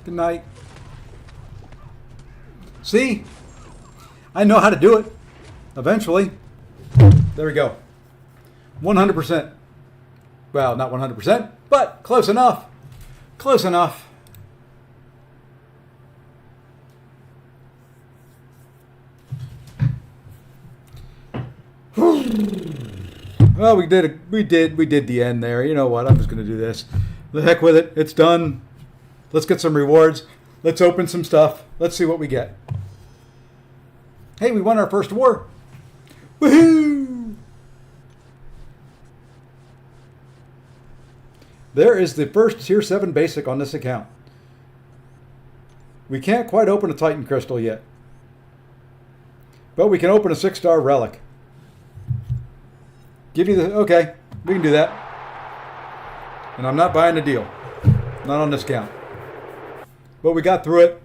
Good night. See? I know how to do it. Eventually. There we go. 100%. Well, not 100%, but close enough. Close enough. Well, we did the end there. You know what? I'm just going to do this. The heck with it. It's done. Let's get some rewards. Let's open some stuff. Let's see what we get. Hey, we won our first war. Woohoo! There is the first Tier 7 basic on this account. We can't quite open a Titan Crystal yet. But we can open a 6-star relic. Give you the... Okay, we can do that. And I'm not buying the deal. Not on this account. But we got through it.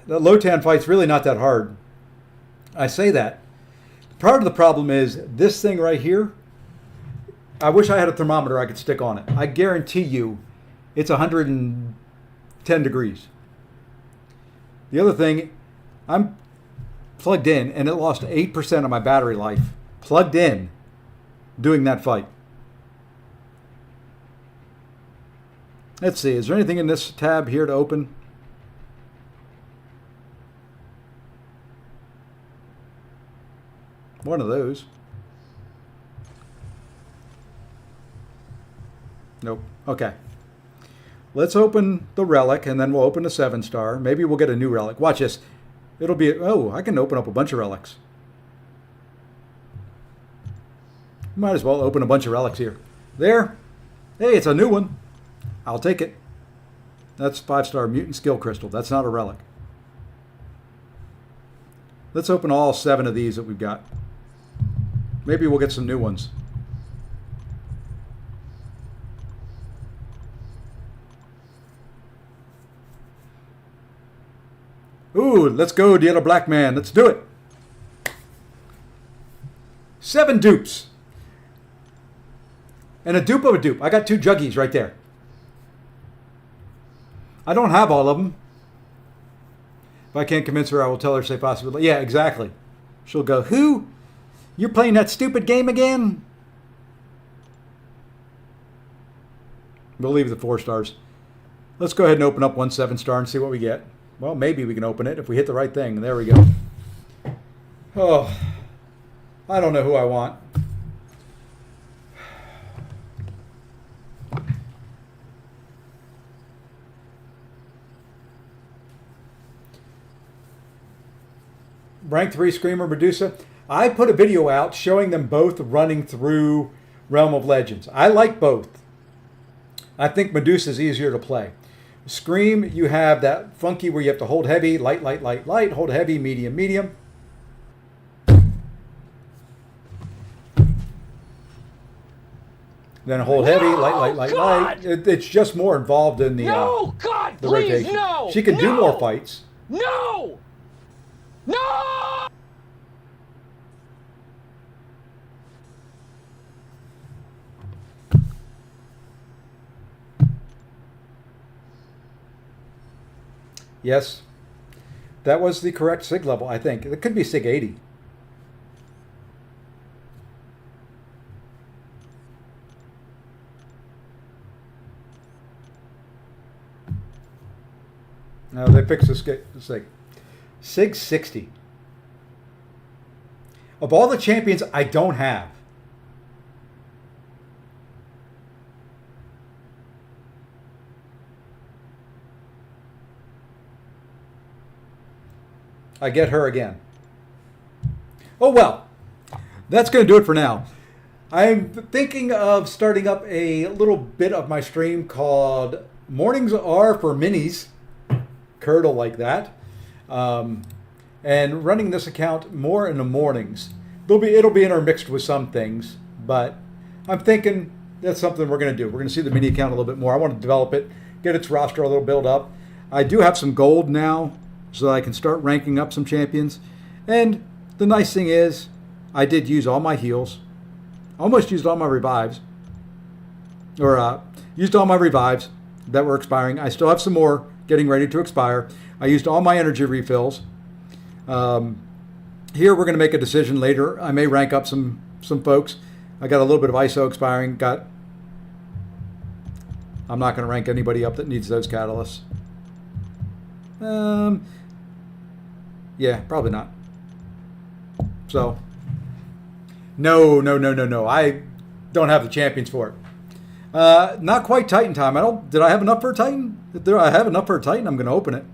The Lotan fight's really not that hard. I say that. Part of the problem is this thing right here. I wish I had a thermometer I could stick on it. I guarantee you it's 110 degrees. The other thing, I'm plugged in and it lost 8% of my battery life. Plugged in doing that fight. Let's see, is there anything in this tab here to open? One of those. Nope. Okay. Let's open the relic and then we'll open the 7-star. Maybe we'll get a new relic. Watch this. It'll be... Oh, I can open up a bunch of relics. Might as well open a bunch of relics here. There. Hey, it's a new one. I'll take it. That's 5-star mutant skill crystal. That's not a relic. Let's open all 7 of these that we've got. Maybe we'll get some new ones. Ooh, let's go, the other black man. Let's do it. 7 dupes. And a dupe of a dupe. I got 2 juggies right there. I don't have all of them. If I can't convince her, I will tell her, say possibly. Yeah, exactly. She'll go, who? You're playing that stupid game again? We'll leave the 4 stars. Let's go ahead and open up one 7-star and see what we get. Well, maybe we can open it if we hit the right thing. There we go. Oh, I don't know who I want. Rank 3 Screamer Medusa. I put a video out showing them both running through Realm of Legends. I like both. I think Medusa is easier to play. Scream, you have that funky where you have to hold heavy, light, light, light, light, hold heavy, medium, medium. Then hold heavy, light, light, light, light. It's just more involved in the God, the please, rotation. no! She can do more fights. No! No! Yes, that was the correct SIG level, I think. It could be SIG 80. No, they fixed the SIG. SIG 60. Of all the champions I don't have, I get her again. Oh well, that's going to do it for now. I'm thinking of starting up a little bit of my stream called Mornings Are for Minis, curdle like that, and running this account more in the mornings. It'll be intermixed with some things, but I'm thinking that's something we're going to do. We're going to see the mini account a little bit more. I want to develop it, get its roster a little build up. I do have some gold now, so that I can start ranking up some champions. And the nice thing is, I did use all my heals. Almost used all my revives. Or used all my revives. that were expiring. I still have some more getting ready to expire. I used all my energy refills. Here we're going to make a decision later. I may rank up some folks. I got a little bit of ISO expiring. I'm not going to rank anybody up that needs those catalysts. Yeah, probably not. So, no. I don't have the champions for it. Not quite Titan time. Did I have enough for a Titan? If I have enough for a Titan, I'm going to open it.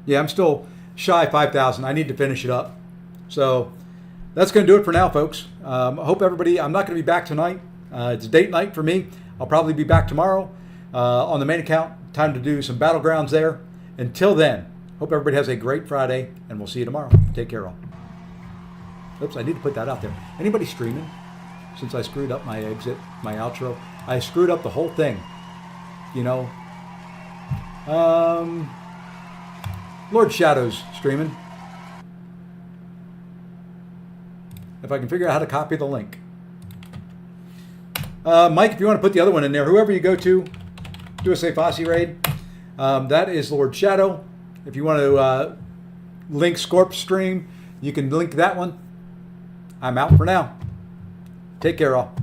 Yeah, I'm still shy 5,000. I need to finish it up. So that's going to do it for now, folks. I hope everybody, I'm not going to be back tonight. It's date night for me. I'll probably be back tomorrow on the main account. Time to do some battlegrounds there. Until then, hope everybody has a great Friday, and we'll see you tomorrow. Take care, all. Oops, I need to put that out there. Anybody streaming? Since I screwed up my exit, my outro, I screwed up the whole thing. You know, Lord Shadow's streaming. If I can figure out how to copy the link. Mike, if you want to put the other one in there, whoever you go to, do a Safe Aussie raid. That is Lord Shadow. If you want to link Scorp's stream, you can link that one. I'm out for now. Take care, all.